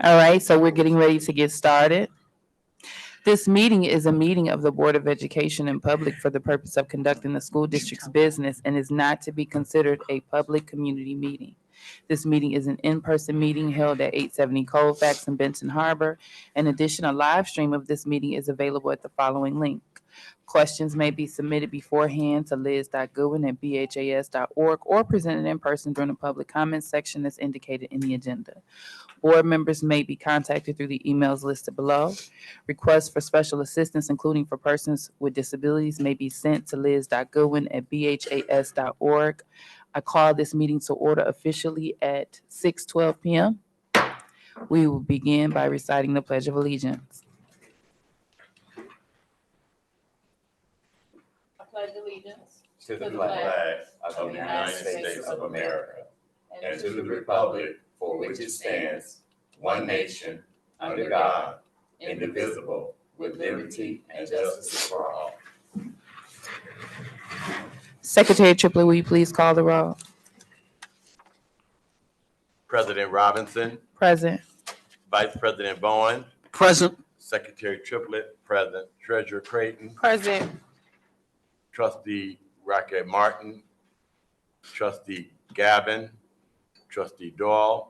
All right, so we're getting ready to get started. This meeting is a meeting of the Board of Education in public for the purpose of conducting the school district's business and is not to be considered a public community meeting. This meeting is an in-person meeting held at 870 Colfax in Benton Harbor. In addition, a live stream of this meeting is available at the following link. Questions may be submitted beforehand to liz.goodwin@bhas.org or presented in person during the public comments section as indicated in the agenda. Board members may be contacted through the emails listed below. Requests for special assistance, including for persons with disabilities, may be sent to liz.goodwin@bhas.org. I call this meeting to order officially at 6:12 p.m. We will begin by reciting the Pledge of Allegiance. I pledge allegiance to the flag of the United States of America and to the republic for which it stands, one nation, under God, indivisible, with liberty and justice for all. Secretary Triplett, will you please call the roll? President Robinson, Present. Vice President Bowen, Present. Secretary Triplett, present. Treasurer Creighton, Present. Trustee Rocket Martin, Trustee Gavin, Trustee Doyle.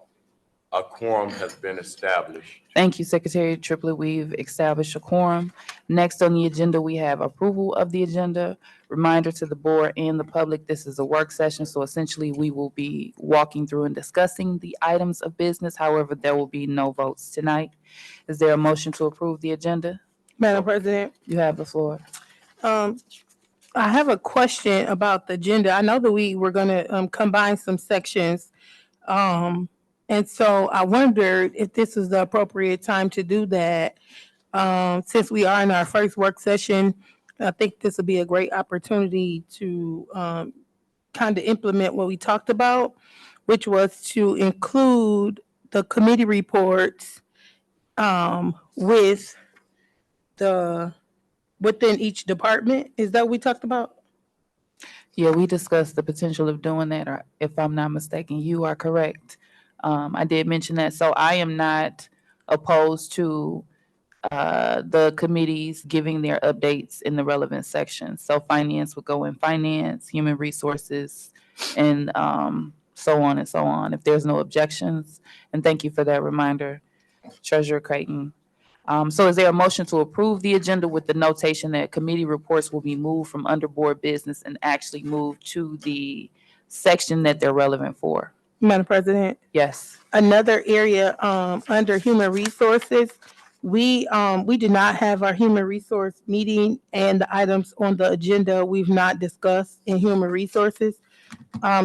A quorum has been established. Thank you, Secretary Triplett. We've established a quorum. Next on the agenda, we have approval of the agenda. Reminder to the board and the public, this is a work session, so essentially we will be walking through and discussing the items of business. However, there will be no votes tonight. Is there a motion to approve the agenda? Madam President, You have the floor. I have a question about the agenda. I know that we were gonna combine some sections. And so I wondered if this is the appropriate time to do that. Since we are in our first work session, I think this would be a great opportunity to kind of implement what we talked about, which was to include the committee reports with within each department. Is that what we talked about? Yeah, we discussed the potential of doing that, or if I'm not mistaken, you are correct. I did mention that, so I am not opposed to the committees giving their updates in the relevant sections. So finance would go in finance, human resources, and so on and so on. If there's no objections, and thank you for that reminder, Treasurer Creighton. So is there a motion to approve the agenda with the notation that committee reports will be moved from under board business and actually moved to the section that they're relevant for? Madam President, Yes. another area under human resources, we did not have our human resource meeting, and the items on the agenda we've not discussed in human resources.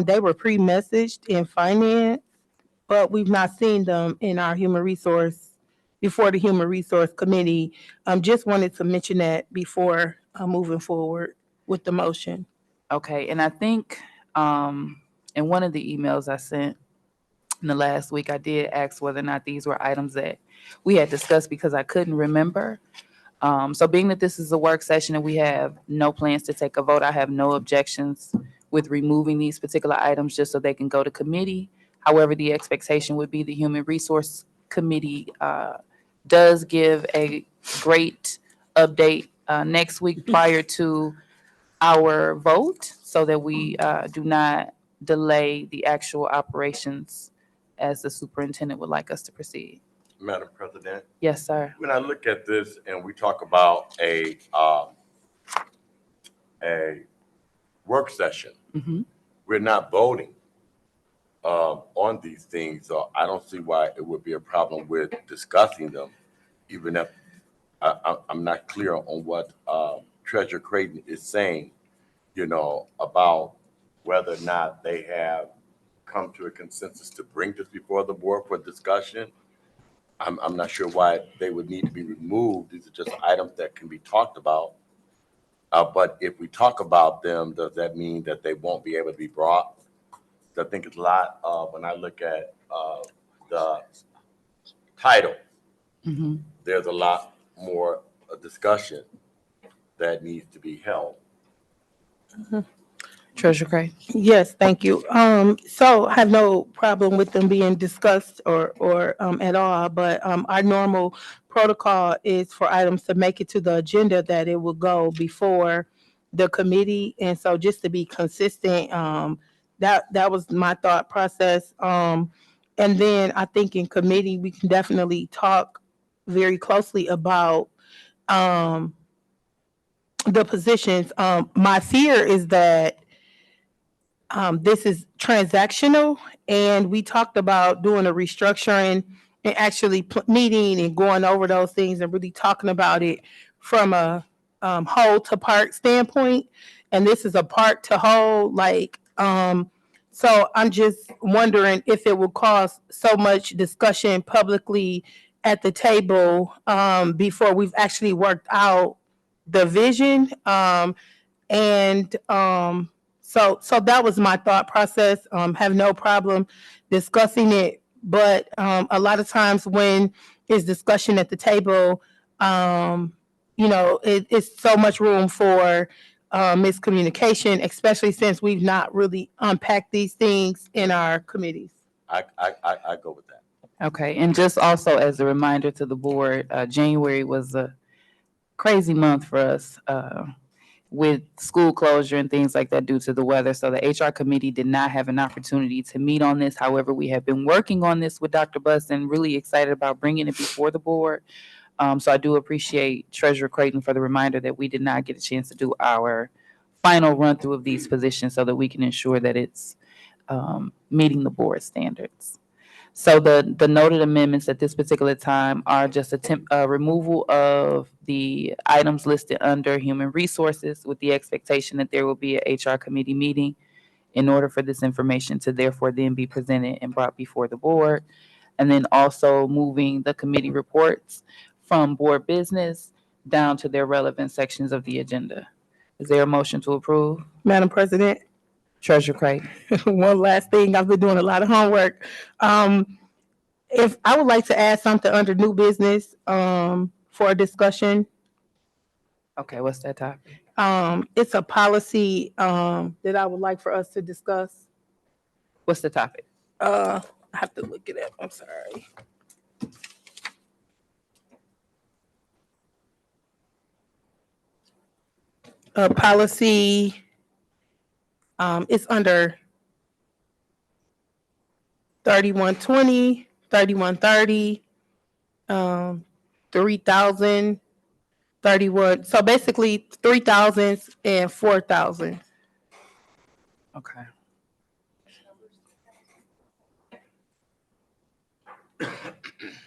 They were pre-messaged in finance, but we've not seen them in our human resource before the human resource committee. Just wanted to mention that before moving forward with the motion. Okay, and I think in one of the emails I sent in the last week, I did ask whether or not these were items that we had discussed because I couldn't remember. So being that this is a work session and we have no plans to take a vote, I have no objections with removing these particular items just so they can go to committee. However, the expectation would be the Human Resource Committee does give a great update next week prior to our vote so that we do not delay the actual operations as the superintendent would like us to proceed. Madam President, Yes, sir. when I look at this and we talk about a work session, Mhm. we're not voting on these things. So I don't see why it would be a problem with discussing them, even if I'm not clear on what Treasurer Creighton is saying, about whether or not they have come to a consensus to bring this before the board for discussion. I'm not sure why they would need to be removed. These are just items that can be talked about. But if we talk about them, does that mean that they won't be able to be brought? I think it's a lot when I look at the title, Mhm. there's a lot more discussion that needs to be held. Treasurer Cray? Yes, thank you. So I have no problem with them being discussed or at all, but our normal protocol is for items to make it to the agenda that it will go before the committee. And so just to be consistent, that was my thought process. And then I think in committee, we can definitely talk very closely about um the positions. My fear is that this is transactional, and we talked about doing a restructuring and actually meeting and going over those things and really talking about it from a whole to part standpoint. And this is a part to whole, so I'm just wondering if it will cause so much discussion publicly at the table before we've actually worked out the vision. And so that was my thought process. Have no problem discussing it, but a lot of times when it's discussion at the table, um, it's so much room for miscommunication, especially since we've not really unpacked these things in our committees. I go with that. Okay, and just also as a reminder to the board, January was a crazy month for us with school closure and things like that due to the weather. So the HR committee did not have an opportunity to meet on this. However, we have been working on this with Dr. Buss and really excited about bringing it before the board. So I do appreciate Treasurer Creighton for the reminder that we did not get a chance to do our final run through of these positions so that we can ensure that it's meeting the board standards. So the noted amendments at this particular time are just a removal of the items listed under human resources with the expectation that there will be a HR committee meeting in order for this information to therefore then be presented and brought before the board. And then also moving the committee reports from board business down to their relevant sections of the agenda. Is there a motion to approve? Madam President, Treasurer Craig. one last thing, I've been doing a lot of homework. If I would like to add something under new business for a discussion. Okay, what's that topic? It's a policy that I would like for us to discuss. What's the topic? I have to look it up. I'm sorry. Policy. It's under 3120, 3130, 3000, 31. So basically 3000 and 4000. Okay.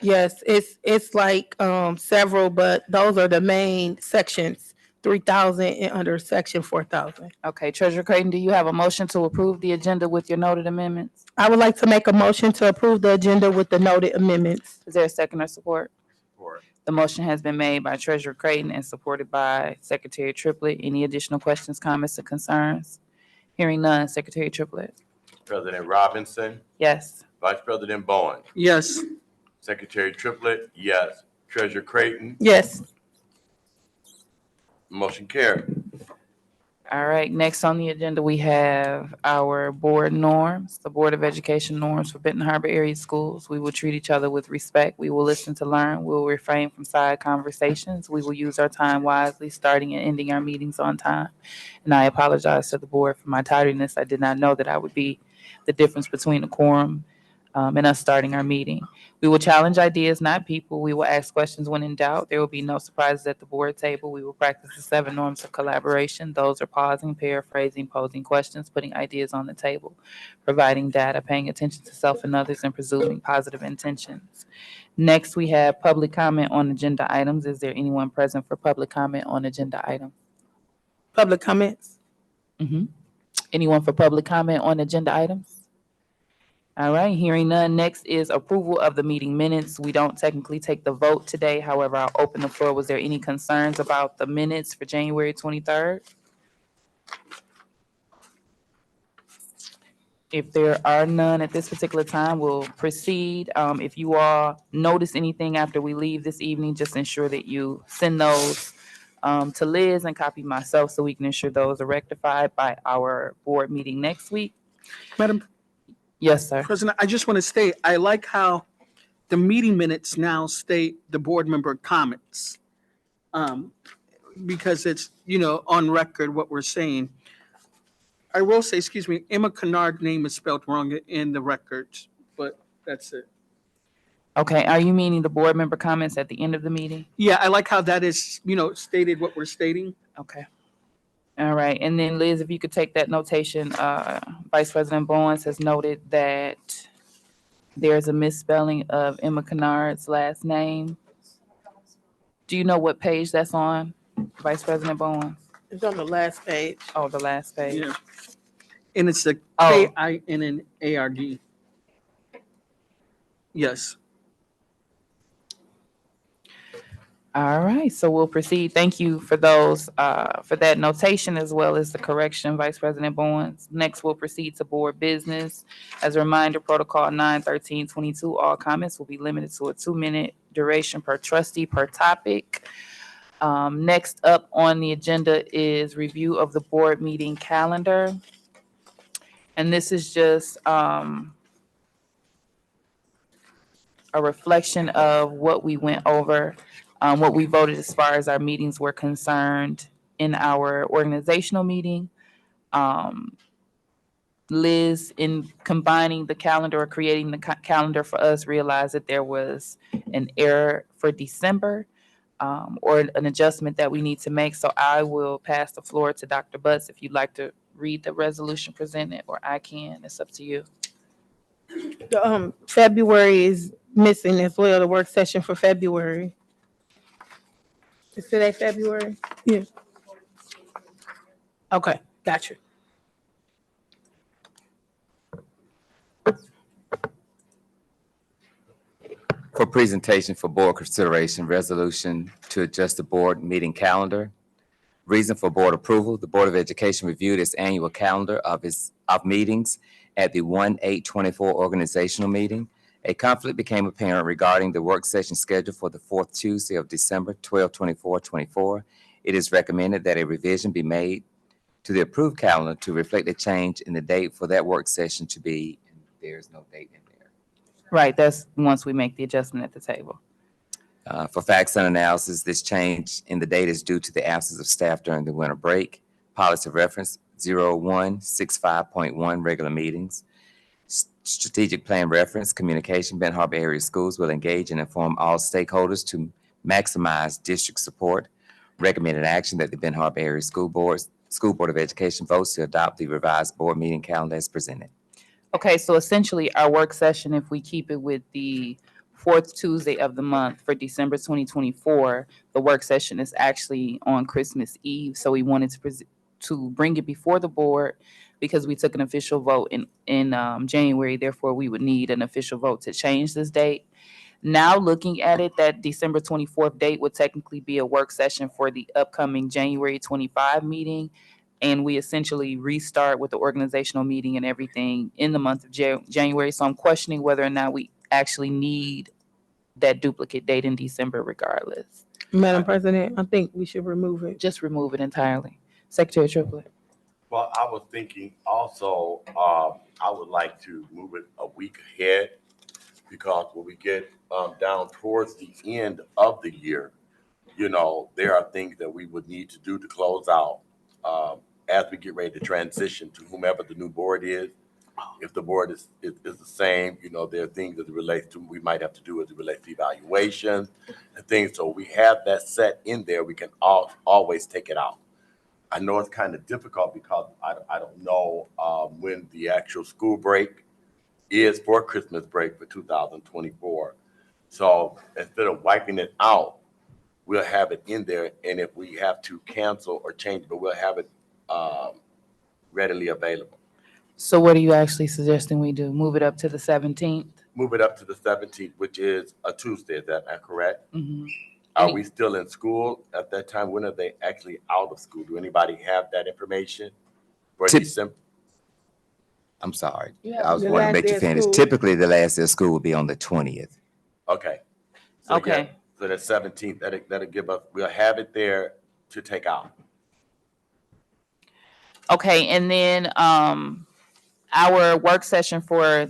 Yes, it's like several, but those are the main sections. 3000 and under section 4000. Okay, Treasurer Creighton, do you have a motion to approve the agenda with your noted amendments? I would like to make a motion to approve the agenda with the noted amendments. Is there a second or support? Support. The motion has been made by Treasurer Creighton and supported by Secretary Triplett. Any additional questions, comments, or concerns? Hearing none, Secretary Triplett. President Robinson, Yes. Vice President Bowen, Yes. Secretary Triplett, yes. Treasurer Creighton, Yes. motion carried. All right, next on the agenda, we have our board norms, the Board of Education norms for Benton Harbor area schools. We will treat each other with respect. We will listen to learn. We will refrain from side conversations. We will use our time wisely, starting and ending our meetings on time. And I apologize to the board for my tardiness. I did not know that I would be the difference between a quorum and us starting our meeting. We will challenge ideas, not people. We will ask questions when in doubt. There will be no surprises at the board table. We will practice the 7 norms of collaboration. Those are pausing, paraphrasing, posing questions, putting ideas on the table, providing data, paying attention to self and others, and presuming positive intentions. Next, we have public comment on agenda items. Is there anyone present for public comment on agenda items? Public comments. Anyone for public comment on agenda items? All right, hearing none. Next is approval of the meeting minutes. We don't technically take the vote today. However, I'll open the floor. Was there any concerns about the minutes for January 23rd? If there are none at this particular time, we'll proceed. If you all notice anything after we leave this evening, just ensure that you send those to Liz and copy myself so we can ensure those are rectified by our board meeting next week. Madam Yes, sir. President, I just want to state, I like how the meeting minutes now state the board member comments. Because it's, on record what we're saying. I will say, excuse me, Emma Kennard's name is spelled wrong in the records, but that's it. Okay, are you meaning the board member comments at the end of the meeting? Yeah, I like how that is, stated what we're stating. Okay. All right, and then Liz, if you could take that notation, Vice President Bowens has noted that there's a misspelling of Emma Kennard's last name. Do you know what page that's on, Vice President Bowens? It's on the last page. Oh, the last page. Yeah. And it's the Oh. Kinnard. Yes. All right, so we'll proceed. Thank you for those, for that notation as well as the correction, Vice President Bowens. Next, we'll proceed to board business. As a reminder, Protocol 91322, all comments will be limited to a 2-minute duration per trustee per topic. Next up on the agenda is review of the board meeting calendar. And this is just a reflection of what we went over, what we voted as far as our meetings were concerned in our organizational meeting. Liz, in combining the calendar or creating the calendar for us, realized that there was an error for December, or an adjustment that we need to make. So I will pass the floor to Dr. Butts if you'd like to read the resolution presented, or I can. It's up to you. February is missing as well, the work session for February. Is today February? Yeah. Okay, gotcha. For presentation for board consideration, resolution to adjust the board meeting calendar. Reason for board approval, the Board of Education reviewed its annual calendar of meetings at the 1/8/24 organizational meeting. A conflict became apparent regarding the work session schedule for the fourth Tuesday of December 12/24/24. It is recommended that a revision be made to the approved calendar to reflect a change in the date for that work session to be, and there's no date in there. Right, that's once we make the adjustment at the table. For facts and analysis, this change in the date is due to the absence of staff during the winter break. Policy reference 0165.1, regular meetings. Strategic plan reference, communication, Benton Harbor area schools will engage and inform all stakeholders to maximize district support. Recommended action that the Benton Harbor area School Board of Education votes to adopt the revised board meeting calendar as presented. Okay, so essentially our work session, if we keep it with the fourth Tuesday of the month for December 2024, the work session is actually on Christmas Eve. So we wanted to bring it before the board because we took an official vote in January. Therefore, we would need an official vote to change this date. Now looking at it, that December 24th date would technically be a work session for the upcoming January 25 meeting. And we essentially restart with the organizational meeting and everything in the month of January. So I'm questioning whether or not we actually need that duplicate date in December regardless. Madam President, I think we should remove it. Just remove it entirely. Secretary Triplett. Well, I was thinking also, I would like to move it a week ahead because when we get down towards the end of the year, there are things that we would need to do to close out as we get ready to transition to whomever the new board is. If the board is the same, there are things that it relates to, we might have to do as it relates to evaluation and things. So we have that set in there. We can always take it out. I know it's kind of difficult because I don't know when the actual school break is for Christmas break for 2024. So instead of wiping it out, we'll have it in there. And if we have to cancel or change, but we'll have it readily available. So what are you actually suggesting we do? Move it up to the 17th? Move it up to the 17th, which is a Tuesday. Is that correct? Mm-hmm. Are we still in school at that time? When are they actually out of school? Do anybody have that information for December? I'm sorry. Yeah, I was the going to last make day you of finish. school. Typically, the last day of school will be on the 20th. Okay. So Okay. So the 17th, that'll give us, we'll have it there to take out? Okay, and then our work session for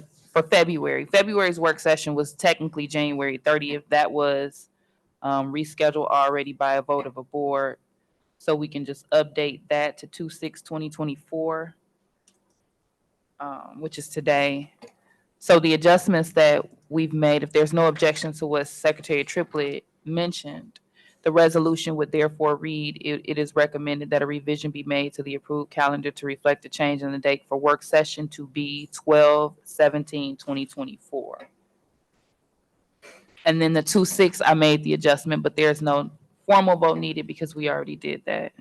February's work session was technically January 30th. That was rescheduled already by a vote of a board. So we can just update that to 2/6/2024, which is today. So the adjustments that we've made, if there's no objection to what Secretary Triplett mentioned, the resolution would therefore read, it is recommended that a revision be made to the approved calendar to reflect the change in the date for work session to be 12/17/2024. And then the 2/6, I made the adjustment, but there's no formal vote needed because we already did that.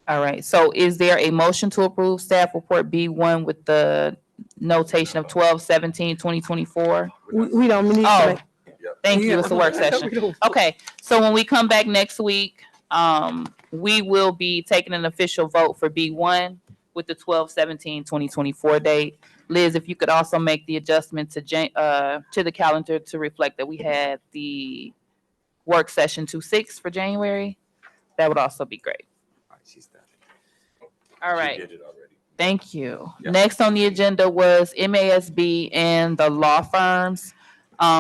All right, so is there a motion to approve staff report B1 with the notation of 12/17/2024? We don't need to Oh, make. thank you, Yeah. it's a work session. Okay, so when we come back next week, we will be taking an official vote for B1 with the 12/17/2024 date. Liz, if you could also make the adjustment to the calendar to reflect that we had the work session 2/6 for January, that would also be great. All right, she's done. All She right. did it already. Thank you. Yeah. Next on the agenda was MASB and the law firms.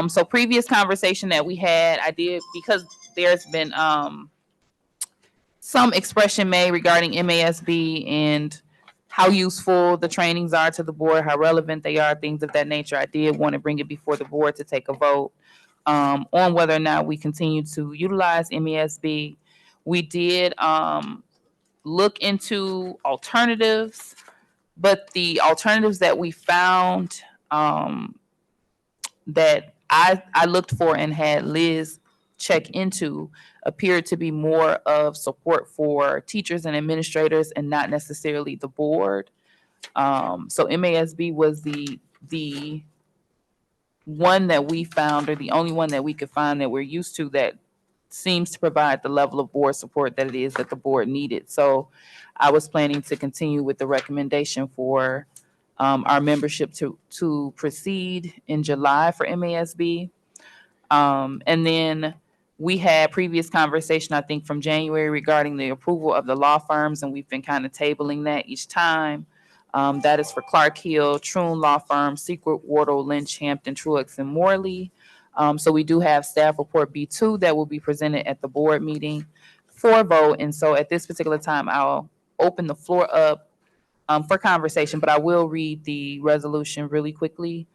So previous conversation that we had, I did, because there's been some expression made regarding MASB and how useful the trainings are to the board, how relevant they are, things of that nature. I did want to bring it before the board to take a vote on whether or not we continue to utilize MASB. We did look into alternatives, but the alternatives that we found that I looked for and had Liz check into appeared to be more of support for teachers and administrators and not necessarily the board. So MASB was the one that we found, or the only one that we could find that we're used to, that seems to provide the level of board support that it is that the board needed. So I was planning to continue with the recommendation for our membership to proceed in July for MASB. And then we had previous conversation, I think, from January regarding the approval of the law firms, and we've been kind of tabling that each time. That is for Clark Hill, Troon Law Firm, Secret, Wardle, Lynch, Hampton, Truex, and Morley. So we do have staff report B2 that will be presented at the board meeting for vote. And so at this particular time, I'll open the floor up for conversation, but I will read the resolution really quickly.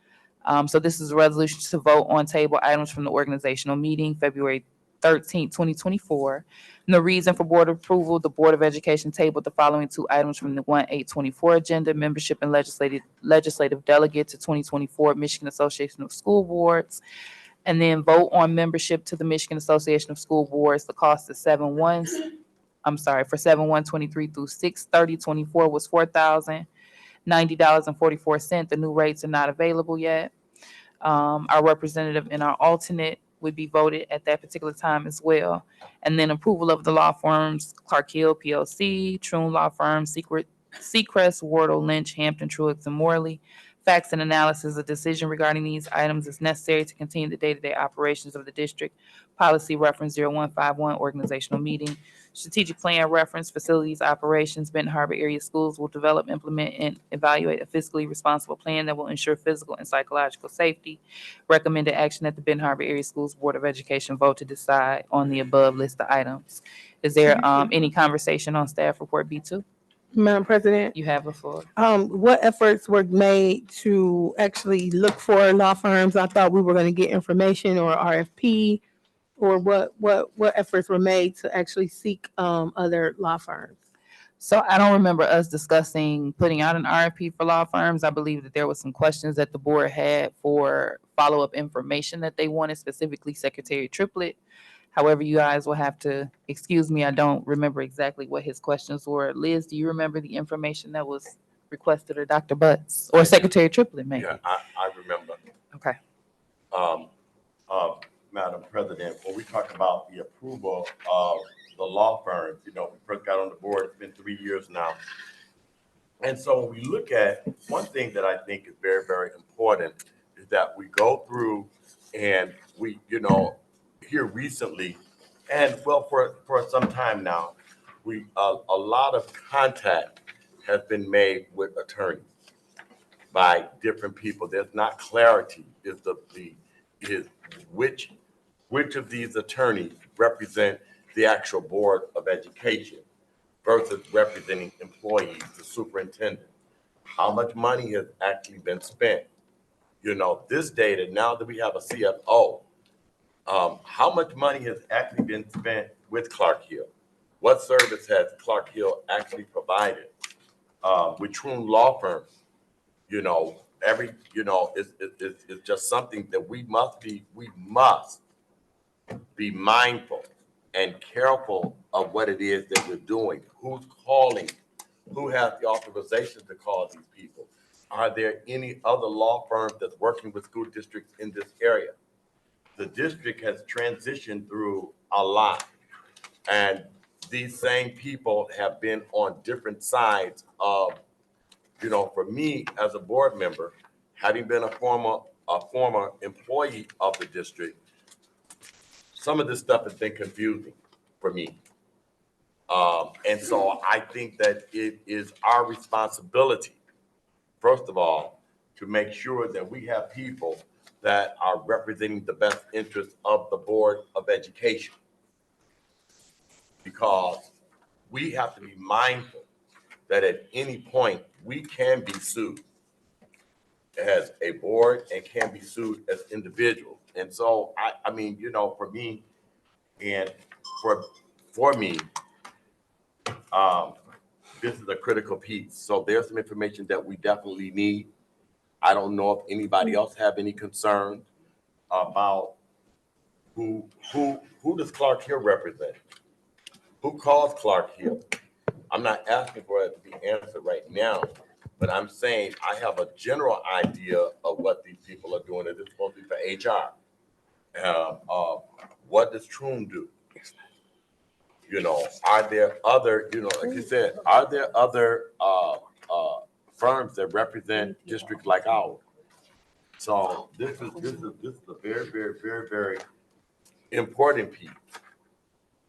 So this is a resolution to vote on table items from the organizational meeting, February 13th, 2024. And the reason for board approval, the Board of Education tabled the following two items from the 1/8/24 agenda: membership and legislative delegate to 2024 Michigan Association of School Boards. And then vote on membership to the Michigan Association of School Boards. The cost is for 7/1/23 through 6/30/24 was $4,090.44. The new rates are not available yet. Our representative and our alternate would be voted at that particular time as well. And then approval of the law firms, Clark Hill PLC, Troon Law Firm, Seacrest, Wardle, Lynch, Hampton, Truex, and Morley. Facts and analysis. A decision regarding these items is necessary to continue the day-to-day operations of the district. Policy reference 0151, organizational meeting. Strategic plan reference, facilities operations. Benton Harbor area schools will develop, implement, and evaluate a fiscally responsible plan that will ensure physical and psychological safety. Recommended action that the Benton Harbor area schools Board of Education vote to decide on the above list of items. Is there any conversation on staff report B2? Madam President, You have the floor. what efforts were made to actually look for law firms? I thought we were going to get information or RFP, or what efforts were made to actually seek other law firms? So I don't remember us discussing putting out an RFP for law firms. I believe that there was some questions that the board had for follow-up information that they wanted, specifically Secretary Triplett. However, you guys will have to excuse me. I don't remember exactly what his questions were. Liz, do you remember the information that was requested, or Dr. Butts or Secretary Triplett maybe? Yeah, I remember. Okay. Madam President, when we talk about the approval of the law firms, we first got on the board, it's been 3 years now. And so when we look at, one thing that I think is very, very important is that we go through and we, here recently, and well, for for some time now, a lot of contact has been made with attorneys by different people. There's not clarity is which of these attorneys represent the actual Board of Education versus representing employees, the superintendent. How much money has actually been spent? This data, now that we have a CFO, how much money has actually been spent with Clark Hill? What service has Clark Hill actually provided? With Troon Law Firm, it's just something that we must be mindful and careful of what it is that we're doing. Who's calling? Who has the authorization to call these people? Are there any other law firms that's working with school districts in this area? The district has transitioned through a lot, and these same people have been on different sides of, for me as a board member, having been a former employee of the district, some of this stuff has been confusing for me. And so I think that it is our responsibility, first of all, to make sure that we have people that are representing the best interests of the Board of Education. Because we have to be mindful that at any point we can be sued as a board and can be sued as individuals. And so I mean, for me and for me, this is a critical piece. So there's some information that we definitely need. I don't know if anybody else have any concerns about who does Clark Hill represent? Who calls Clark Hill? I'm not asking for it to be answered right now, but I'm saying I have a general idea of what these people are doing. It's supposed to be for HR. What does Troon do? Are there other, like you said, are there other firms that represent districts like ours? So this is a very, very, very, very important piece.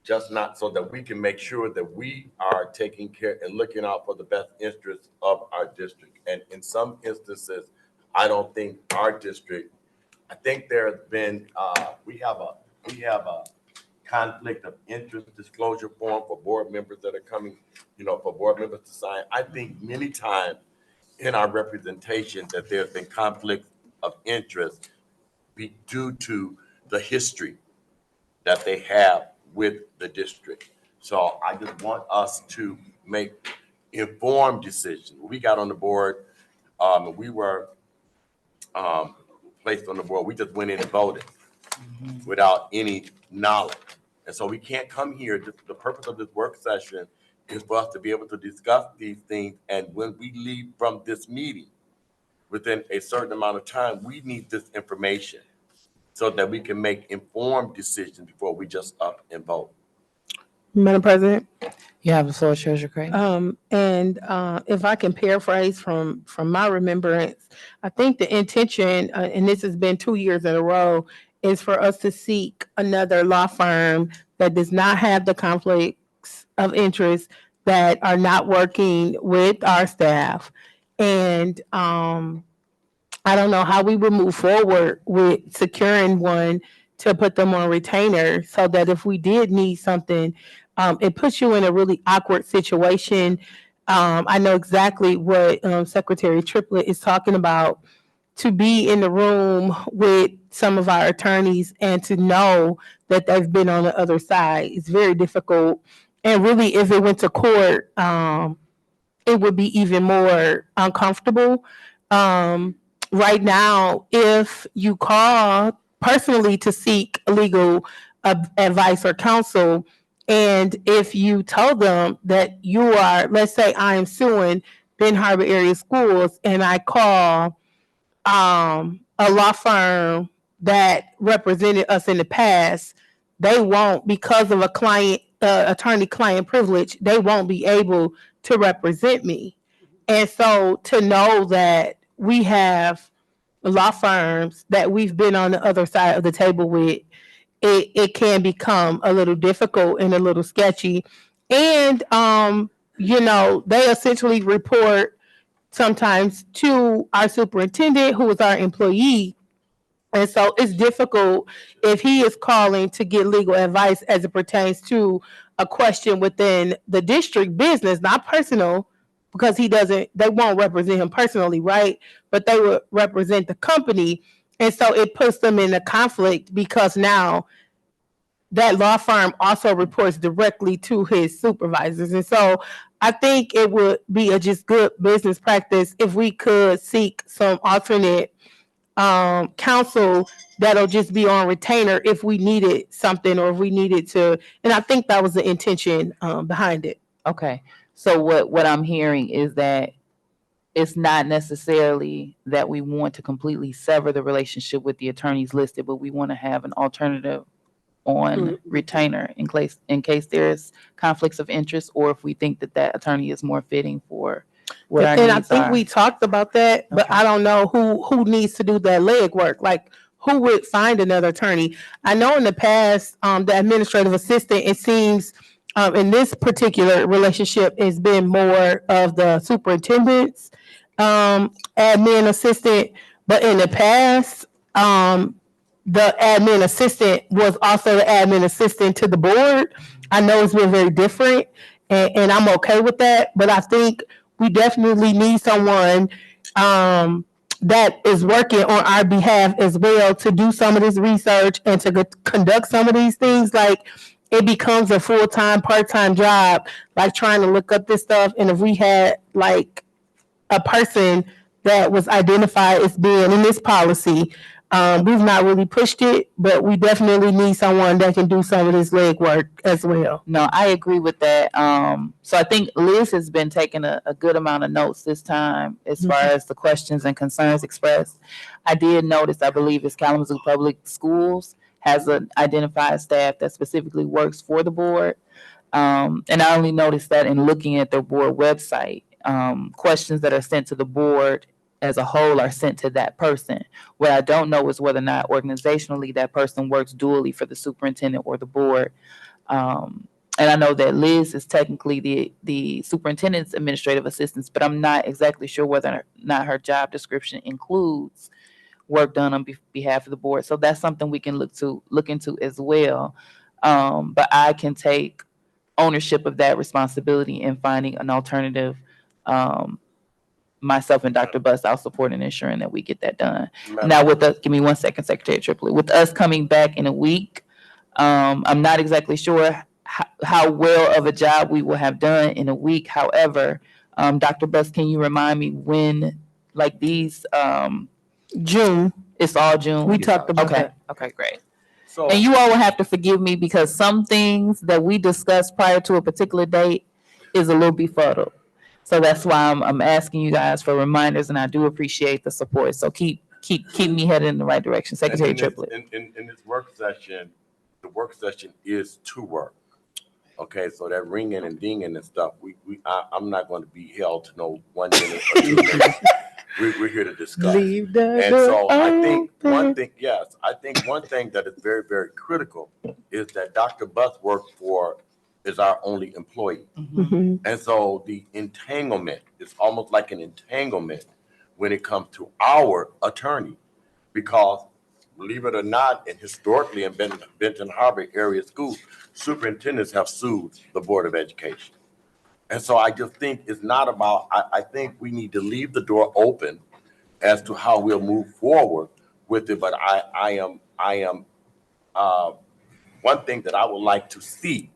Just not so that we can make sure that we are taking care and looking out for the best interests of our district. And in some instances, I don't think our district, I think there has been, we have a conflict of interest disclosure form for board members that are coming, for board members to sign. I think many times in our representation that there's been conflict of interest due to the history that they have with the district. So I just want us to make informed decisions. We got on the board, we were placed on the board. We just went in and voted without any knowledge. And so we can't come here. The purpose of this work session is for us to be able to discuss these things. And when we leave from this meeting, within a certain amount of time, we need this information so that we can make informed decisions before we just up and vote. Madam President, You have the floor, Treasurer Craig. if I can paraphrase from my remembrance, I think the intention, and this has been 2 years in a row, is for us to seek another law firm that does not have the conflicts of interest, that are not working with our staff. And I don't know how we would move forward with securing one to put them on retainer, so that if we did need something, it puts you in a really awkward situation. I know exactly what Secretary Triplett is talking about, to be in the room with some of our attorneys and to know that they've been on the other side. It's very difficult. And really, if it went to court, it would be even more uncomfortable. Right now, if you call personally to seek legal advice or counsel, and if you tell them that you are, let's say I am suing Ben Harbor Area Schools, and I call a law firm that represented us in the past, they won't, because of a client attorney-client privilege, they won't be able to represent me. And so to know that we have law firms that we've been on the other side of the table with, it can become a little difficult and a little sketchy. And they essentially report sometimes to our superintendent, who is our employee. And so it's difficult if he is calling to get legal advice as it pertains to a question within the district business, not personal, because they won't represent him personally, right? But they would represent the company. And so it puts them in a conflict because now that law firm also reports directly to his supervisors. And so I think it would be a just good business practice if we could seek some alternate counsel that'll just be on retainer if we needed something or if we needed to. And I think that was the intention behind it. Okay. So what I'm hearing is that it's not necessarily that we want to completely sever the relationship with the attorneys listed, but we want to have an alternative on retainer in case there's conflicts of interest, or if we think that attorney is more fitting for what our And I needs think are. we talked about that, but Okay. I don't know who needs to do that leg work. Like, who would find another attorney? I know in the past, the administrative assistant, it seems, in this particular relationship, it's been more of the superintendent's admin assistant. But in the past, the admin assistant was also the admin assistant to the board. I know it's been very different, and I'm okay with that. But I think we definitely need someone that is working on our behalf as well to do some of this research and to conduct some of these things. Like, it becomes a full-time, part-time job, like trying to look up this stuff. And if we had like a person that was identified as being in this policy, we've not really pushed it, but we definitely need someone that can do some of this legwork as well. No, I agree with that. So I think Liz has been taking a good amount of notes this time as far as the questions and concerns expressed. I did notice, I believe it's Kalamazoo Public Schools has an identified staff that specifically works for the board. And I only noticed that in looking at their board website. Questions that are sent to the board as a whole are sent to that person. What I don't know is whether or not organizationally that person works dually for the superintendent or the board. And I know that Liz is technically the superintendent's administrative assistant, but I'm not exactly sure whether or not her job description includes work done on behalf of the board. So that's something we can look into as well. But I can take ownership of that responsibility in finding an alternative. Myself and Dr. Buss, I'll support in ensuring that we get that done. Now, with us, give me 1 second, Secretary Triplett. With us coming back in a week, I'm not exactly sure how well of a job we will have done in a week. However, Dr. Buss, can you remind me when, like these, June, it's all June? we talked about Okay, that. okay, great. So, And you all will have to forgive me because some things that we discussed prior to a particular date is a little befuddled. So that's why I'm asking you guys for reminders, and I do appreciate the support. So keep me headed in the right direction, Secretary in this- Triplett. in this work session, the work session is to work. Okay, so that ringing and dinging and stuff, I'm not going to be held to no 1 minute or 2 minutes. We're here to discuss. Leave the And door so I think open. one thing that is very, very critical is that Dr. Buss is our only employee. Mhm. And so the entanglement is almost like an entanglement when it comes to our attorney, because believe it or not, and historically in Benton Harbor area schools, superintendents have sued the Board of Education. And so I just think it's not about, I think we need to leave the door open as to how we'll move forward with it. But I am one thing that I would like to see,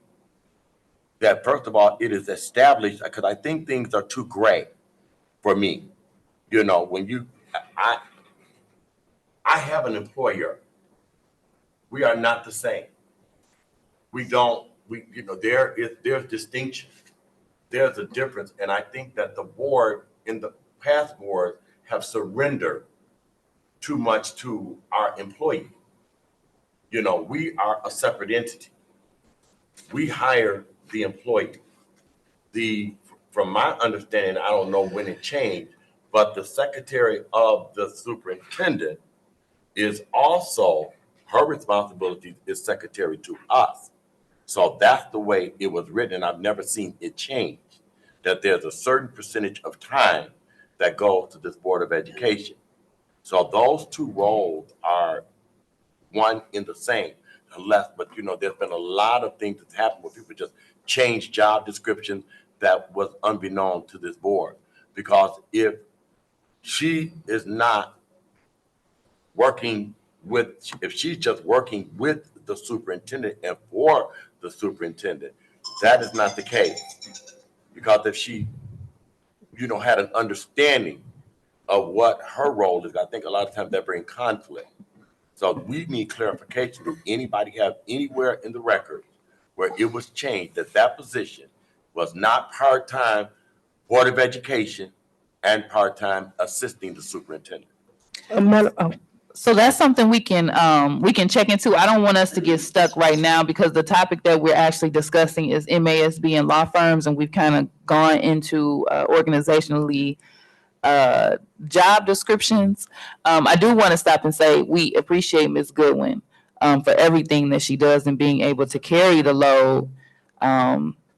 that first of all, it is established, because I think things are too gray for me. You know, when I have an employer. We are not the same. There's distinction. There's a difference. And I think that the board, in the past board, have surrendered too much to our employee. You know, we are a separate entity. We hire the employee. From my understanding, I don't know when it changed, but the secretary of the superintendent is also Her responsibility is secretary to us. So that's the way it was written, and I've never seen it change. That there's a certain percentage of time that goes to this Board of Education. So those two roles are one in the same, unless, but there's been a lot of things that's happened where people just change job descriptions that was unbeknown to this board. Because if she is not working if she's just working with the superintendent and for the superintendent, that is not the case. Because if she, had an understanding of what her role is, I think a lot of times that brings conflict. So we need clarification. Do anybody have anywhere in the record where it was changed that position was not part-time Board of Education and part-time assisting the superintendent? So that's something we can check into. I don't want us to get stuck right now because the topic that we're actually discussing is MASB and law firms, and we've kind of gone into organizationally job descriptions. I do want to stop and say we appreciate Ms. Goodwin for everything that she does and being able to carry the load.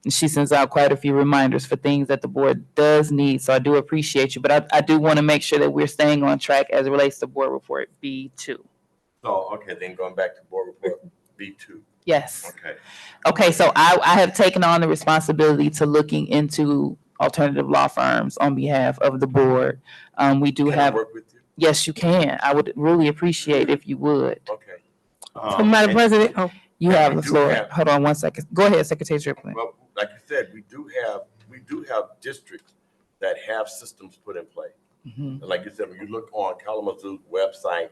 She sends out quite a few reminders for things that the board does need. So I do appreciate you, but I do want to make sure that we're staying on track as it relates to board report B2. So, okay, then going back to board report B2. Yes. Okay. Okay, so I have taken on the responsibility to looking into alternative law firms on behalf of the board. We do Can I have, work with you? yes, you can. I would really appreciate if you would. Okay. So, Madam And- President, You Yeah, have we the do floor. have- Hold on one second. Go ahead, Secretary Strickland. Well, like you said, we do have districts that have systems put in place. Mhm. And like you said, when you look on Kalamazoo's website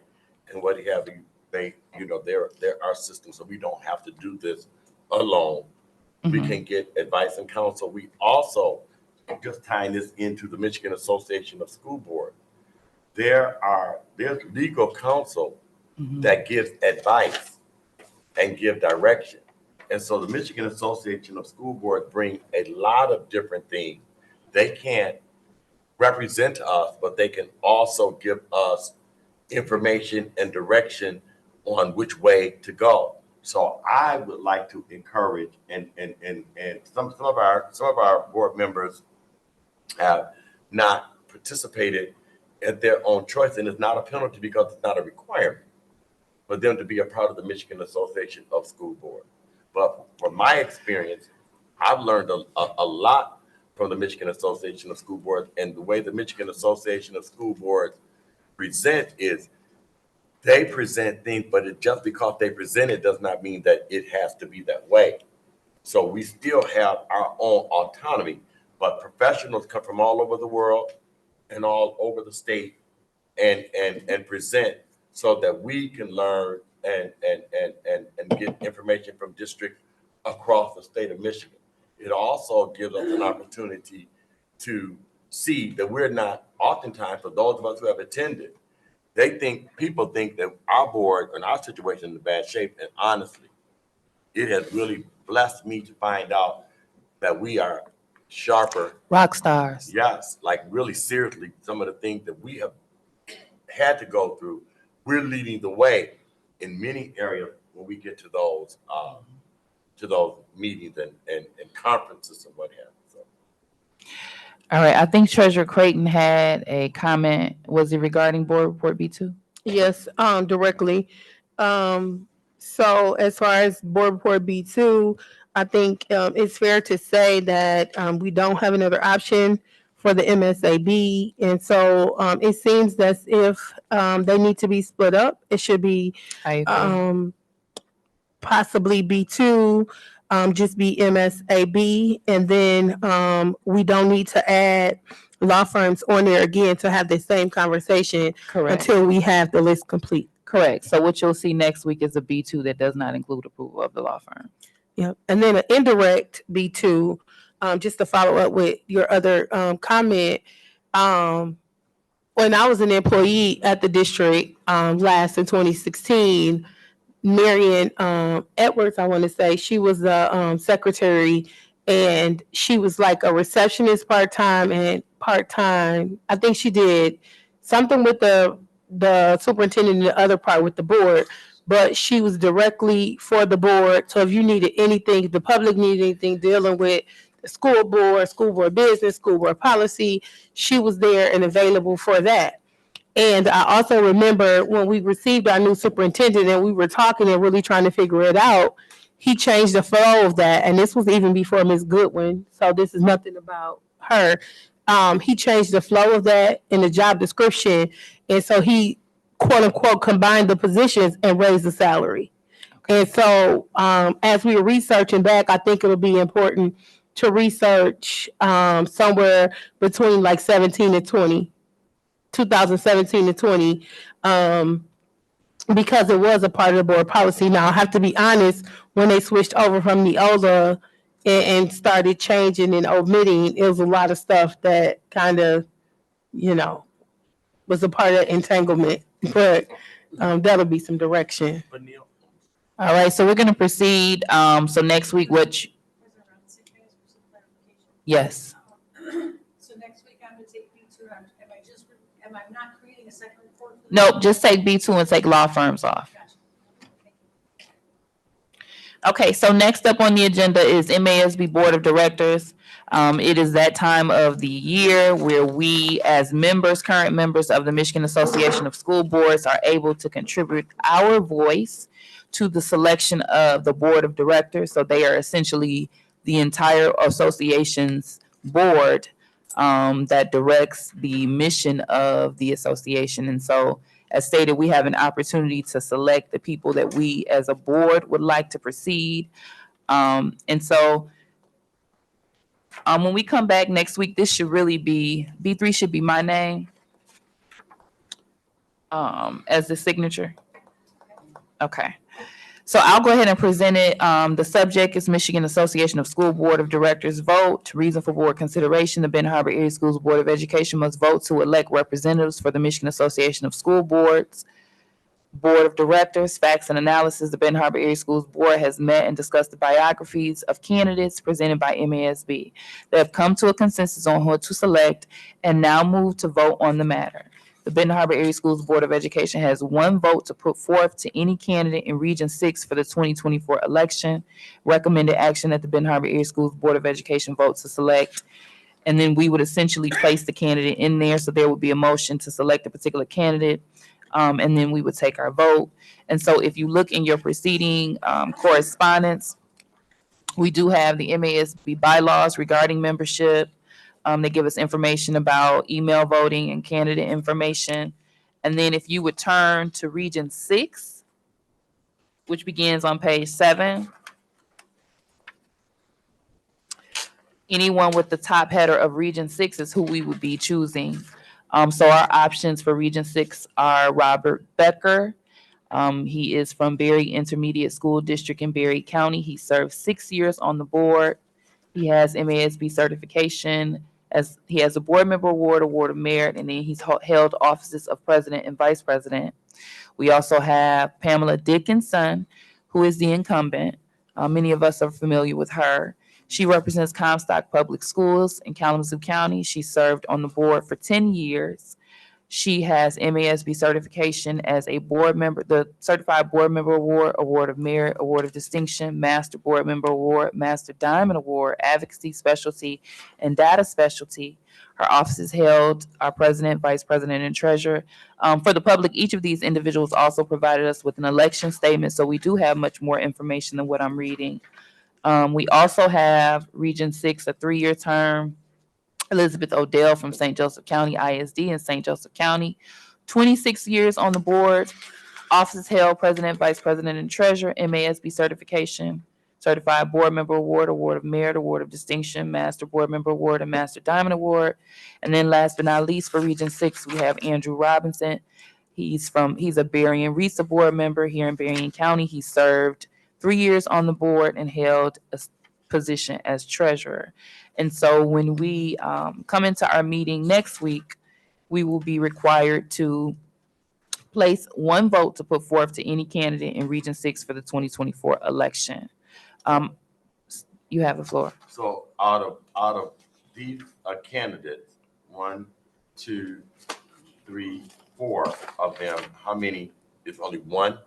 and what have you, there are systems, so we don't have to do this alone. We Mhm. can get advice and counsel. We also, just tying this into the Michigan Association of School Boards, there's legal counsel Mhm. that gives advice and give direction. And so the Michigan Association of School Boards bring a lot of different things. They can't represent us, but they can also give us information and direction on which way to go. So I would like to encourage and some of our board members have not participated at their own choice, and it's not a penalty because it's not a requirement for them to be a part of the Michigan Association of School Boards. But from my experience, I've learned a lot from the Michigan Association of School Boards, and the way the Michigan Association of School Boards present is they present things, but just because they present it does not mean that it has to be that way. So we still have our own autonomy, but professionals come from all over the world and all over the state and present so that we can learn and get information from districts across the state of Michigan. It also gives us an opportunity to see that we're not, oftentimes, for those of us who have attended, people think that our board and our situation is in bad shape. And honestly, it has really blessed me to find out that we are sharper. Rock stars. Yes, like really seriously, some of the things that we have had to go through, we're leading the way in many areas when we get to those meetings and conferences and what have you. So. All right, I think Treasurer Creighton had a comment. Was it regarding board report B2? yes, directly. So as far as board report B2, I think it's fair to say that we don't have another option for the MSAB. And so it seems as if they need to be split up. It should be I agree. possibly B2, just be MSAB. And then we don't need to add law firms on there again to have the same conversation Correct. until we have the list complete. Correct. So what you'll see next week is a B2 that does not include approval of the law firm. Yep. And then an indirect B2, just to follow up with your other comment. When I was an employee at the district last in 2016, Marion Edwards, I want to say, she was the secretary, and she was like a receptionist part-time and part-time. I think she did something with the superintendent and the other part with the board. but she was directly for the board. So if you needed anything, the public needed anything dealing with the school board business, school board policy, she was there and available for that. And I also remember when we received our new superintendent and we were talking and really trying to figure it out, he changed the flow of that. And this was even before Ms. Goodwin. So this is nothing about her. He changed the flow of that in the job description. And so he quote unquote combined the positions and raised the salary. And so as we were researching back, I think it'll be important to research somewhere between like 17 and 20. 2017 to 20, because it was a part of the board policy. Now, I have to be honest, when they switched over from Neola and started changing and omitting, it was a lot of stuff that kind of, was a part of entanglement. But that'll be some direction. But Neil, All right, so we're gonna proceed. So next week, yes. So next week I'm gonna take B2, am I not creating a second report? for the- Nope, just take B2 and take law firms off. Gotcha. Okay, so next up on the agenda is MASB Board of Directors. It is that time of the year where we, as members, current members of the Michigan Association of School Boards, are able to contribute our voice to the selection of the Board of Directors. So they are essentially the entire association's board that directs the mission of the association. And so, as stated, we have an opportunity to select the people that we as a board would like to proceed. And so when we come back next week, this should really be, B3 should be my name as the signature. Okay. So I'll go ahead and present it. The subject is Michigan Association of School Board of Directors vote. Reason for board consideration, the Benton Harbor Area Schools Board of Education must vote to elect representatives for the Michigan Association of School Boards Board of Directors. Facts and analysis, the Benton Harbor Area Schools Board has met and discussed the biographies of candidates presented by MASB. They have come to a consensus on who to select and now move to vote on the matter. The Benton Harbor Area Schools Board of Education has one vote to put forth to any candidate in Region 6 for the 2024 election. Recommended action that the Benton Harbor Area Schools Board of Education vote to select. And then we would essentially place the candidate in there. So there would be a motion to select a particular candidate. And then we would take our vote. And so if you look in your preceding correspondence, we do have the MASB bylaws regarding membership. They give us information about email voting and candidate information. And then if you would turn to Region 6, which begins on page 7, anyone with the top header of Region 6 is who we would be choosing. So our options for Region 6 are Robert Becker. He is from Berry Intermediate School District in Berry County. He served 6 years on the board. He has MASB certification, as he has a board member award, award of merit, and then he's held offices of president and vice president. We also have Pamela Dickinson, who is the incumbent. Many of us are familiar with her. She represents Comstock Public Schools in Kalamazoo County. She served on the board for 10 years. She has MASB certification as a board member, the Certified Board Member Award, Award of Merit, Award of Distinction, Master Board Member Award, Master Diamond Award, Advocacy Specialty, and Data Specialty. Her office is held, our president, vice president, and treasurer. For the public, each of these individuals also provided us with an election statement, so we do have much more information than what I'm reading. We also have Region 6, a 3-year term. Elizabeth Odell from St. Joseph County ISD in St. Joseph County, 26 years on the board, offices held, president, vice president, and treasurer, MASB certification, Certified Board Member Award, Award of Merit, Award of Distinction, Master Board Member Award, and Master Diamond Award. And then last but not least, for Region 6, we have Andrew Robinson. He's a Berrien RISA board member here in Berrien County. He served 3 years on the board and held a position as treasurer. And so when we come into our meeting next week, we will be required to place one vote to put forth to any candidate in Region 6 for the 2024 election. You have the floor. so out of these candidates, 1, 2, 3, 4 of them, how many is only one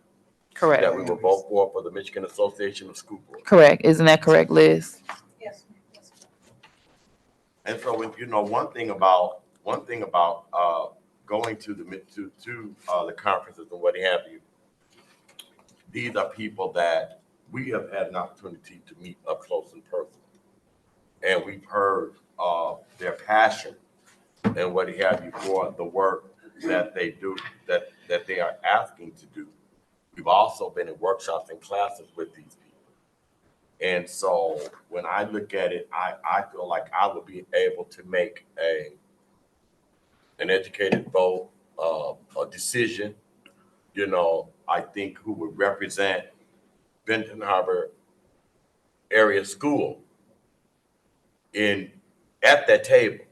Correct. that we will vote for the Michigan Association of School Boards. Correct. Isn't that correct, Liz? Yes, yes. And so, one thing about going to the conferences and what have you, these are people that we have had an opportunity to meet up close and personal, and we've heard their passion and what have you for the work that they do, that they are asking to do. We've also been in workshops and classes with these people. And so when I look at it, I feel like I will be able to make an educated vote, a decision, I think who would represent Benton Harbor area school at that table.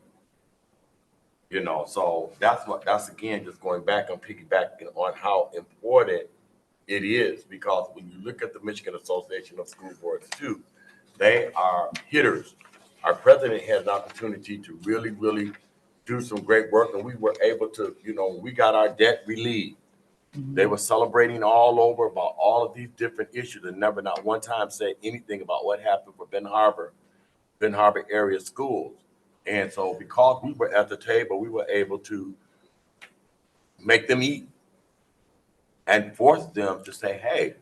So that's again, just going back and piggybacking on how important it is, because when you look at the Michigan Association of School Boards too, they are hitters. Our president had an opportunity to really, really do some great work, and we were able to, we got our debt relieved. They were celebrating all over about all of these different issues and never not one time said anything about what happened for Benton Harbor area schools. And so because we were at the table, we were able to make them eat and force them to say, hey,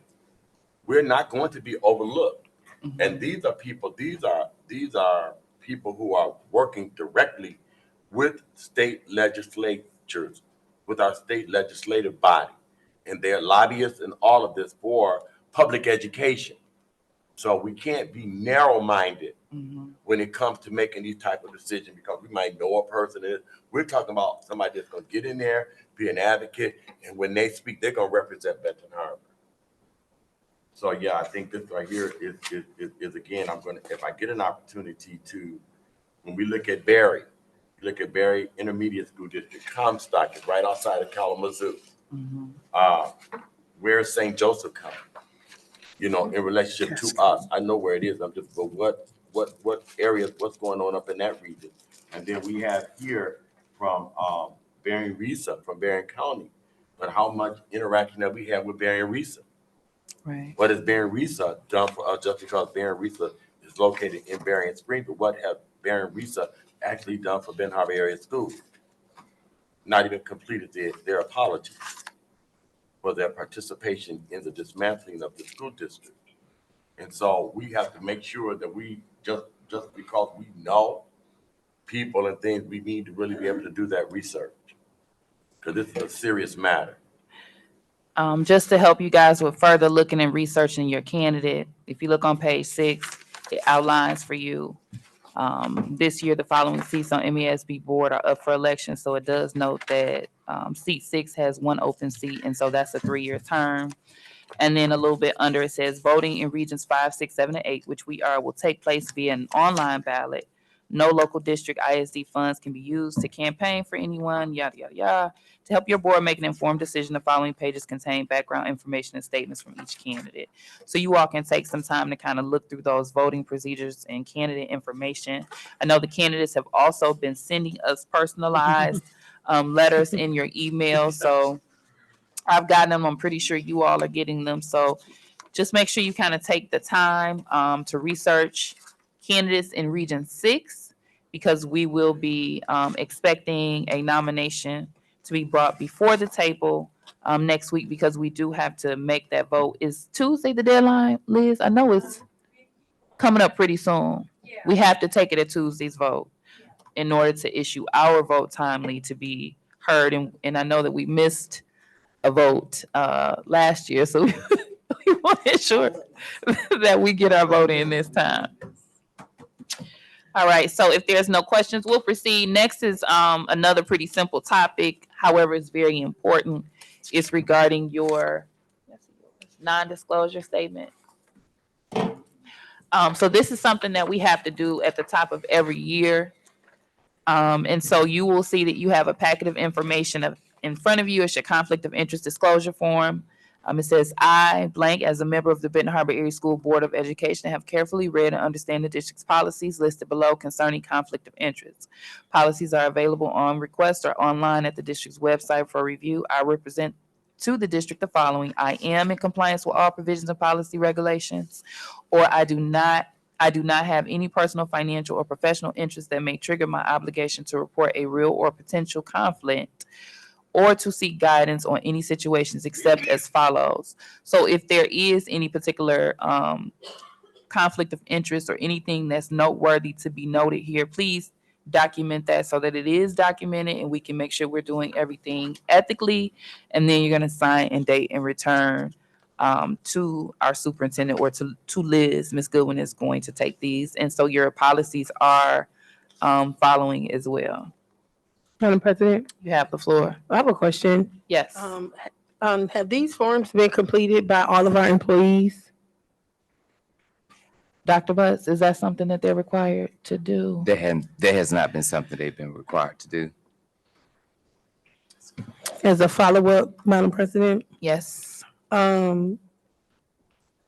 we're not going to be overlooked. And these are people who are working directly with state legislatures, with our state legislative body, and they're lobbyists and all of this for public education. So we can't be narrow-minded when it comes to making these type of decisions, because we might know a person. We're talking about somebody that's going to get in there, be an advocate, and when they speak, they're going to represent Benton Harbor. So yeah, I think this right here is again, if I get an opportunity to, when we look at Barry Intermediate School District, Comstock is right outside of Kalamazoo. Where's St. Joseph coming? In relationship to us, I know where it is. I'm just, but what areas, what's going on up in that region? And then we have here from Berrien Risa from Berrien County, but how much interaction that we have with Berrien Risa? Right. What has Berrien Risa done for us? Just because Berrien Risa is located in Berrien Springs, but what have Berrien Risa actually done for Benton Harbor area schools? Not even completed their apology for their participation in the dismantling of the school district. And so we have to make sure that we just because we know people and things, we need to really be able to do that research, because this is a serious matter. Just to help you guys with further looking and researching your candidate, if you look on page 6, it outlines for you this year the following seats on MESB board are up for election. So it does note that seat 6 has one open seat, and so that's a 3-year term. And then a little bit under it says voting in regions 5, 6, 7, and 8, which we are, will take place via an online ballot. No local district ISD funds can be used to campaign for anyone, yada, yada, yada. To help your board make an informed decision, the following pages contain background information and statements from each candidate. So you all can take some time to kind of look through those voting procedures and candidate information. I know the candidates have also been sending us personalized letters in your email. So I've gotten them. I'm pretty sure you all are getting them. So just make sure you kind of take the time to research candidates in Region 6, because we will be expecting a nomination to be brought before the table next week, because we do have to make that vote. Is Tuesday the deadline, Liz? I know it's coming up pretty soon. Yeah. We have to take it at Tuesday's vote in order to issue our vote timely to be heard. And I know that we missed a vote last year, so we want to ensure that we get our vote in this time. All right, so if there's no questions, we'll proceed. Next is another pretty simple topic. However, it's very important. It's regarding your non-disclosure statement. So this is something that we have to do at the top of every year. And so you will see that you have a packet of information in front of you. It's your conflict of interest disclosure form. It says, I, blank, as a member of the Benton Harbor Area School Board of Education, have carefully read and understand the district's policies listed below concerning conflict of interest. Policies are available on request or online at the district's website for review. I to the district the following: I am in compliance with all provisions of policy regulations, or I do not have any personal, financial, or professional interest that may trigger my obligation to report a real or potential conflict or to seek guidance on any situations except as follows. So if there is any particular conflict of interest or anything that's noteworthy to be noted here, please document that so that it is documented and we can make sure we're doing everything ethically. And then you're going to sign and date and return to our superintendent or to Liz. Ms. Goodwin is going to take these. And so your policies are following as well. Madam President, You have the floor. I have a question. Yes. Have these forms been completed by all of our employees? Dr. Butts, is that something that they're required to do? That has not been something they've been required to do. As a follow-up, Madam President, Yes. I am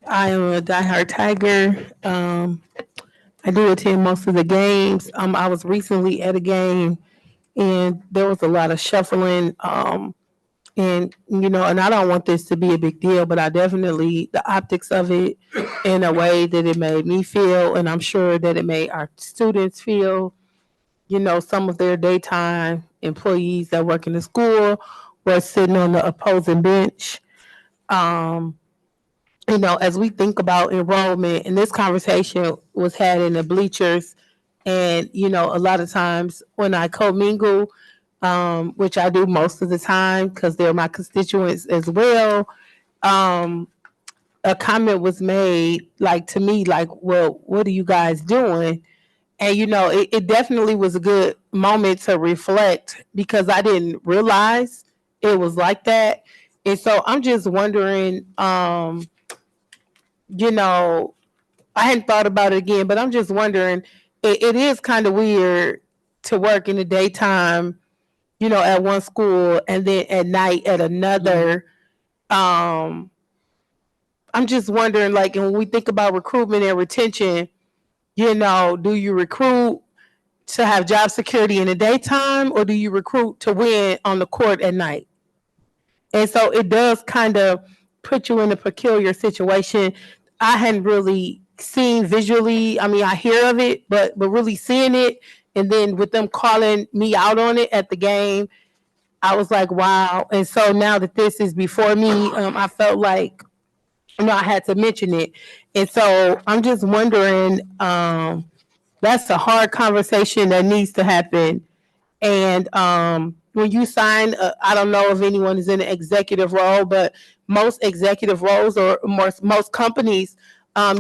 a diehard Tiger. I do attend most of the games. I was recently at a game and there was a lot of shuffling. And I don't want this to be a big deal, but I definitely, the optics of it in a way that it made me feel, and I'm sure that it made our students feel, some of their daytime employees that work in the school were sitting on the opposing bench. As we think about enrollment, and this conversation was had in the bleachers, and, a lot of times when I commingle, which I do most of the time because they're my constituents as well, a comment was made, like, to me, like, well, what are you guys doing? And, it definitely was a good moment to reflect because I didn't realize it was like that. And so I'm just wondering, I hadn't thought about it again, but I'm just wondering, it is kind of weird to work in the daytime, at one school and then at night at another. I'm just wondering, like, when we think about recruitment and retention, do you recruit to have job security in the daytime or do you recruit to win on the court at night? And so it does kind of put you in a peculiar situation. I hadn't really seen visually. I mean, I hear of it, but really seeing it, and then with them calling me out on it at the game, I was like, wow. And so now that this is before me, I felt like, I had to mention it. And so I'm just wondering, that's a hard conversation that needs to happen. And when you sign, I don't know if anyone is in an executive role, but most executive roles or most companies,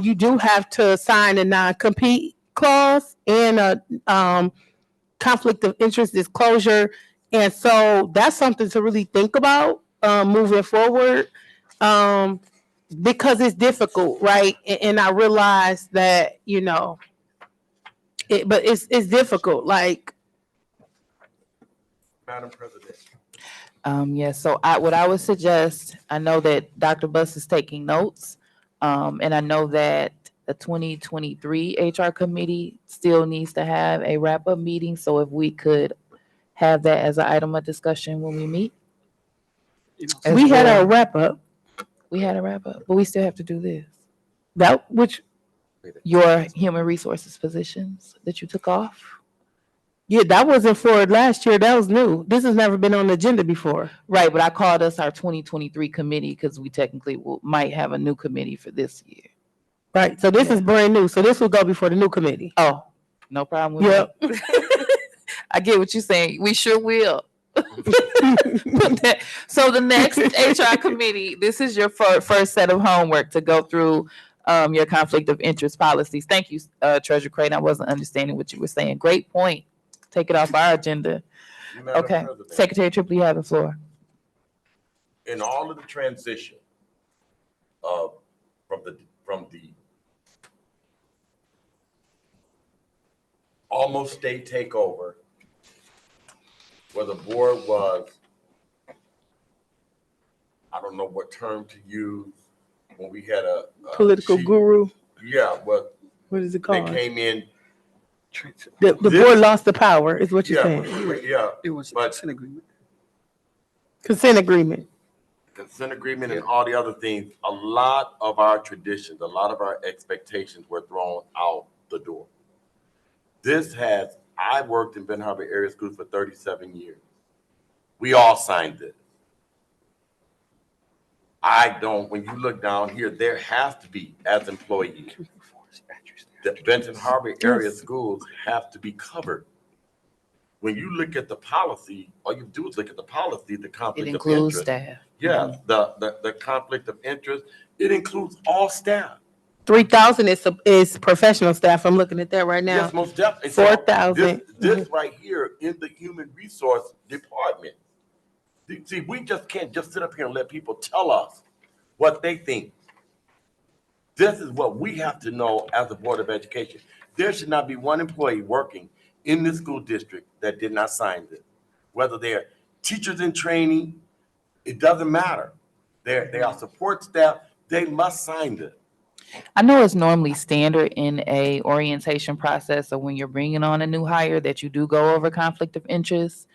you do have to sign a non-compete clause and a conflict of interest disclosure. And so that's something to really think about moving forward, because it's difficult, right? And I realize that, but it's difficult. Like, Madam President. Yes, so what I would suggest, I know that Dr. Buss is taking notes, and I know that the 2023 HR committee still needs to have a wrap-up meeting, so if we could have that as an item of discussion when we meet. As we had well. a wrap up. We had a wrap-up, but we still have to do this. Which, Your human resources positions that you took off. yeah, that wasn't for last year. That was new. This has never been on the agenda before. Right, but I called us our 2023 committee because we technically might have a new committee for this year. Right. So this is brand new. So this will go before the new committee. Oh, no problem with Yep. that. I get what you're saying. We sure will. So the next HR committee, this is your first set of homework to go through your conflict of interest policies. Thank you, Treasurer Creighton. I wasn't understanding what you were saying. Great point. Take it off our agenda. Madam Okay. President, Secretary Tripley, you have the floor. in all of the transition from the almost state takeover, where the board was, I don't know what term to use, when we had a Political chief- guru. Yeah, well, What is it they called? came in. The This- board lost the power, is what you're Yeah, saying. yeah, It was a But- consent agreement. Consent agreement. consent agreement and all the other things, a lot of our traditions, a lot of our expectations were thrown out the door. I worked in Ben Harbor area schools for 37 years. We all signed this. When you look down here, there has to be, as employees, the Benton Harbor area schools have to be covered. When you look at the policy, all you do is look at the policy, the It conflict of includes interest. staff. Yeah, the conflict of interest, it includes all staff. 3,000 is professional staff. I'm looking at that right now. Yes, most definitely. 4,000. This right here in the human resource department. See, we just can't just sit up here and let people tell us what they think. This is what we have to know as a Board of Education. There should not be one employee working in this school district that did not sign this. Whether they're teachers in training, it doesn't matter. They are support staff, they must sign this. I know it's normally standard in a orientation process, so when you're bringing on a new hire, that you do go over conflict of interest.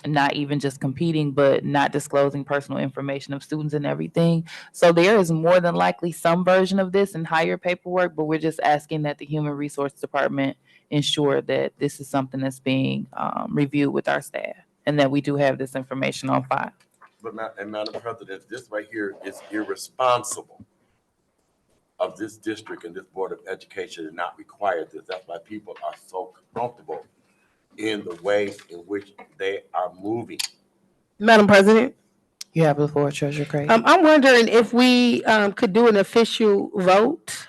Not even just competing, but not disclosing personal information of students and everything. So there is more than likely some version of this in higher paperwork, but we're just asking that the Human Resource Department ensure that this is something that's being reviewed with our staff and that we do have this information on file. But Madam President, this right here is irresponsible of this district and this Board of Education to not require this. That's why people are so comfortable in the way in which they are moving. Madam President, You have the floor, Treasurer Craig. I'm wondering if we could do an official vote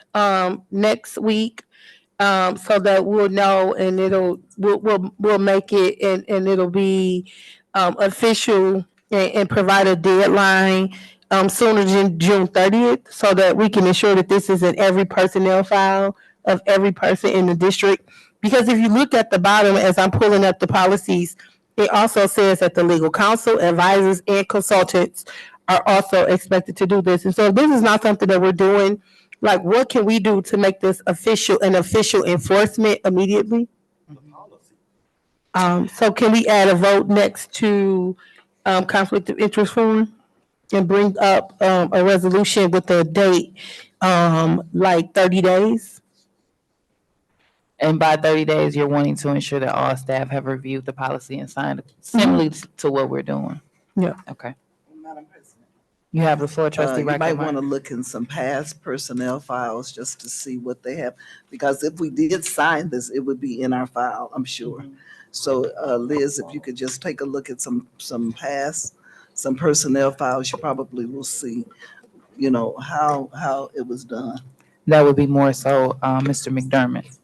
next week, so that we'll know and we'll make it and it'll be official and provide a deadline sooner than June 30th, so that we can ensure that this is in every personnel file of every person in the district. Because if you look at the bottom, as I'm pulling up the policies, it also says that the legal counsel, advisors, and consultants are also expected to do this. And so if this is not something that we're doing, like, what can we do to make this an official enforcement immediately? The policy. So can we add a vote next to conflict of interest form and bring up a resolution with a date, like 30 days? And by 30 days, you're wanting to ensure that all staff have reviewed the policy and signed similarly to what we're doing. Yeah. Okay. Madam President, You have the floor, Trustee you might Rackett. want to look in some past personnel files just to see what they have, because if we did sign this, it would be in our file, I'm sure. So Liz, if you could just take a look at some personnel files, you probably will see, how it was done. That would be more so Mr. McDermott.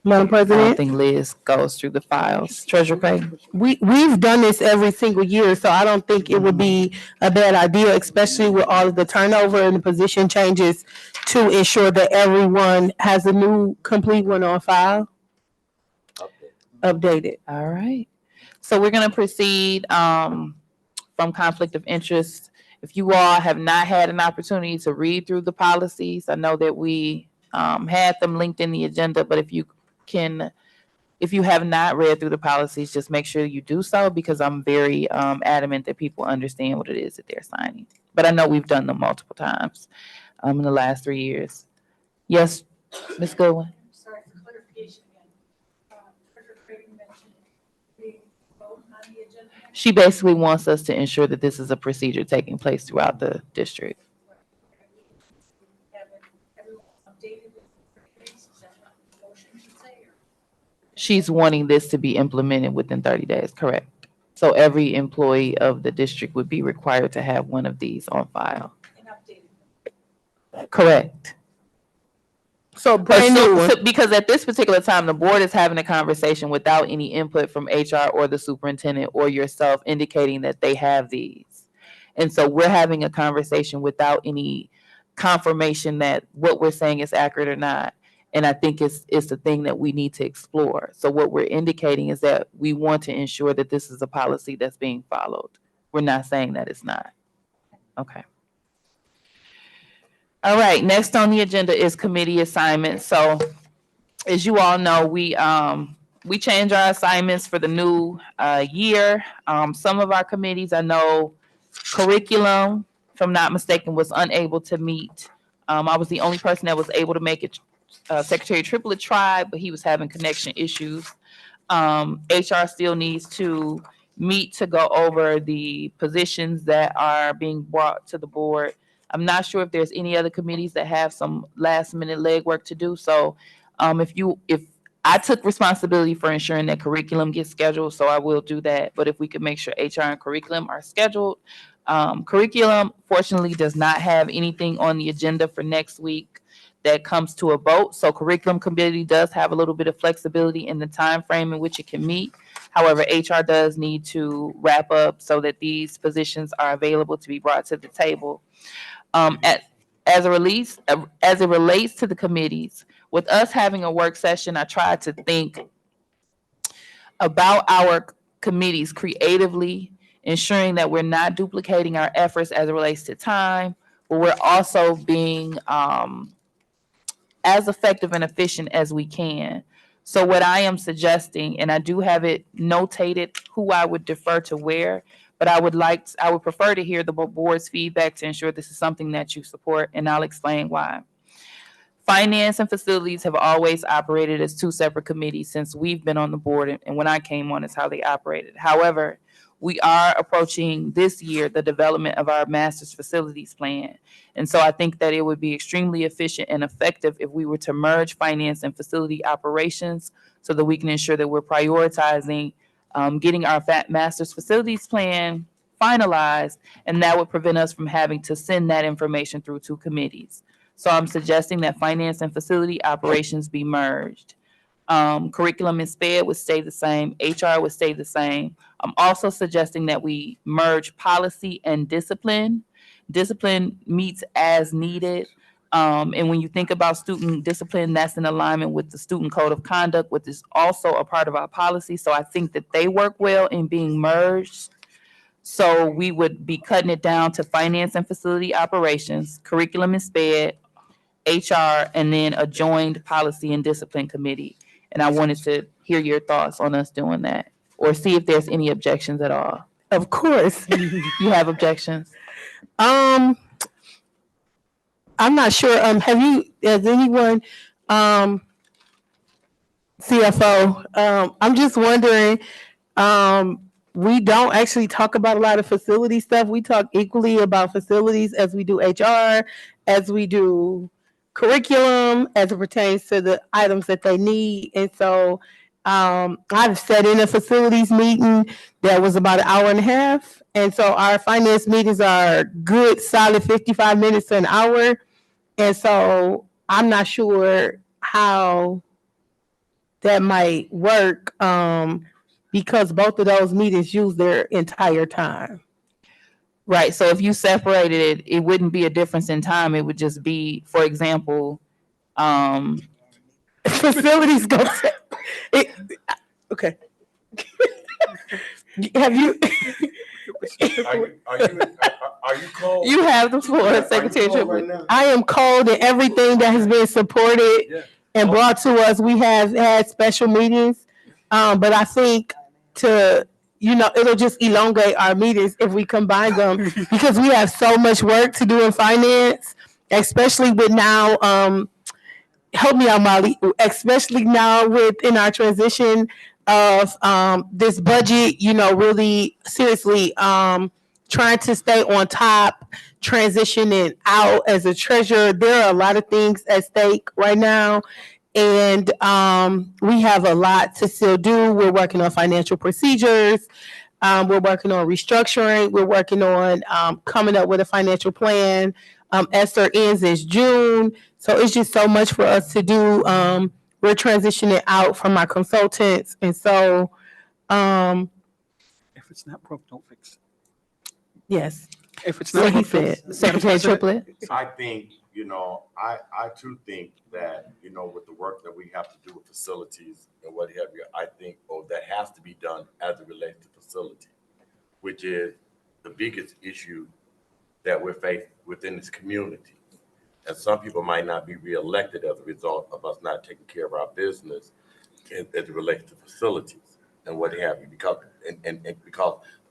Madam I don't President, think Liz goes through the files. Treasurer Craig. we've done this every single year, so I don't think it would be a bad idea, especially with all of the turnover and the position changes, to ensure that everyone has a new complete one on file, updated. All right. So we're going to proceed from conflict of interest. If you all have not had an opportunity to read through the policies, I know that we had them linked in the agenda, but if you have not read through the policies, just make sure you do so, because I'm very adamant that people understand what it is that they're signing. But I know we've done them multiple times in the last 3 years. Yes, Ms. Goodwin? Sorry for clarification again. Treasurer Craig mentioned the vote on the agenda. She basically wants us to ensure that this is a procedure taking place throughout the district. Have everyone updated with the dates, is that what the motion should say, or? She's wanting this to be implemented within 30 days, correct? So every employee of the district would be required to have one of these on file. And updated. Correct. So brand new one. Because at this particular time, the board is having a conversation without any input from HR or the superintendent or yourself indicating that they have these. And so we're having a conversation without any confirmation that what we're saying is accurate or not. And I think it's the thing that we need to explore. So what we're indicating is that we want to ensure that this is a policy that's being followed. We're not saying that it's not. Okay. All right, next on the agenda is committee assignments. So as you all know, we change our assignments for the new year. Some of our committees, I know Curriculum, if I'm not mistaken, was unable to meet. I was the only person that was able to make it. Secretary Triplet tried, but he was having connection issues. HR still needs to meet to go over the positions that are being brought to the board. I'm not sure if there's any other committees that have some last minute legwork to do. So if I took responsibility for ensuring that curriculum gets scheduled, so I will do that. But if we could make sure HR and curriculum are scheduled. Curriculum fortunately does not have anything on the agenda for next week that comes to a vote. So curriculum committee does have a little bit of flexibility in the time frame in which it can meet. However, HR does need to wrap up so that these positions are available to be brought to the table. At, as it relates to the committees, with us having a work session, I tried to think about our committees creatively, ensuring that we're not duplicating our efforts as it relates to time, but we're also being as effective and efficient as we can. So what I am suggesting, and I do have it notated who I would defer to where, but I would prefer to hear the board's feedback to ensure this is something that you support, and I'll explain why. Finance and facilities have always operated as two separate committees since we've been on the board, and when I came on, is how they operated. However, we are approaching this year the development of our master's facilities plan. And so I think that it would be extremely efficient and effective if we were to merge finance and facility operations so that we can ensure that we're prioritizing getting our master's facilities plan finalized, and that would prevent us from having to send that information through two committees. So I'm suggesting that finance and facility operations be merged. Curriculum and SPED would stay the same. HR would stay the same. I'm also suggesting that we merge policy and discipline. Discipline meets as needed. And when you think about student discipline, that's in alignment with the student code of conduct, which is also a part of our policy. So I think that they work well in being merged. So we would be cutting it down to finance and facility operations, curriculum and SPED, HR, and then a joined policy and discipline committee. And I wanted to hear your thoughts on us doing that, or see if there's any objections at all. Of course. You have objections? I'm not sure. Has anyone, CFO, I'm just wondering, we don't actually talk about a lot of facility stuff. We talk equally about facilities as we do HR, as we do curriculum, as it pertains to the items that they need. And so I've sat in a facilities meeting that was about an hour and a half. And so our finance meetings are good, solid 55 minutes to an hour. And so I'm not sure how that might work because both of those meetings use their entire time. Right. So if you separated it, it wouldn't be a difference in time. It would just be, for example, Facilities go to, okay. Have you? Are you cold? you have the floor, Secretary Are you cold Triplett. right now? I am cold, and everything that has been supported Yeah. and brought to us, we have had special meetings. But I think it'll just elongate our meetings if we combine them because we have so much work to do in finance, especially with now, help me out, Molly, especially now within our transition of this budget, really seriously trying to stay on top, transitioning out as a treasurer. There are a lot of things at stake right now. And we have a lot to still do. We're working on financial procedures. We're working on restructuring. We're working on coming up with a financial plan. ESSER ends in June. So it's just so much for us to do. We're transitioning out from our consultants. And so, If it's not broke, don't fix it. yes, If it's what not he broke, don't said. Secretary Triplett? I think, I too think that, with the work that we have to do with facilities and what have you, I think, that has to be done as it relates to facility, which is the biggest issue that we're faced within this community. And some people might not be reelected as a result of us not taking care of our business as it relates to facilities and what have you, because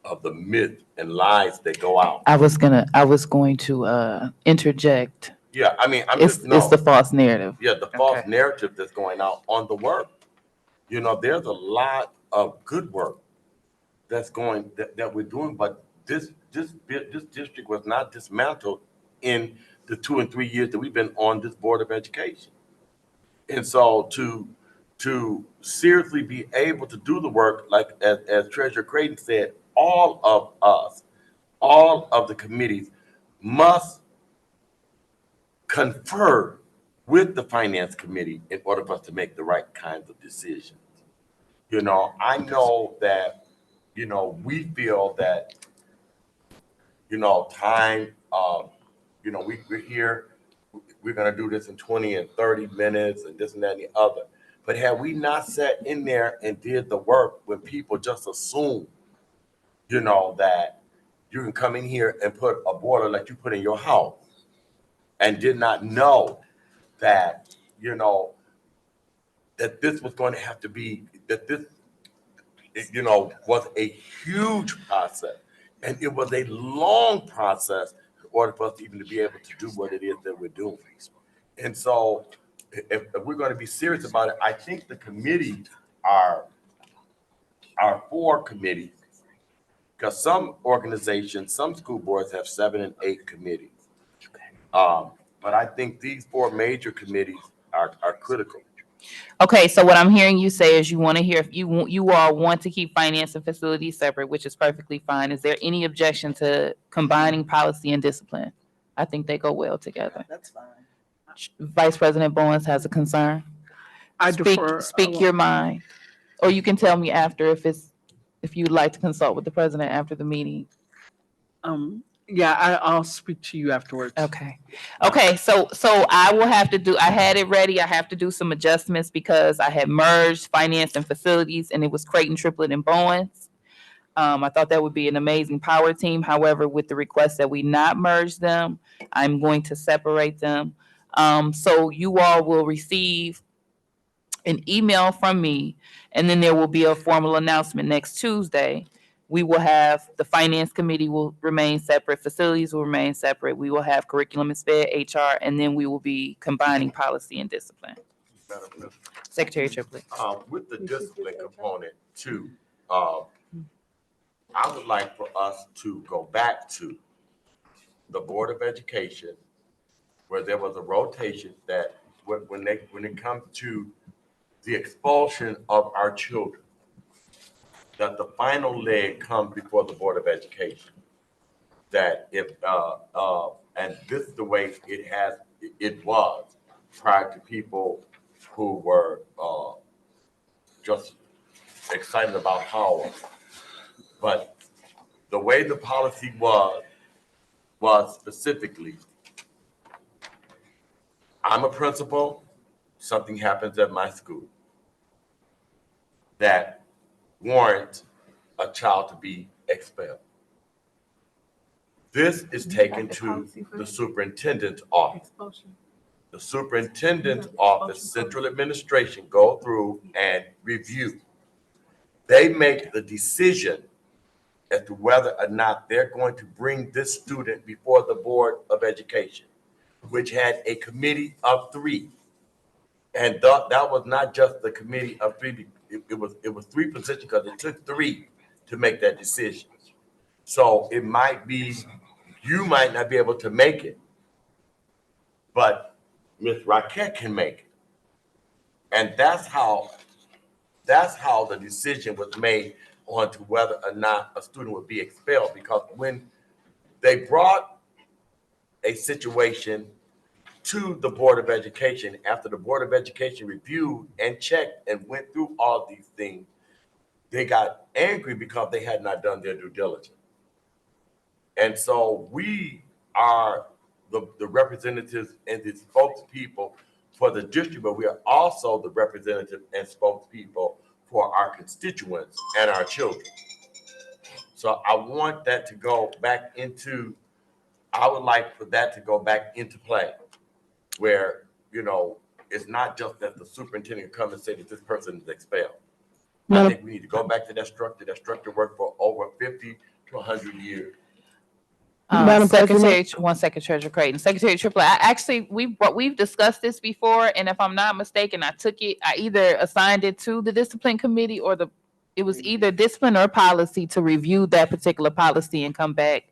of the myth and lies that go out. I was going to interject. Yeah, I mean, I'm It's just, it's no, the false narrative. yeah, the false Okay. narrative that's going out on the work. You know, there's a lot of good work that's going, that we're doing, but this district was not dismantled in the 2 and 3 years that we've been on this Board of Education. And so to seriously be able to do the work, like as Treasurer Creighton said, all of us, all of the committees must confer with the Finance Committee in order for us to make the right kinds of decisions. You know, I know that, you know, we feel that, you know, time, you know, we're here, we're gonna do this in 20 and 30 minutes and this and that and the other. But had we not sat in there and did the work, when people just assume, you know, that you can come in here and put a boiler like you put in your house and did not know that, you know, that this was going to have to be, that this, you know, was a huge process. And it was a long process in order for us even to be able to do what it is that we're doing. And so if we're going to be serious about it, I think the committees are 4 committees. Because some organizations, some school boards have 7 and 8 committees. But I think these 4 major committees are critical. Okay, so what I'm hearing you say is you want to hear, you all want to keep finance and facilities separate, which is perfectly fine. Is there any objection to combining policy and discipline? I think they go well together. That's fine. Vice President Bowens has a concern. I Speak, defer. speak your mind, or you can tell me after if you'd like to consult with the president after the meeting. Yeah, I'll speak to you afterwards. Okay. Okay. So I will have to do, I had it ready. I have to do some adjustments because I had merged finance and facilities and it was Creighton, Triplett, and Bowens. I thought that would be an amazing power team. However, with the request that we not merge them, I'm going to separate them. So you all will receive an email from me, and then there will be a formal announcement next Tuesday. We will have, the finance committee will remain separate, facilities will remain separate. We will have curriculum and sped, HR, and then we will be combining policy and discipline. Madam President, Secretary Triplett. with the discipline component too, I would like for us to go back to the Board of Education, where there was a rotation that when it comes to the expulsion of our children, that the final leg comes before the Board of Education. That if and this is the way it was prior to people who were just excited about power. But the way the policy was specifically, I'm a principal, something happens at my school that warrants a child to be expelled. This is taken to the superintendent's office. The superintendent's office, central administration, go through and review. They make the decision as to whether or not they're going to bring this student before the Board of Education, which had a committee of 3. And that was not just the committee of 3, it was 3 positions because it took 3 to make that decision. So it might be, you might not be able to make it, but Ms. Raquette can make it. And that's how the decision was made on to whether or not a student would be expelled, because when they brought a situation to the Board of Education, after the Board of Education reviewed and checked and went through all these things, they got angry because they had not done their due diligence. And so we are the representatives and the spokespeople for the district, but we are also the representative and spokespeople for our constituents and our children. So I want that to go back into, I would like for that to go back into play, where, you know, it's not just that the superintendent come and say that this person is expelled. I think we need to go back to that structure. That structure worked for over 50 to 100 years? Madam Secretary, one second, Treasurer Creighton. Secretary Triplett, we've discussed this before, and if I'm not mistaken, I either assigned it to the discipline committee or it was either discipline or policy to review that particular policy and come back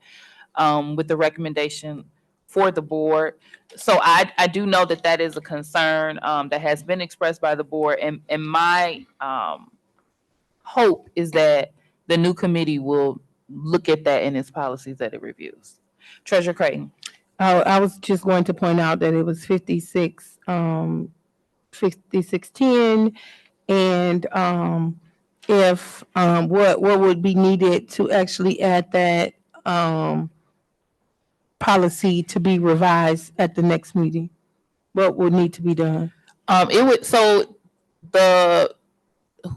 with the recommendation for the board. So I do know that is a concern that has been expressed by the board, and my hope is that the new committee will look at that in its policies that it reviews. Treasurer Creighton. I was just going to point out that it was 5610, and if what would be needed to actually add that policy to be revised at the next meeting? What would need to be done?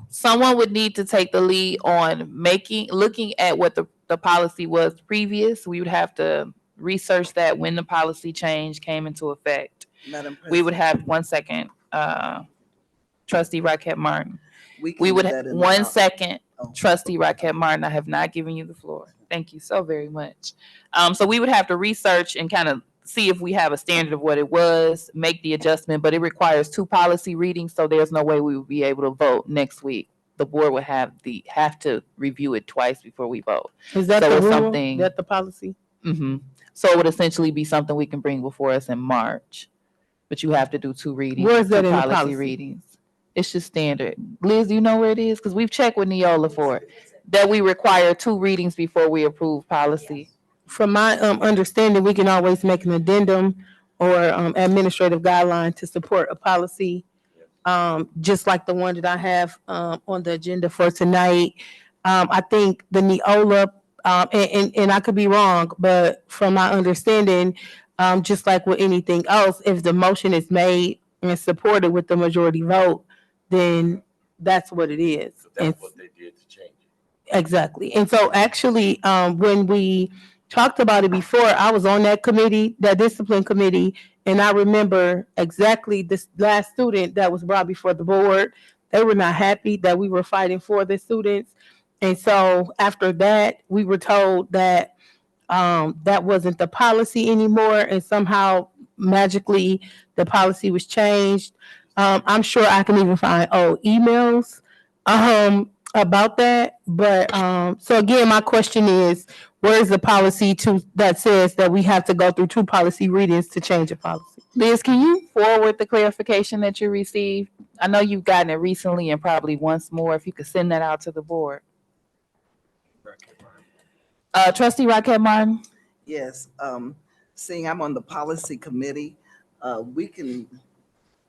Someone would need to take the lead on looking at what the policy was previous. We would have to research that when the policy change came into effect. Madam President. We would have, one second, Trustee Rocket Martin. We We can would, do that in the one house. second, Oh. Trustee Rocket Martin, I have not given you the floor. Thank you so very much. So we would have to research and kind of see if we have a standard of what it was, make the adjustment, but it requires 2 policy readings, so there's no way we would be able to vote next week. The board would have to review it twice before we vote. Is that So the it's rule? something- That the policy? Mm-hmm. So it would essentially be something we can bring before us in March, but you have to do 2 readings. Where is that 2 in the policy? readings? It's just standard. Liz, do you know where it is? Because we've checked with Neola for it, that we require 2 readings before we approve policy. From my understanding, we can always make an addendum or administrative guideline to support a policy, just like the one that I have on the agenda for tonight. I think the Neola, and I could be wrong, but from my understanding, just like with anything else, if the motion is made and supported with the majority vote, then that's what it is. So that's And- what they did to change it. Exactly. And so actually, when we talked about it before, I was on that committee, that discipline committee, and I remember exactly this last student that was brought before the board. They were not happy that we were fighting for the students. And so after that, we were told that that wasn't the policy anymore, and somehow magically the policy was changed. I'm sure I can even find old emails about that. But so again, my question is, where is the policy that says that we have to go through 2 policy readings to change a policy? Liz, can you forward the clarification that you received? I know you've gotten it recently and probably once more. If you could send that out to the board. Trustee Rocket Martin. Yes, seeing I'm on the policy committee, we can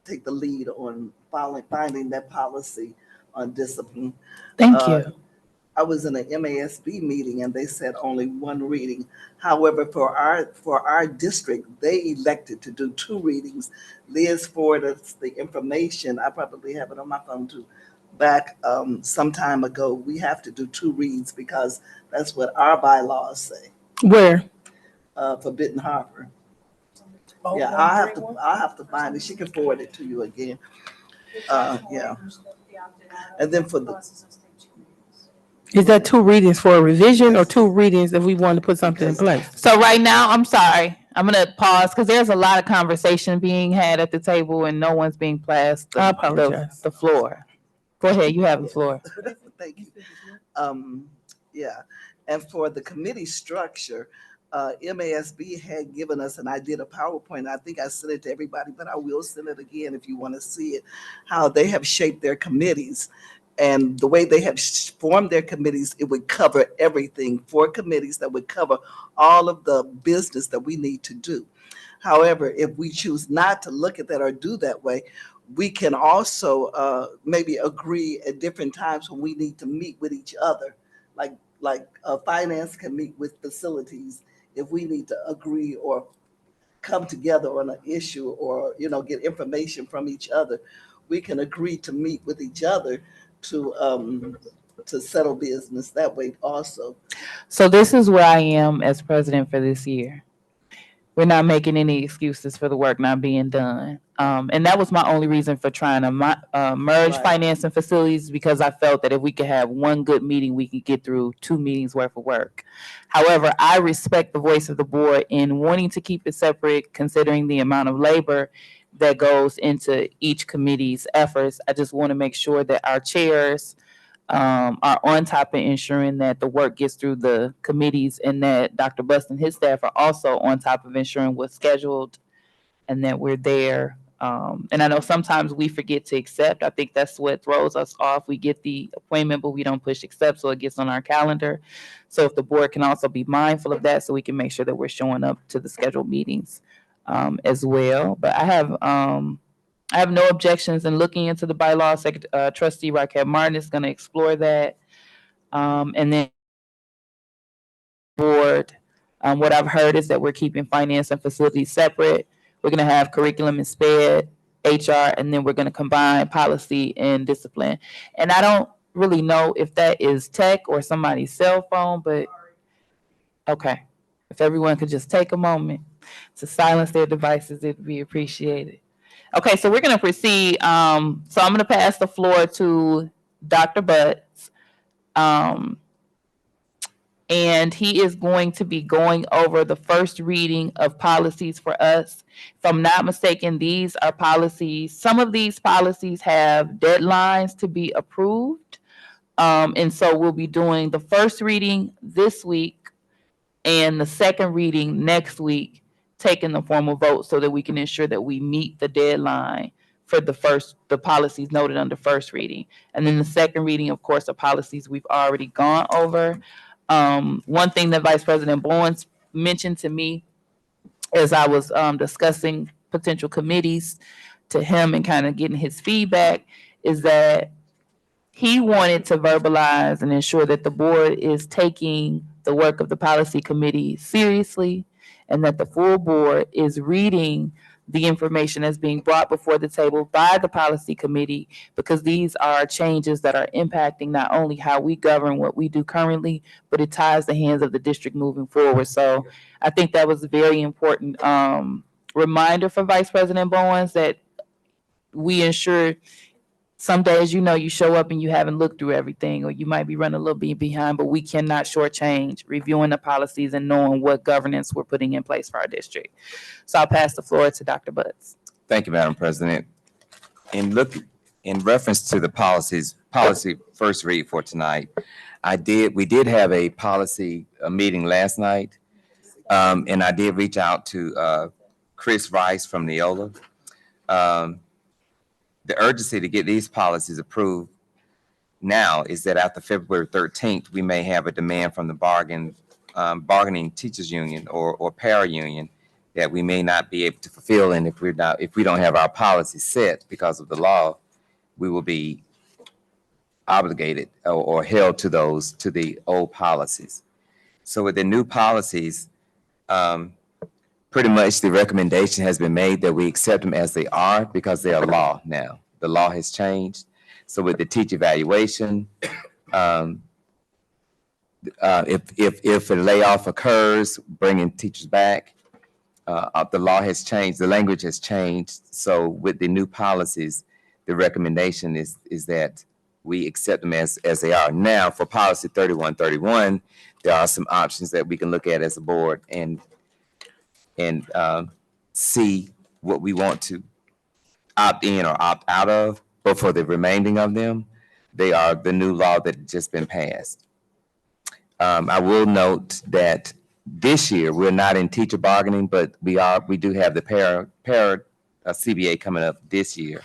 take the lead on finding that policy on discipline. Thank Uh, you. I was in an MASB meeting and they said only 1 reading. However, for our district, they elected to do 2 readings. Liz forwarded us the information. I probably have it on my phone too. Back some time ago, we have to do 2 reads because that's what our bylaws say Where? for Benton Harbor. Oh, Yeah, I'll have to find it. She can forward it to you again. Yeah. And then for the- Is that 2 readings for a revision or 2 readings if we want to put something in place? So right now, I'm sorry. I'm going to pause because there's a lot of conversation being had at the table and no one's being passed I apologize. the floor. Go ahead. You have the floor. Thank you. Yeah, and for the committee structure, MASB had given us, and I did a PowerPoint. I think I sent it to everybody, but I will send it again if you want to see it, how they have shaped their committees. And the way they have formed their committees, it would cover everything, 4 committees that would cover all of the business that we need to do. However, if we choose not to look at that or do that way, we can also maybe agree at different times when we need to meet with each other. Like finance can meet with facilities if we need to agree or come together on an issue or, get information from each other. We can agree to meet with each other to settle business that way also. So this is where I am as president for this year. we're not making any excuses for the work not being done. And that was my only reason for trying to merge Right. finance and facilities, because I felt that if we could have one good meeting, we could get through 2 meetings worth of work. However, I respect the voice of the board in wanting to keep it separate, considering the amount of labor that goes into each committee's efforts. I just want to make sure that our chairs are on top of ensuring that the work gets through the committees, and that Dr. Bust and his staff are also on top of ensuring what's scheduled and that we're there. And I know sometimes we forget to accept. I think that's what throws us off. We get the appointment, but we don't push accept, so it gets on our calendar. So if the board can also be mindful of that, so we can make sure that we're showing up to the scheduled meetings as well. But I have no objections in looking into the bylaws. Trustee Raquel Martin is going to explore that. And then board, what I've heard is that we're keeping finance and facilities separate. We're going to have curriculum and SPED, HR, and then we're going to combine policy and discipline. And I don't really know if that is tech or somebody's cell phone, but okay. If everyone could just take a moment to silence their devices, it'd be appreciated. Okay, so we're going to proceed. So I'm going to pass the floor to Dr. Butts. And he is going to be going over the first reading of policies for us. If I'm not mistaken, these are policies. Some of these policies have deadlines to be approved. And so we'll be doing the first reading this week and the second reading next week, taking the formal vote so that we can ensure that we meet the deadline for the policies noted under first reading. And then the second reading, of course, are policies we've already gone over. One thing that Vice President Bowens mentioned to me as I was discussing potential committees to him and kind of getting his feedback is that he wanted to verbalize and ensure that the board is taking the work of the policy committee seriously, and that the full board is reading the information that's being brought before the table by the policy committee, because these are changes that are impacting not only how we govern what we do currently, but it ties the hands of the district moving forward. So I think that was a very important reminder for Vice President Bowens that we ensure. Some days, you show up and you haven't looked through everything, or you might be running a little bit behind, but we cannot shortchange reviewing the policies and knowing what governance we're putting in place for our district. So I'll pass the floor to Dr. Butts. Thank you, Madam President. In reference to the policy first read for tonight, we did have a meeting last night, and I did reach out to Chris Rice from Neola. The urgency to get these policies approved now is that after February 13th, we may have a demand from the bargaining teachers union or para union that we may not be able to fulfill. And if we don't have our policy set because of the law, we will be obligated or held to the old policies. So with the new policies, pretty much the recommendation has been made that we accept them as they are because they are law now. The law has changed. So with the teacher evaluation, if a layoff occurs, bringing teachers back, the law has changed, the language has changed. So with the new policies, the recommendation is that we accept them as they are. Now for policy 3131, there are some options that we can look at as a board and see what we want to opt in or opt out of. But for the remaining of them, they are the new law that had just been passed. I will note that this year we're not in teacher bargaining, but we do have the para CBA coming up this year,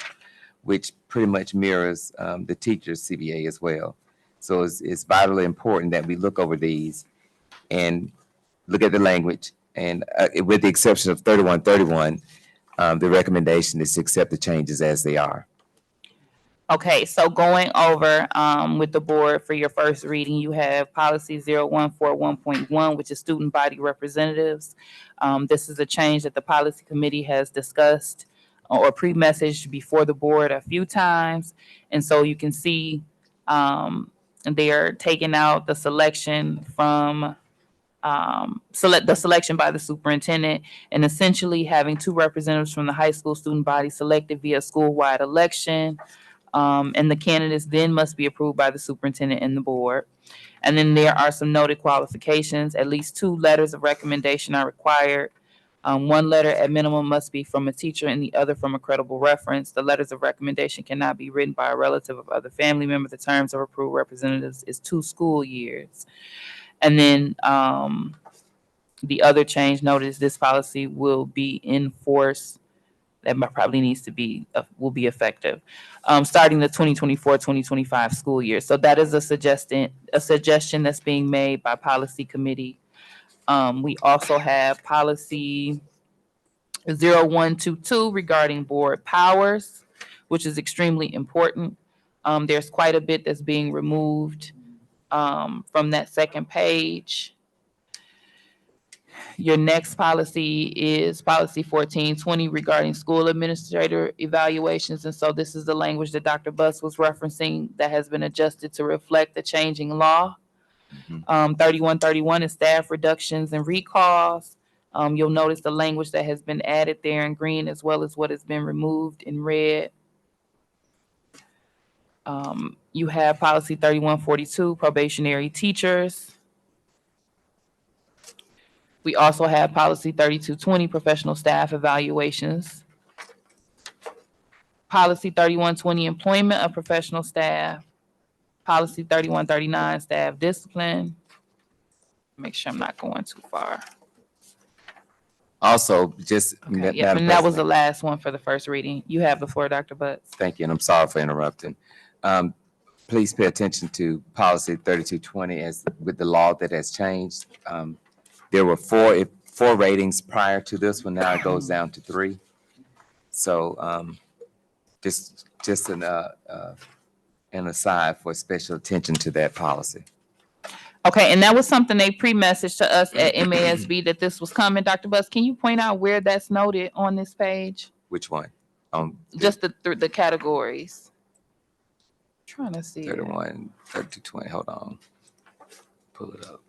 which pretty much mirrors the teachers CBA as well. So it's vitally important that we look over these and look at the language. And with the exception of 3131, the recommendation is to accept the changes as they are. Okay, so going over with the board for your first reading, you have policy 0141.1, which is student body representatives. This is a change that the policy committee has discussed or pre-messaged before the board a few times. And so you can see they're taking out the selection from select the selection by the superintendent, and essentially having 2 representatives from the high school student body selected via school-wide election. And the candidates then must be approved by the superintendent and the board. And then there are some noted qualifications. At least 2 letters of recommendation are required. 1 letter at minimum must be from a teacher and the other from a credible reference. The letters of recommendation cannot be written by a relative of other family member. The terms of approved representatives is 2 school years. And then the other change noted is this policy will be in force. That probably needs to be, will be effective starting the 2024-2025 school year. So that is a suggestion that's being made by policy committee. We also have policy 0122 regarding board powers, which is extremely important. There's quite a bit that's being removed from that second page. Your next policy is policy 1420 regarding school administrator evaluations. And so this is the language that Dr. Buss was referencing that has been adjusted to reflect the changing law. 3131 is staff reductions and recalls. You'll notice the language that has been added there in green as well as what has been removed in red. You have policy 3142, probationary teachers. We also have policy 3220, professional staff evaluations. Policy 3120, employment of professional staff. Policy 3139, staff discipline. Make sure I'm not going too far. Also, just. Okay, yeah, Madam and that was the President. last one for the first reading. You have the floor, Dr. Butts. Thank you, and I'm sorry for interrupting. Please pay attention to policy 3220 as with the law that has changed. There were 4 ratings prior to this one. Now it goes down to 3. So just an aside for special attention to that policy. Okay, and that was something they pre-messaged to us at MASB that this was coming. Dr. Butts, can you point out where that's noted on this page? Which one? Just the categories. Trying to see. 31, 3220. Hold on. Pull it up.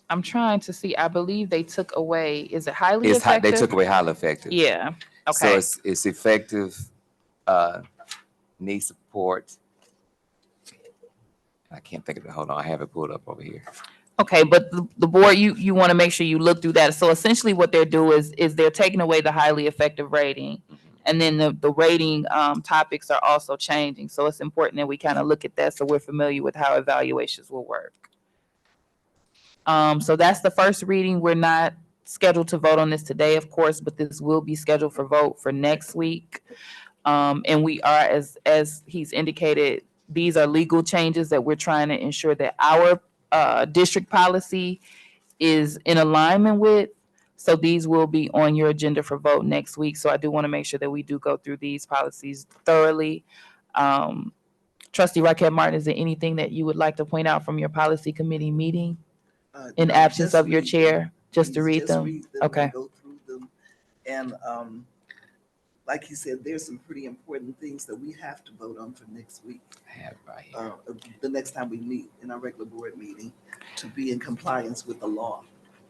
I'm trying to see. I believe they took away. Is it highly They effective? took away highly effective. Yeah. So Okay. it's effective, need support. I can't think of it. Hold on. I have it pulled up over here. Okay, but the board, you want to make sure you look through that. So essentially what they're doing is they're taking away the highly effective rating. And then the rating topics are also changing. So it's important that we kind of look at that so we're familiar with how evaluations will work. So that's the first reading. We're not scheduled to vote on this today, of course, but this will be scheduled for vote for next week. And we are, as he's indicated, these are legal changes that we're trying to ensure that our district policy is in alignment with. So these will be on your agenda for vote next week. So I do want to make sure that we do go through these policies thoroughly. Trustee Raquel Martin, is there anything that you would like to point out from your policy committee meeting in No, absence just of your read chair? them. Just to Please, read just them? read them Okay. and go through them. And like he said, there's some pretty important things that we have to vote on for next week. I have it right here. The next time we meet in our regular board meeting to be in compliance with the law.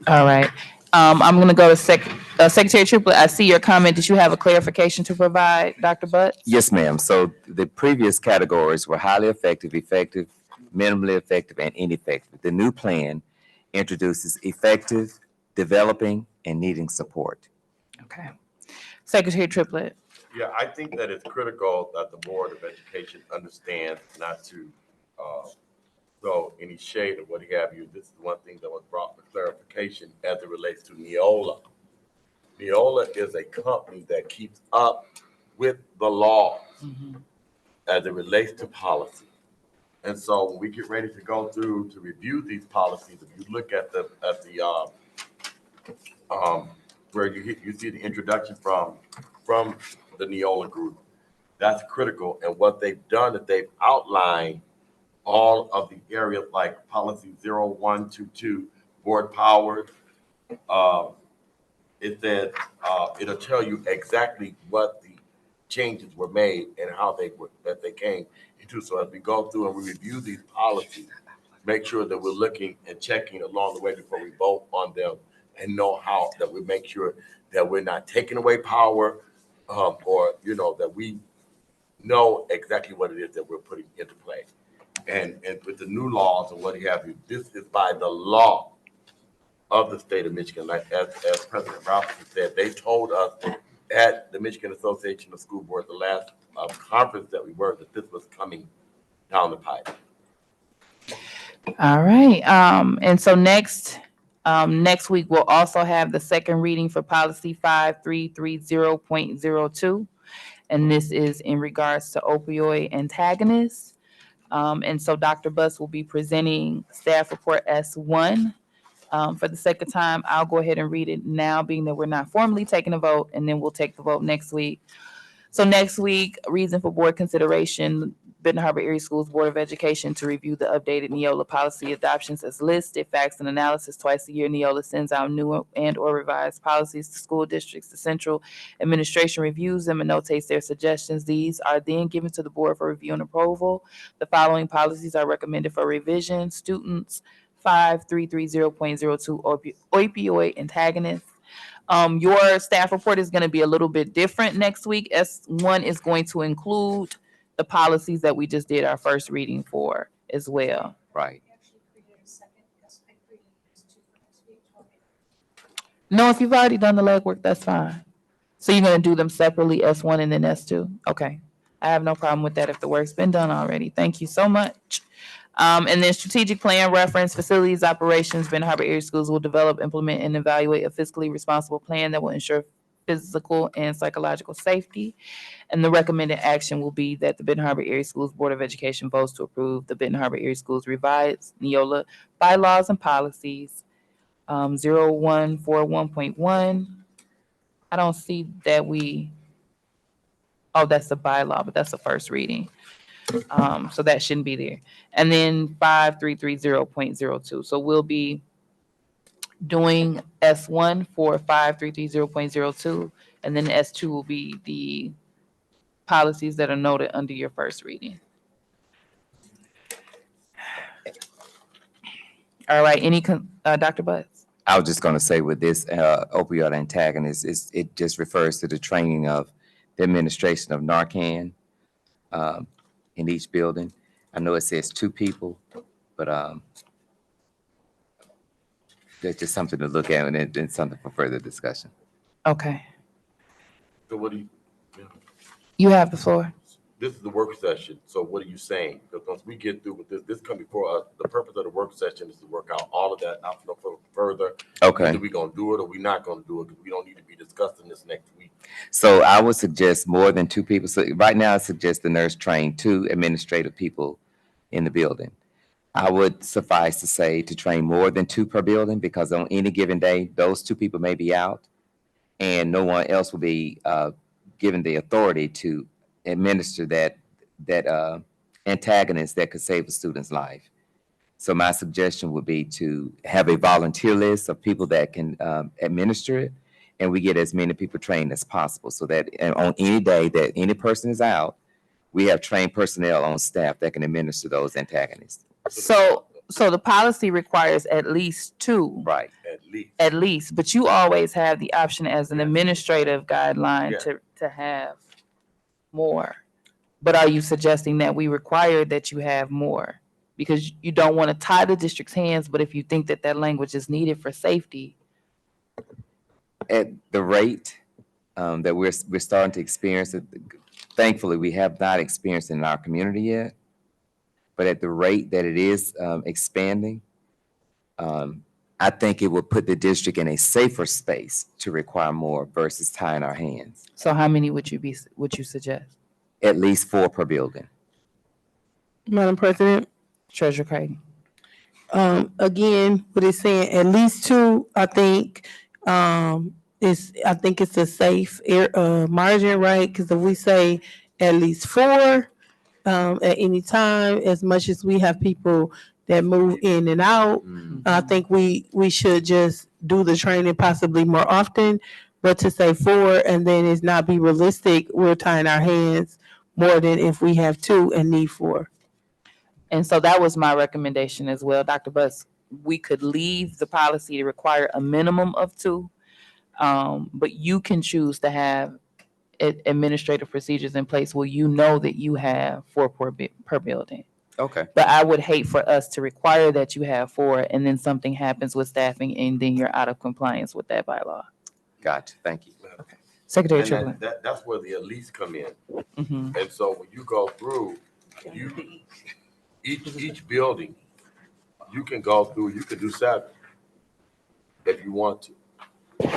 All right. I'm going to go to Secretary Triplet. I see your comment. Did you have a clarification to provide, Dr. Butts? Yes, ma'am. So the previous categories were highly effective, effective, minimally effective, and ineffective. The new plan introduces effective, developing, and needing support. Okay. Secretary Triplet. Yeah, I think that it's critical that the Board of Education understands not to throw any shade of what have you. This is one thing that was brought for clarification as it relates to Neola. Neola is a company that keeps up with the law as it relates to policy. And so when we get ready to go through to review these policies, if you look at the where you see the introduction from the Neola group, that's critical. And what they've done is they've outlined all of the areas like policy 0122, board powers. It says it'll tell you exactly what the changes were made and how that they came into. So as we go through and we review these policies, make sure that we're looking and checking along the way before we vote on them, and know how that we make sure that we're not taking away power, or, that we know exactly what it is that we're putting into play. And with the new laws and what have you, this is by the law of the state of Michigan. Like as President Robinson said, they told us at the Michigan Association of School Boards, the last conference that we were, that this was coming down the pipe. All right. And so next week we'll also have the second reading for policy 5330.02. And this is in regards to opioid antagonists. And so Dr. Buss will be presenting staff report S1. For the sake of time, I'll go ahead and read it now, being that we're not formally taking a vote, and then we'll take the vote next week. So next week, reason for board consideration, Benton Harbor Area Schools Board of Education to review the updated Neola policy adoptions as listed, facts and analysis. Twice a year, Neola sends out new and or revised policies to school districts. The central administration reviews them and notates their suggestions. These are then given to the board for review and approval. The following policies are recommended for revision. Students 5330.02 opioid antagonists. Your staff report is going to be a little bit different next week. S1 is going to include the policies that we just did our first reading for as well. Right. Actually created a second, because I created these two for next week. No, if you've already done the legwork, that's fine. So you're going to do them separately, S1 and then S2? Okay. I have no problem with that if the work's been done already. Thank you so much. And then strategic plan reference, facilities operations, Benton Harbor Area Schools will develop, implement, and evaluate a fiscally responsible plan that will ensure physical and psychological safety. And the recommended action will be that the Benton Harbor Area Schools Board of Education votes to approve the Benton Harbor Area Schools revised Neola bylaws and policies, 0141.1. I don't see that that's the bylaw, but that's the first reading. So that shouldn't be there. And then 5330.02. So we'll be doing S1 for 5330.02, and then S2 will be the policies that are noted under your first reading. All right, Dr. Butts? I was just going to say with this opioid antagonist, it just refers to the training of the administration of Narcan in each building. I know it says 2 people, but there's just something to look at and something for further discussion. Okay, So what do you? you have the floor. This is the work session, so what are you saying? Because once we get through with this come before us, the purpose of the work session is to work out all of that, not no further. Okay. Either we gonna do it or we not gonna do it, because we don't need to be discussing this next week. So I would suggest more than 2 people. So right now, I suggest the nurse train 2 administrative people in the building. I would suffice to say to train more than 2 per building, because on any given day, those 2 people may be out, and no one else will be given the authority to administer that antagonist that could save a student's life. So my suggestion would be to have a volunteer list of people that can administer it, and we get as many people trained as possible, so that on any day that any person is out, we have trained personnel on staff that can administer those antagonists. So the policy requires at least 2. Right. At least. At least, but you always have the option as an Yeah. administrative guideline Yeah. to have more. But are you suggesting that we require that you have more? Because you don't want to tie the district's hands, but if you think that language is needed for safety. At the rate that we're starting to experience it, thankfully, we have not experienced it in our community yet. But at the rate that it is expanding, I think it would put the district in a safer space to require more versus tying our hands. So how many would you suggest? At least 4 per building. Madam President, Treasurer Creighton? again, what it's saying, at least 2, I think, I think it's a safe margin, right? Because if we say at least 4, at any time, as much as we have people that move in and out, I think we should just do the training possibly more often but to say 4 and then it's not be realistic, we're tying our hands more than if we have 2 and need 4. And so that was my recommendation as well, Dr. Bus. We could leave the policy to require a minimum of 2, but you can choose to have administrative procedures in place where you know that you have 4 per building. Okay, But I would hate for us to require that you have 4 and then something happens with staffing and then you're out of compliance with that bylaw. gotcha. Thank you. Secretary And Triplett. that's where the elites come in. Mhm. And so when you go through, each building, you can go through, you can do 7 if you want to.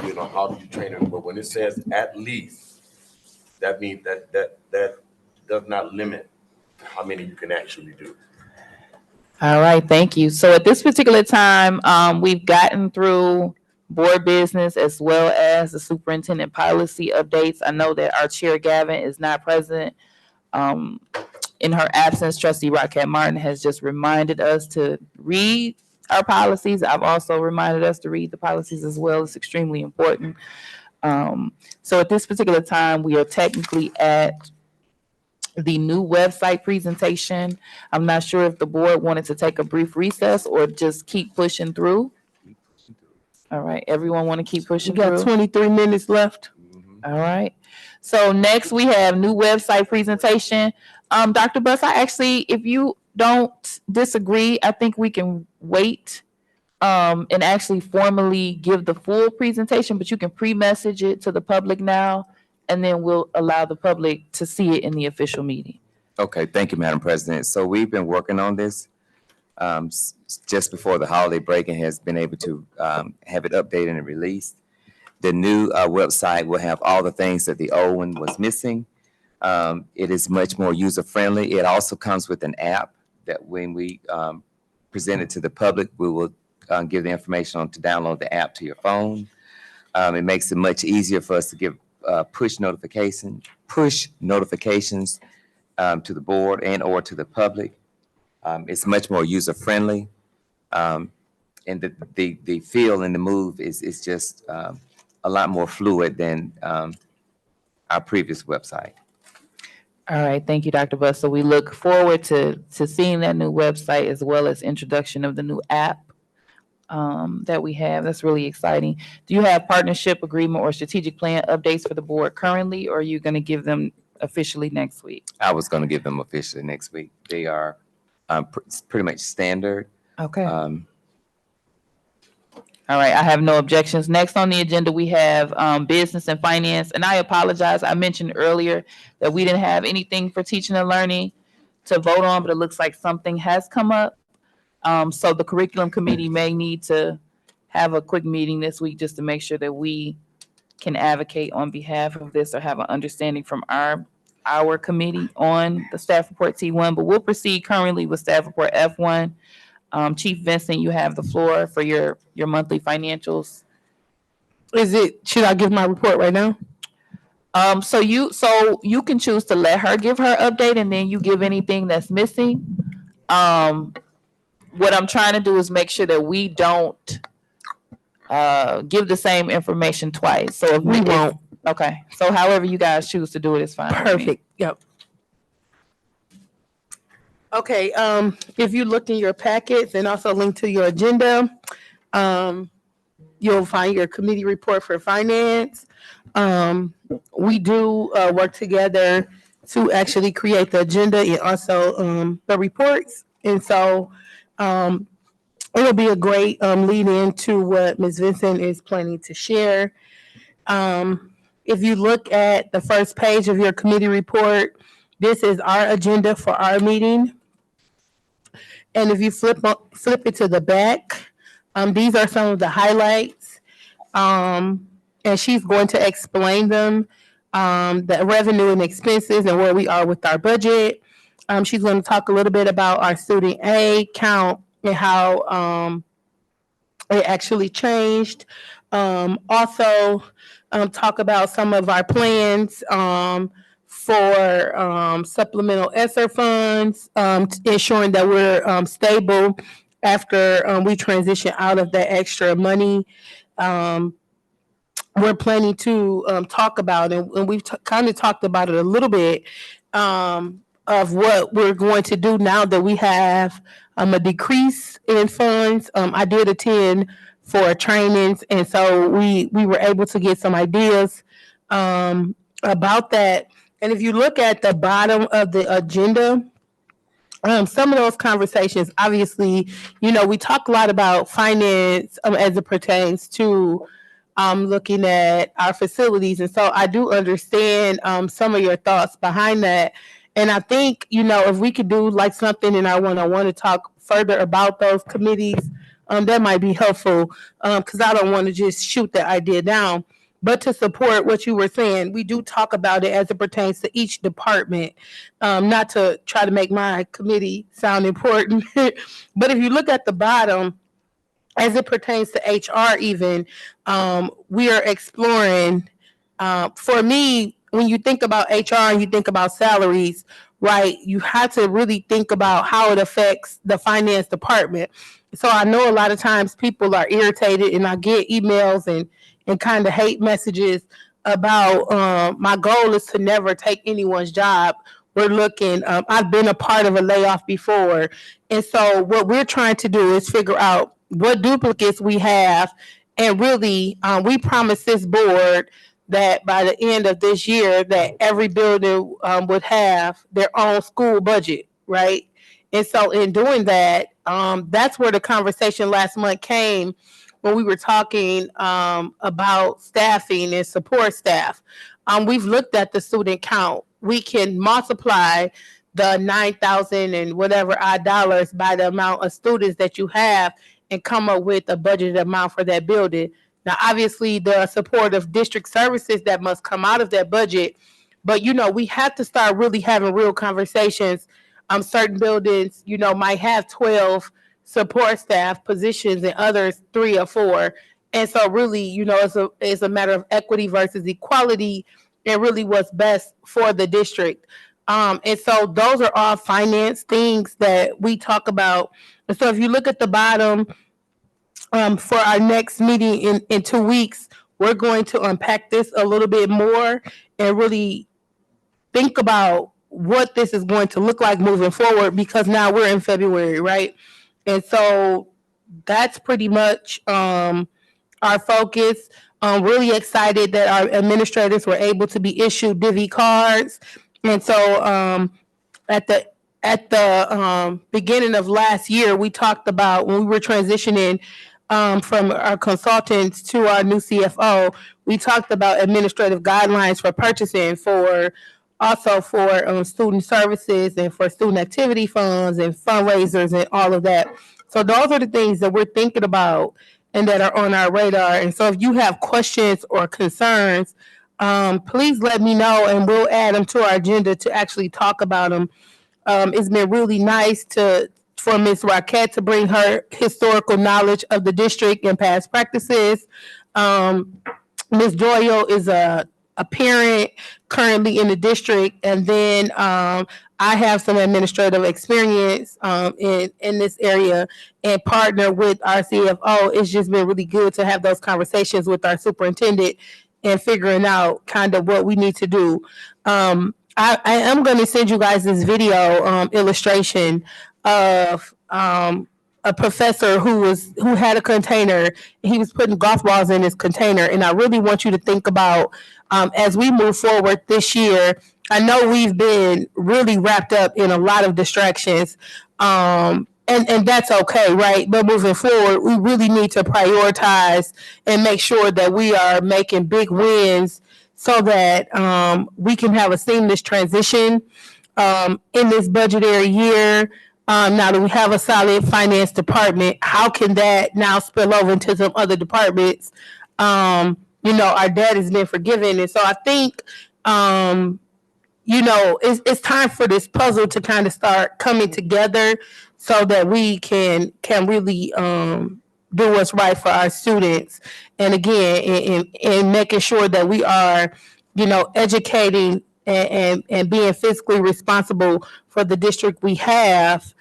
You know, how do you train them? But when it says at least, that means that does not limit how many you can actually do. All right, thank you. So at this particular time, we've gotten through board business as well as the superintendent policy updates. I know that our chair Gavin is not present. In her absence, trustee Rockette Martin has just reminded us to read our policies. I've also reminded us to read the policies as well. It's extremely important. So at this particular time, we are technically at the new website presentation. I'm not sure if the board wanted to take a brief recess or just keep pushing through. All right, everyone want to keep We pushing got through? 23 minutes left. All right. So next we have new website presentation. Dr. Buss, I actually, if you don't disagree, I think we can wait and actually formally give the full presentation, but you can pre-message it to the public now, and then we'll allow the public to see it in the official meeting. Okay, thank you, Madam President. So we've been working on this just before the holiday break and has been able to have it updated and released. The new website will have all the things that the old one was missing. It is much more user-friendly. It also comes with an app that when we present it to the public, we will give the information on to download the app to your phone. It makes it much easier for us to give push notifications to the board and or to the public. It's much more user-friendly. And the feel and the move is just a lot more fluid than our previous website. All right, thank you, Dr. Buss. So we look forward to seeing that new website as well as introduction of the new app that we have. That's really exciting. Do you have partnership agreement or strategic plan updates for the board currently, or are you going to give them officially next week? I was going to give them officially next week. They are pretty much standard. Okay. All right, I have no objections. Next on the agenda, we have business and finance. And I apologize, I mentioned earlier that we didn't have anything for teaching and learning to vote on, but it looks like something has come up. So the curriculum committee may need to have a quick meeting this week just to make sure that we can advocate on behalf of this or have an understanding from our committee on the staff report T1. But we'll proceed currently with staff report F1. Chief Vincent, you have the floor for your monthly financials. Should I give my report right now? So you can choose to let her give her update and then you give anything that's missing. What I'm trying to do is make sure that we don't give the same information twice. So if We won't. Okay. So however you guys choose to do it is fine. with me. Perfect. Yep. Okay, if you look in your packets and also link to your agenda, you'll find your committee report for finance. We do work together to actually create the agenda and also the reports. And so it'll be a great lead in to what Ms. Vincent is planning to share. If you look at the first page of your committee report, this is our agenda for our meeting. And if you flip it to the back, these are some of the highlights. And she's going to explain them, the revenue and expenses and where we are with our budget. She's going to talk a little bit about our student aid count and how it actually changed. Also, talk about some of our plans for supplemental ESSER funds, ensuring that we're stable after we transition out of that extra money. we're planning to talk about, and we've kind of talked about it a little bit, of what we're going to do now that we have a decrease in funds. I did attend for trainings, and so we were able to get some ideas about that. And if you look at the bottom of the agenda, some of those conversations, obviously, we talk a lot about finance as it pertains to looking at our facilities. And so I do understand some of your thoughts behind that. And I think, if we could do like something in our one-on-one to talk further about those committees, that might be helpful, because I don't want to just shoot the idea down. But to support what you were saying, we do talk about it as it pertains to each department, not to try to make my committee sound important. But if you look at the bottom, as it pertains to HR, even, we are exploring. For me, when you think about HR and you think about salaries, right, you have to really think about how it affects the finance department. So I know a lot of times people are irritated, and I get emails and kind of hate messages about, my goal is to never take anyone's job. We're looking, I've been a part of a layoff before. And so what we're trying to do is figure out what duplicates we have. And really, we promised this board that by the end of this year, that every building would have their own school budget, right? And so in doing that, that's where the conversation last month came when we were talking about staffing and support staff. We've looked at the student count. We can multiply the 9,000 and whatever odd dollars by the amount of students that you have and come up with a budgeted amount for that building. Now, obviously, there are supportive district services that must come out of that budget, but we have to start really having real conversations. Certain buildings, might have 12 support staff positions and others 3 or 4. And so really, it's a matter of equity versus equality and really what's best for the district. And so those are all finance things that we talk about. And so if you look at the bottom, for our next meeting in 2 weeks, we're going to unpack this a little bit more and really think about what this is going to look like moving forward, because now we're in February, right? And so that's pretty much our focus. Really excited that our administrators were able to be issued Divvy cards. And so at the beginning of last year, we talked about when we were transitioning from our consultants to our new CFO, we talked about administrative guidelines for purchasing, for also for student services and for student activity funds and fundraisers and all of that. So those are the things that we're thinking about and that are on our radar. And so if you have questions or concerns, please let me know and we'll add them to our agenda to actually talk about them. It's been really nice for Ms. Roquette to bring her historical knowledge of the district and past practices. Ms. Doyle is a parent currently in the district, and then I have some administrative experience in this area and partner with our CFO. It's just been really good to have those conversations with our superintendent and figuring out kind of what we need to do. I am going to send you guys this video illustration of a professor who had a container. He was putting golf balls in his container, and I really want you to think about, as we move forward this year. I know we've been really wrapped up in a lot of distractions, and that's okay, right? But moving forward, we really need to prioritize and make sure that we are making big wins so that we can have a seamless transition in this budgetary year. Now that we have a solid finance department, how can that now spill over into some other departments? Our debt has been forgiven. And so I think, it's time for this puzzle to kind of start coming together so that we can really do what's right for our students. And again, in making sure that we are, educating and being fiscally responsible for the district we have,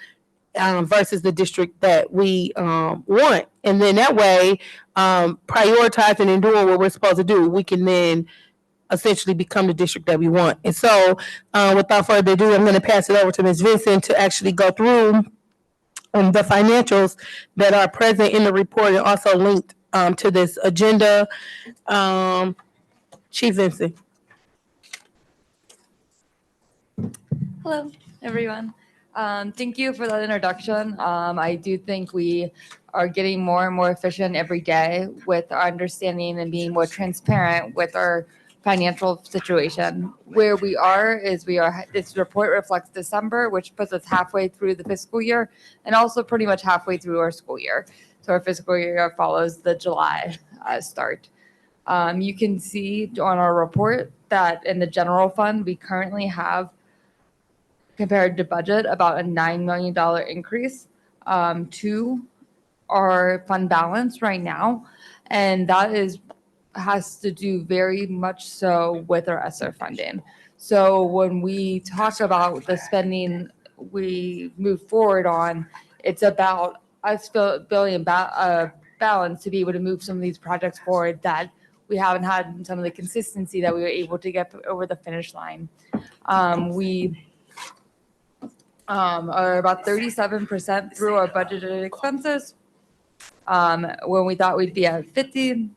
versus the district that we want. And then that way, prioritizing and doing what we're supposed to do, we can then essentially become the district that we want. And so, without further ado, I'm going to pass it over to Ms. Vincent to actually go through the financials that are present in the report and also linked to this agenda. Chief Vincent. Hello, everyone. Thank you for that introduction. I do think we are getting more and more efficient every day with our understanding and being more transparent with our financial situation. Where we are is this report reflects December, which puts us halfway through the fiscal year and also pretty much halfway through our school year. So our fiscal year follows the July start. You can see on our report that in the general fund, we currently have, compared to budget, about a $9 million increase to our fund balance right now. And that has to do very much so with our ESSER funding. So when we talk about the spending we move forward on, it's about us building balance to be able to move some of these projects forward that we haven't had some of the consistency that we were able to get over the finish line. We are about 37% through our budgeted expenses when we thought we'd be at 50.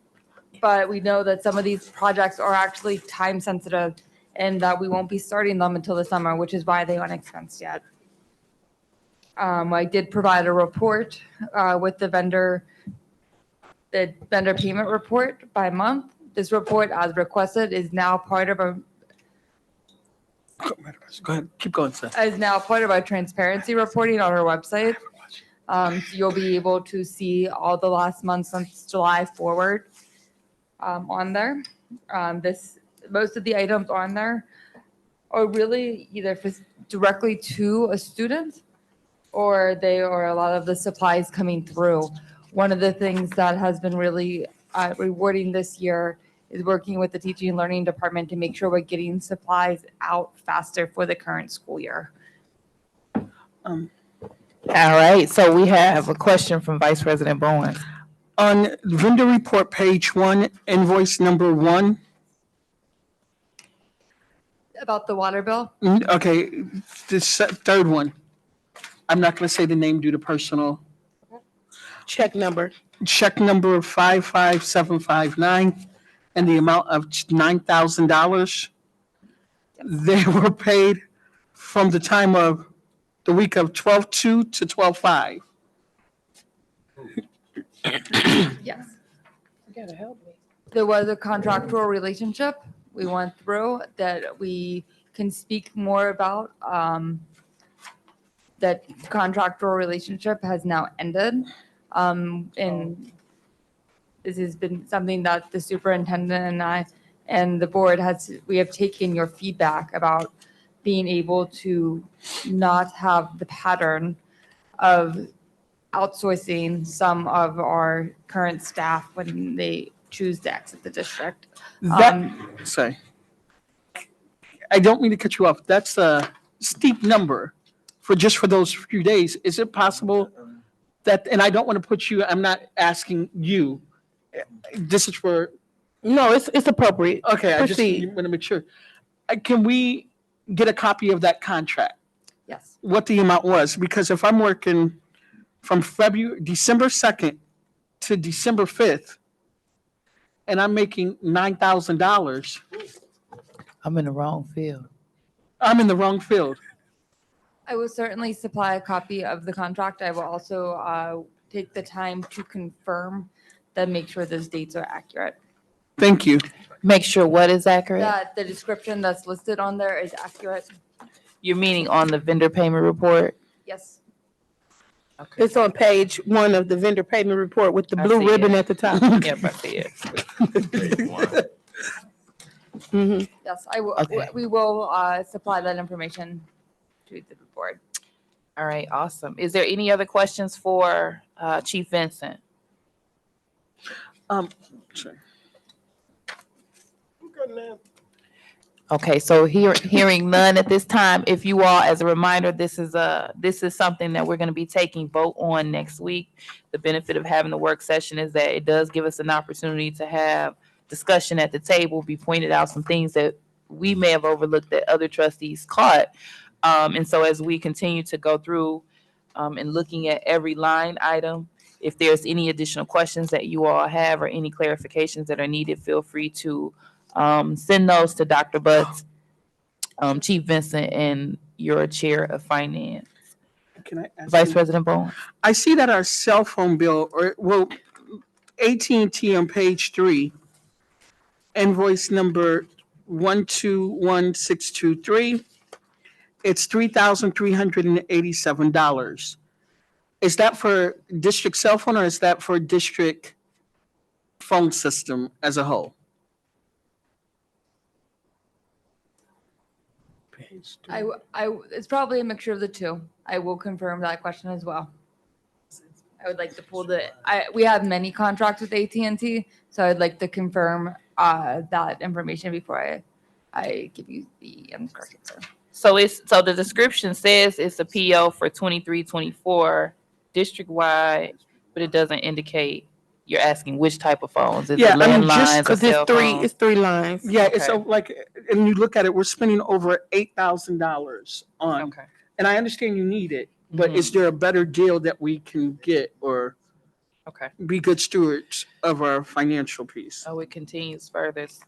But we know that some of these projects are actually time sensitive and that we won't be starting them until the summer, which is why they aren't expensed yet. I did provide a report with the vendor payment report by month. This report, as requested, is now part of our Go ahead, keep going, sir. is now part of our transparency reporting on our website. So you'll be able to see all the last month since July forward on there. Most of the items on there are really either directly to a student or they are a lot of the supplies coming through. One of the things that has been really rewarding this year is working with the teaching and learning department to make sure we're getting supplies out faster for the current school year. All right, so we have a question from Vice President Bowen. On vendor report, page 1, invoice number 1. About the water bill? Okay, this third one. I'm not going to say the name due to personal. Check number. Check number 55759 and the amount of $9,000. They were paid from the time of the week of 12/2 to 12/5. Yes. You gotta help me. There was a contractual relationship we went through that we can speak more about. That contractual relationship has now ended. And this has been something that the superintendent and I and the board we have taken your feedback about being able to not have the pattern of outsourcing some of our current staff when they choose to exit the district. Sorry. I don't mean to cut you off. That's a steep number for those few days. Is it possible that, and I don't want to put you, I'm not asking you. This is for, No, it's appropriate. okay, I just Proceed. want to make sure. Can we get a copy of that contract? Yes. What the amount was? Because if I'm working from December 2nd to December 5th, and I'm making $9,000, I'm in the wrong field. I'm in the wrong field. I will certainly supply a copy of the contract. I will also take the time to confirm that, make sure those dates are accurate. Thank you. Make sure what is accurate? That the description that's listed on there is accurate. You're meaning on the vendor payment report? Yes. Okay. It's on page 1 of the vendor payment report with the I blue see ribbon it. at the top. Yep, I see it. Mhm. Yes, I will. Okay. We will supply that information to the board. All right, awesome. Is there any other questions for Chief Vincent? Sorry. Okay, so hearing none at this time, if you all, as a reminder, this is something that we're gonna be taking vote on next week. The benefit of having the work session is that it does give us an opportunity to have discussion at the table, be pointed out some things that we may have overlooked that other trustees caught. And so as we continue to go through, and looking at every line item, if there's any additional questions that you all have or any clarifications that are needed, feel free to send those to Dr. Butts, Chief Vincent, and your chair of finance, Can I ask Vice you- President Bowen. I see that our cell phone bill, or, well, AT&T on page 3, invoice number 121623, it's $3,387. Is that for district cell phone or is that for district phone system as a whole? It's probably a mixture of the two. I will confirm that question as well. I would like to pull we have many contracts with AT&T, so I'd like to confirm that information before I give you the correct answer. So the description says it's a PO for 23-24 district-wide, but it doesn't indicate. You're asking which type of phones? Is it Yeah, I mean, just landlines or Cause cell phones? it's three lines. Yeah, it's Okay. like, and you look at it, we're spending over $8,000 on, Okay. and I understand you need it, but Mhm. is there a better deal that we can get or Okay. be good stewards of our financial piece? Oh, it continues further. It's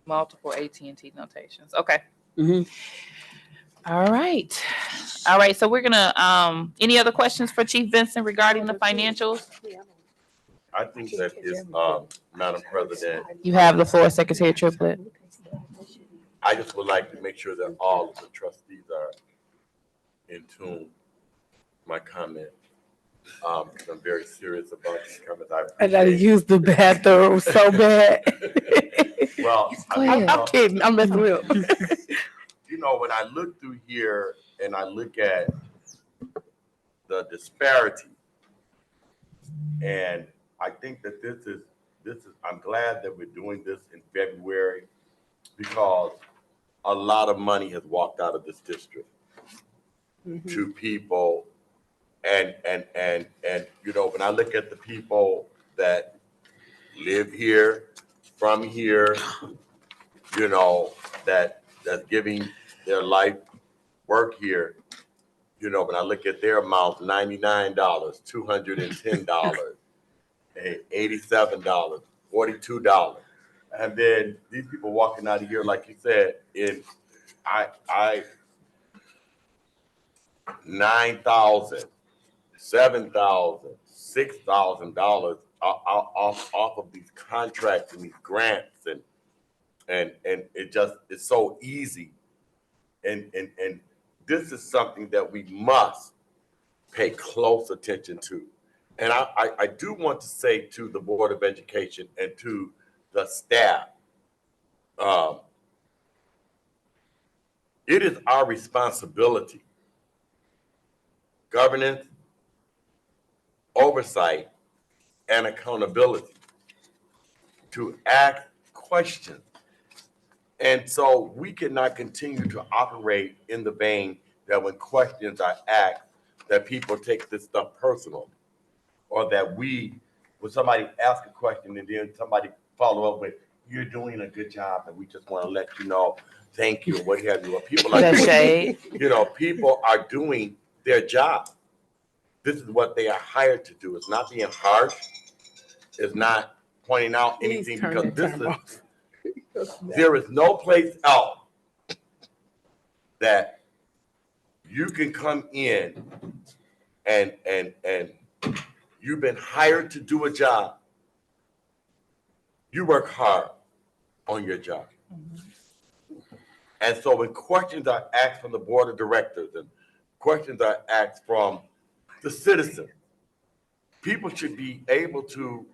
multiple AT&T notations. Okay. Mhm. All right. All right. So we're gonna, any other questions for Chief Vincent regarding the financials? I think that is, Madam President, You have the floor, Secretary Triplett. I just would like to make sure that all of the trustees are in tune with my comment. Because I'm very serious about these comments. I gotta appreciate- use the bathroom so bad. Well, Go I mean, ahead. I'm kidding. I'm messing with him. you know, when I look through here and I look at the disparity, and I think that this is, I'm glad that we're doing this in February because a lot of money has walked out of this district to people. And, you know, when I look at the people that live here, from here, you know, that's giving their life work here, you know, when I look at their amounts, $99, $210, $87, $42. And then these people walking out of here, like you said, in $9,000, $7,000, $6,000 off of these contracts and these grants, and it just, it's so easy. And this is something that we must pay close attention to. And I do want to say to the Board of Education and to the staff, it is our responsibility, governance, oversight, and accountability to ask questions. And so we cannot continue to operate in the vein that when questions are asked, that people take this stuff personal, or that when somebody asks a question and then somebody follow up with, "You're doing a good job, and we just want to let you know, thank you," and what have you. Well, people are That's doing, shade. you know, people are doing their job. This is what they are hired to do. It's not being harsh. It's not pointing out anything, because there is no place else that you can come in and you've been hired to do a job. You work hard on your job. And so when questions are asked from the board of directors and questions are asked from the citizen, people should be able to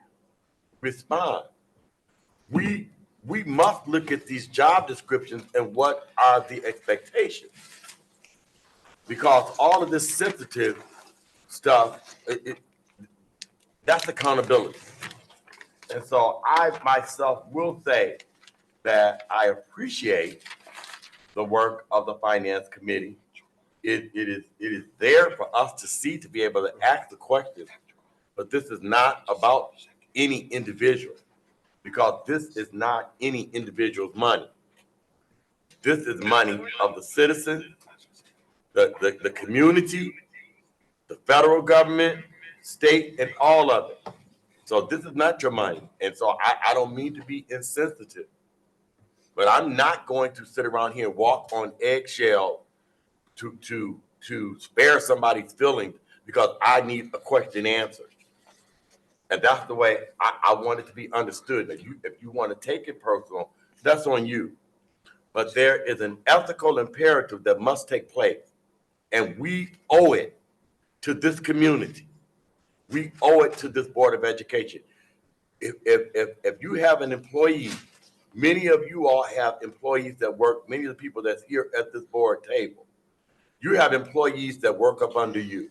respond. We must look at these job descriptions and what are the expectations. Because all of this sensitive stuff, that's accountability. And so I myself will say that I appreciate the work of the finance committee. It is there for us to see, to be able to ask the question. But this is not about any individual, because this is not any individual's money. This is money of the citizen, the community, the federal government, state, and all of it. So this is not your money. And so I don't mean to be insensitive, but I'm not going to sit around here and walk on eggshell to spare somebody's feelings because I need a question answered. And that's the way I want it to be understood. That if you want to take it personal, that's on you. But there is an ethical imperative that must take place. And we owe it to this community. We owe it to this Board of Education. If you have an employee, many of you all have employees that work, many of the people that's here at this board table, you have employees that work up under you.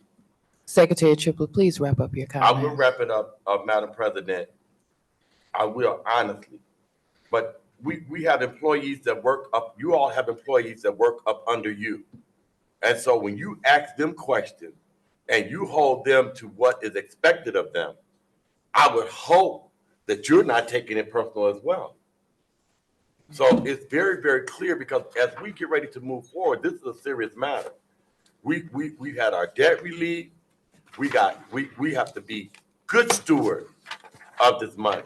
Secretary Triplett, please wrap up your I will comment. wrap it up, Madam President. I will, honestly. But we have employees that work up, you all have employees that work up under you. And so when you ask them questions and you hold them to what is expected of them, I would hope that you're not taking it personal as well. So it's very, very clear, because as we get ready to move forward, this is a serious matter. We had our debt relief. We have to be good stewards of this money.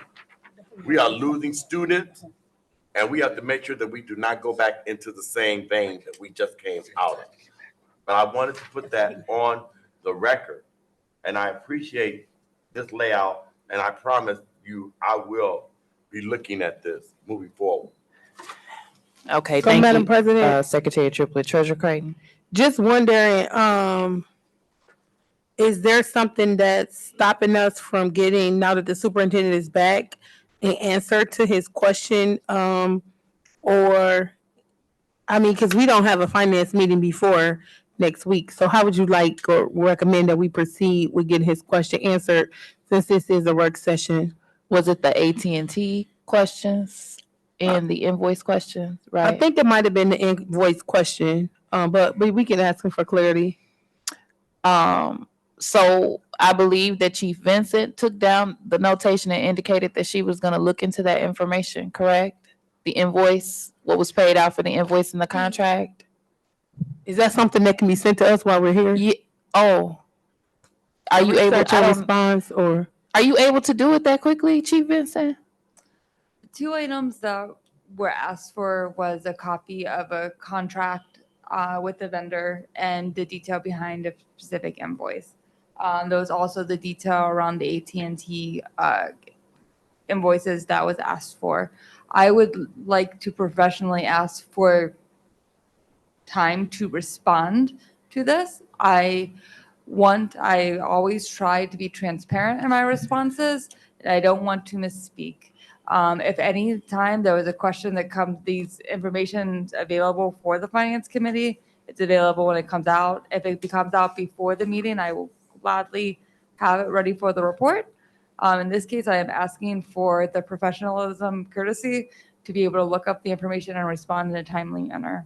We are losing students, and we have to make sure that we do not go back into the same vein that we just came out of. But I wanted to put that on the record, and I appreciate this layout, and I promise you I will be looking at this moving forward. Okay, So, thank Madam you, President, Secretary Triplett. Treasurer Creighton. just wondering, is there something that's stopping us from getting, now that the superintendent is back, an answer to his question? Or, I mean, because we don't have a finance meeting before next week. So how would you like or recommend that we proceed with getting his question answered, since this is a work session? Was it the AT&T questions and the invoice questions, I right? think it might have been the invoice question, but we can ask him for clarity. So I believe that Chief Vincent took down the notation and indicated that she was gonna look into that information, correct? The invoice, what was paid out for the invoice in the contract? Is that something that can be sent to us while we're here? Yeah, oh. Are you able, Research and response, or? are you able to do it that quickly, Chief Vincent? Two items that were asked for was a copy of a contract with the vendor and the detail behind a specific invoice. There was also the detail around the AT&T invoices that was asked for. I would like to professionally ask for time to respond to this. I always try to be transparent in my responses, and I don't want to misspeak. If any time there was a question that comes, these information's available for the finance committee, it's available when it comes out. If it comes out before the meeting, I will gladly have it ready for the report. In this case, I am asking for the professionalism, courtesy to be able to look up the information and respond in a timely manner.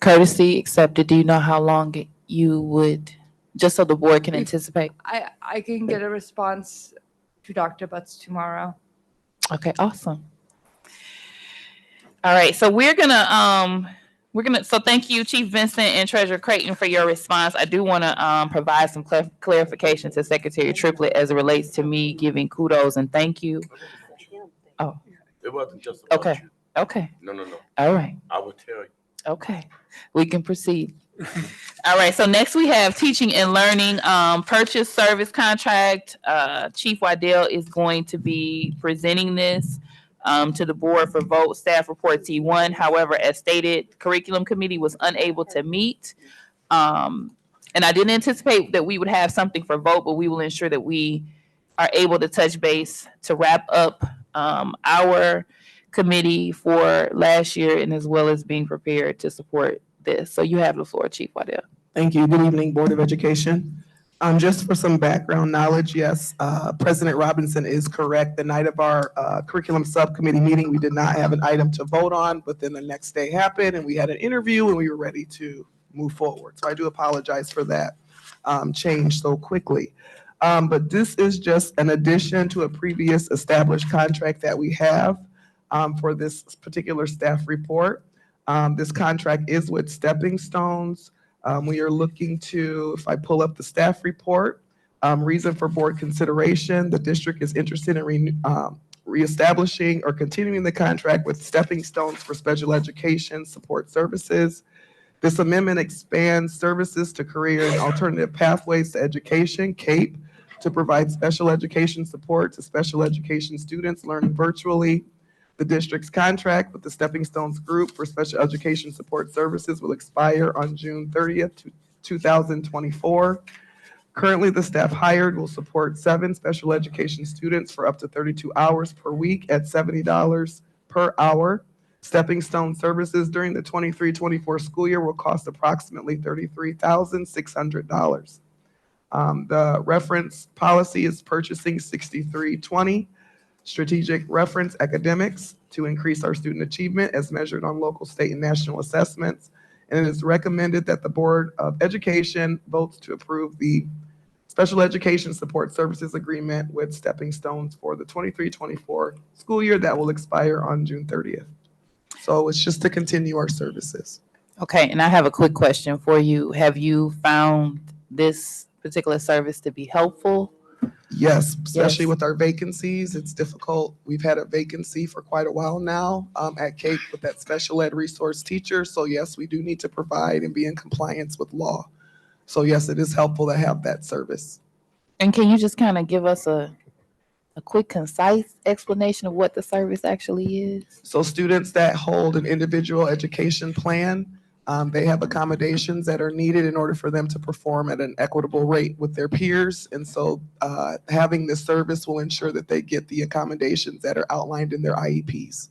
Courtesy accepted. Do you know how long you would, just so the board can anticipate? I can get a response to Dr. Butts tomorrow. Okay, awesome. All right, so so thank you, Chief Vincent and Treasurer Creighton, for your response. I do want to provide some clarification to Secretary Triplett as it relates to me giving kudos and thank you. Oh, It wasn't just about okay, you. okay, No. all right, I will tell you. okay. We can proceed. All right, so next we have teaching and learning purchase service contract. Chief Waddell is going to be presenting this to the board for vote, staff report T1. However, as stated, curriculum committee was unable to meet. And I didn't anticipate that we would have something for vote, but we will ensure that we are able to touch base to wrap up our committee for last year, and as well as being prepared to support this. So you have the floor, Chief Waddell. Thank you. Good evening, Board of Education. Just for some background knowledge, yes, President Robinson is correct. The night of our curriculum subcommittee meeting, we did not have an item to vote on, but then the next day happened and we had an interview and we were ready to move forward. So I do apologize for that change so quickly. But this is just an addition to a previous established contract that we have for this particular staff report. This contract is with Stepping Stones. We are looking to, if I pull up the staff report, reason for board consideration, the district is interested in reestablishing or continuing the contract with Stepping Stones for special education support services. This amendment expands services to career and alternative pathways to education, CAPE, to provide special education support to special education students learning virtually. The district's contract with the Stepping Stones Group for special education support services will expire on June 30th, 2024. Currently, the staff hired will support 7 special education students for up to 32 hours per week at $70 per hour. Stepping Stone services during the 23-24 school year will cost approximately $33,600. The reference policy is purchasing 6320. Strategic reference academics to increase our student achievement as measured on local, state, and national assessments. And it is recommended that the Board of Education votes to approve the Special Education Support Services Agreement with Stepping Stones for the 23-24 school year that will expire on June 30th. So it's just to continue our services. Okay, and I have a quick question for you. Have you found this particular service to be helpful? Yes, especially Yes. with our vacancies, it's difficult. We've had a vacancy for quite a while now at CAPE with that special ed resource teacher. So yes, we do need to provide and be in compliance with law. So yes, it is helpful to have that service. And can you just kind of give us a quick, concise explanation of what the service actually is? So students that hold an individual education plan, they have accommodations that are needed in order for them to perform at an equitable rate with their peers. And so having this service will ensure that they get the accommodations that are outlined in their IEPs.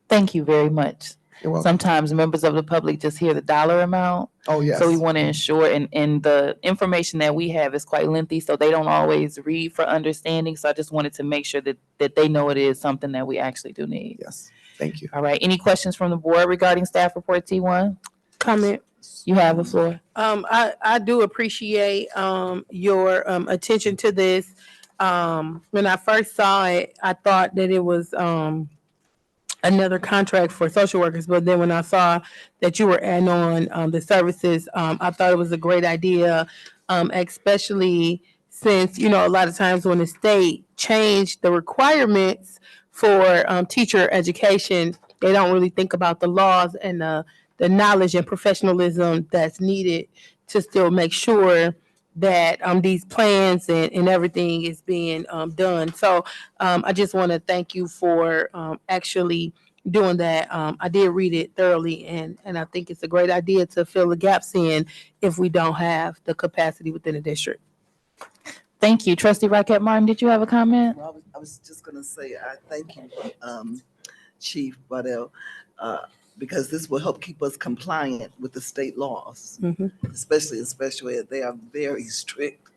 Thank you very much. You're welcome. Sometimes members of the public just hear the dollar amount. Oh, yes. So we want to ensure, and the information that we have is quite lengthy, so they don't always read for understanding. So I just wanted to make sure that they know it is something that we actually do need. Yes, thank you. All right, any questions from the board regarding staff report T1? Comment. You have the floor. I do appreciate your attention to this. When I first saw it, I thought that it was another contract for social workers, but then when I saw that you were adding on the services, I thought it was a great idea, especially since, you know, a lot of times when the state changed the requirements for teacher education, they don't really think about the laws and the knowledge and professionalism that's needed to still make sure that these plans and everything is being done. So I just want to thank you for actually doing that. I did read it thoroughly, and I think it's a great idea to fill the gaps in if we don't have the capacity within the district. Thank you. Trustee Raquel Martin, did you have a comment? Well, I was just gonna say, I thank you, Chief Waddell, because this will help keep us compliant with the state laws, especially in special ed. They are very strict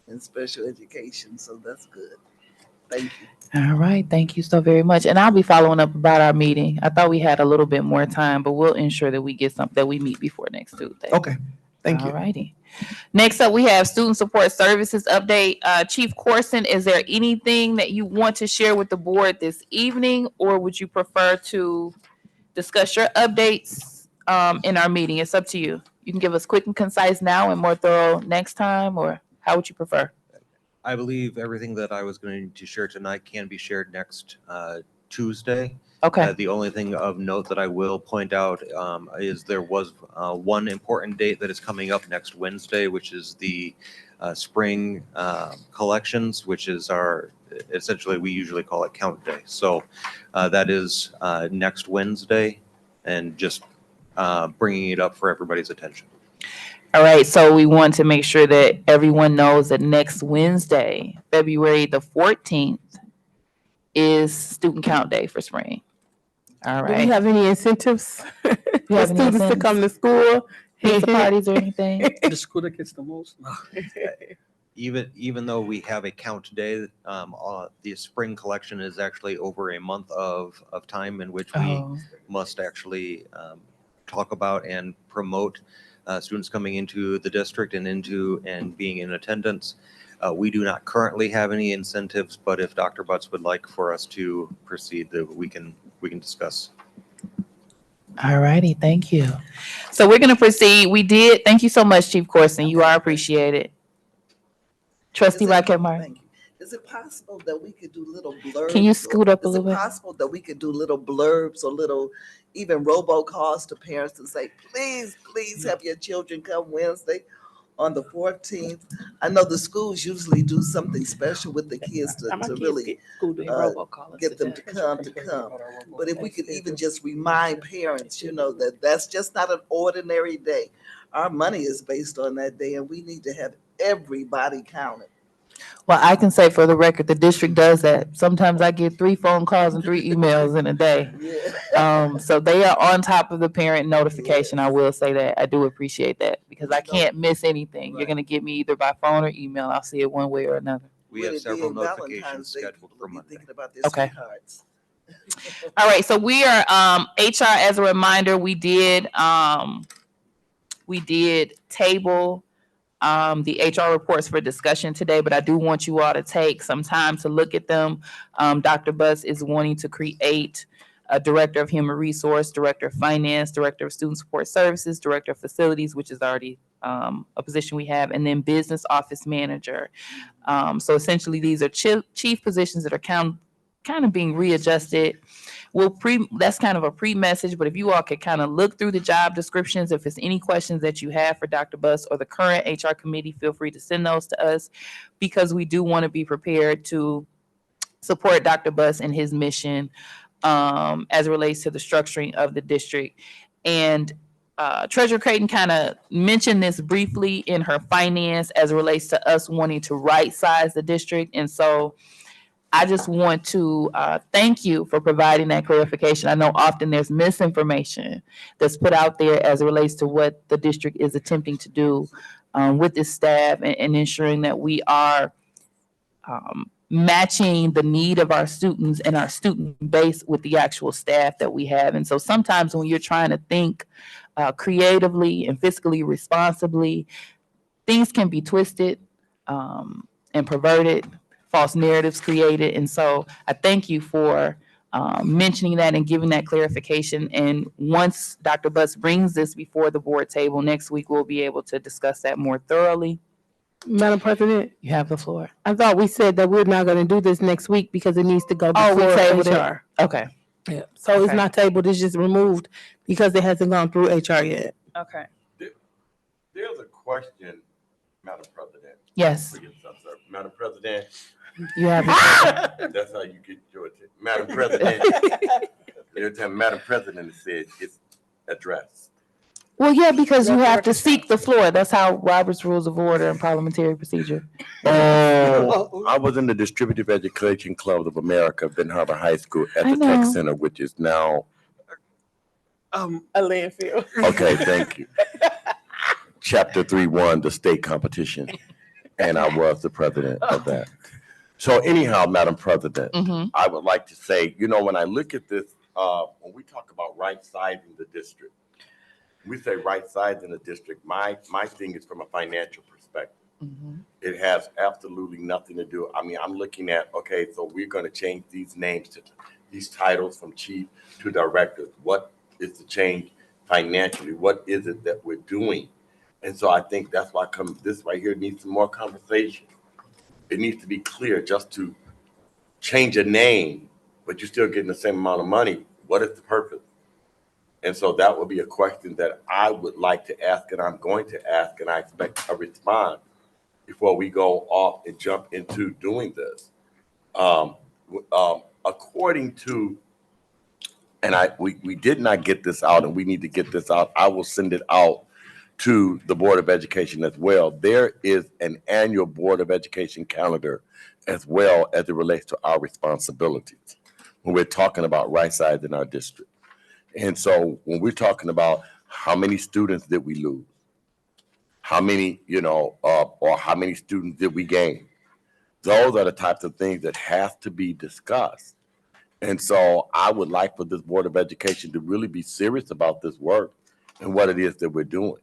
in special education, so that's good. Thank you. All right, thank you so very much. And I'll be following up about our meeting. I thought we had a little bit more time, but we'll ensure that we get something that we meet before next Tuesday. Okay, thank you. All righty. Next up, we have Student Support Services update. Chief Corson, is there anything that you want to share with the board this evening, or would you prefer to discuss your updates in our meeting? It's up to you. You can give us quick and concise now and more thorough next time, or how would you prefer? I believe everything that I was going to share tonight can be shared next Tuesday. Okay. The only thing of note that I will point out is there was one important date that is coming up next Wednesday, which is the spring collections, which is our, essentially, we usually call it count day. So that is next Wednesday, and just bringing it up for everybody's attention. All right, so we want to make sure that everyone knows that next Wednesday, February the 14th, is student count day for spring. All Do we right. have any incentives for have any students to come to school pizza parties or anything? The school that gets the most. Even though we have a count day, the spring collection is actually over a month of time in which we Oh, must actually talk about and promote students coming into the district and being in attendance. We do not currently have any incentives, but if Dr. Butts would like for us to proceed, we can discuss. all righty. Thank you. So we're going to proceed. Thank you so much, Chief Corson. You are appreciated. Trustee Is it- Rocket Martin. Thank you. Is it possible that we could do little blurbs? Can you scoot up a Is little it bit? possible that we could do little blurbs or little, even robocalls to parents and say, please have your children come Wednesday on the 14th? I know the schools usually do something special with the kids to really get them to come. But if we could even just remind parents, that that's just not an ordinary day. Our money is based on that day, and we need to have everybody counted. Well, I can say for the record, the district does that. Sometimes I get 3 phone calls and 3 emails in a day. Yeah. So they are on top of the parent notification. I will say that. I do appreciate that because I can't miss anything. You're Right. going to get me either by phone or email. I'll see it one way or another. We With have it several being notifications Valentine's Day, scheduled people for will be Monday. thinking about their Okay. sweethearts. All right. So we are HR. As a reminder, we did table the HR reports for discussion today, but I do want you all to take some time to look at them. Dr. Buss is wanting to create a director of human resource, director of finance, director of student support services, director of facilities, which is already a position we have, and then business office manager. So essentially, these are chief positions that are kind of being readjusted. That's kind of a pre-message, but if you all could kind of look through the job descriptions, if there's any questions that you have for Dr. Buss or the current HR committee, feel free to send those to us because we do want to be prepared to support Dr. Buss and his mission as it relates to the structuring of the district. And Treasurer Creighton kind of mentioned this briefly in her finance as it relates to us wanting to right size the district. And so I just want to thank you for providing that clarification. I know often there's misinformation that's put out there as it relates to what the district is attempting to do with its staff and ensuring that we are matching the need of our students and our student base with the actual staff that we have. And so sometimes when you're trying to think creatively and fiscally responsibly, things can be twisted and perverted, false narratives created. And so I thank you for mentioning that and giving that clarification. And once Dr. Butts brings this before the board table next week, we'll be able to discuss that more thoroughly. Madam President, You have the floor. I thought we said that we're not going to do this next week because it needs to go Oh, we before tabled it? HR. Okay. Yeah. So it's Okay. not tabled, it's just removed because it hasn't gone through HR yet. Okay. There's a question, Madam President. Yes, Forget something, sir. Madam President, you have the that's how you get your attention. Madam President, every time Madam President said it's addressed. Well, yeah, because you have to seek the floor. That's how Robert's Rules of Order and Parliamentary Procedure. Oh, I was in the Distributive Education Club of America, Ben Harbor High School at I the Tech know. Center, which is now, A landfill. okay, thank you. Chapter 3-1, the state competition, and I was the president of that. So anyhow, Madam President, Mm-hmm. I would like to say, when I look at this, when we talk about right-sizing the district, we say right-sizing the district, my thing is from a financial perspective. Mm-hmm. It has absolutely nothing to do. I mean, I'm looking at, okay, so we're going to change these names to these titles from chief to director. What is the change financially? What is it that we're doing? And so I think that's why this right here needs some more conversation. It needs to be clear. Just to change a name, but you're still getting the same amount of money. What is the purpose? And so that would be a question that I would like to ask, and I'm going to ask, and I expect a response before we go off and jump into doing this. According to, and we did not get this out, and we need to get this out. I will send it out to the Board of Education as well. There is an annual Board of Education calendar as well as it relates to our responsibilities when we're talking about right-sizing our district. And so when we're talking about How many students did we lose? How many, or how many students did we gain? Those are the types of things that have to be discussed. And so I would like for this Board of Education to really be serious about this work and what it is that we're doing.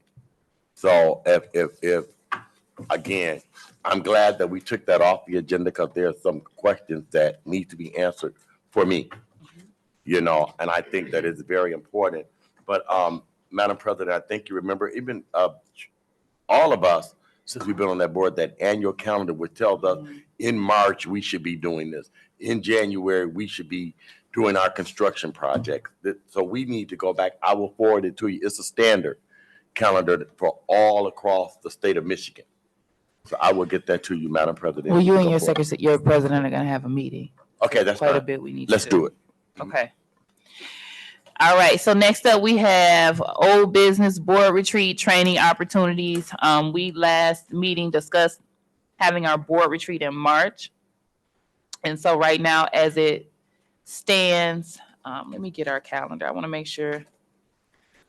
So if again, I'm glad that we took that off the agenda because there are some questions that need to be answered for me, and I think that is very important. But Madam President, I think you remember even all of us, since we've been on that board, that annual calendar which tells us in March we should be doing this. In January, we should be doing our construction projects. So we need to go back. I will forward it to you. It's a standard calendar for all across the state of Michigan. So I will get that to you, Madam President. Well, you and Go your forward. secretary, your president are gonna have a meeting. Okay, that's Quite a fine. bit we need Let's to do it. Okay. All right, so next up we have old business board retreat training opportunities. We last meeting discussed having our board retreat in March. And so right now, as it stands, let me get our calendar. I want to make sure.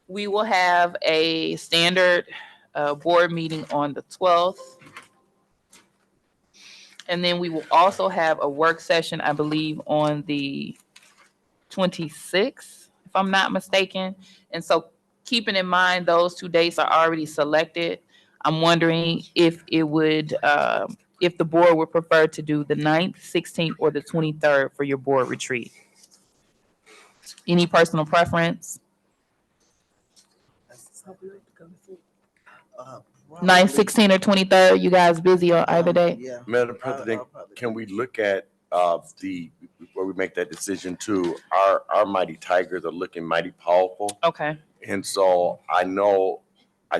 We will have a standard board meeting on the 12th. And then we will also have a work session, I believe, on the 26th, if I'm not mistaken. And so keeping in mind those 2 dates are already selected, I'm wondering if it would, if the board would prefer to do the 9th, 16th, or the 23rd for your board retreat. Any personal preference? 9th, 16th, or 23rd, you guys busy on either day? Yeah. Madam President, can we look at before we make that decision too, our Mighty Tigers are looking mighty powerful. Okay. And so I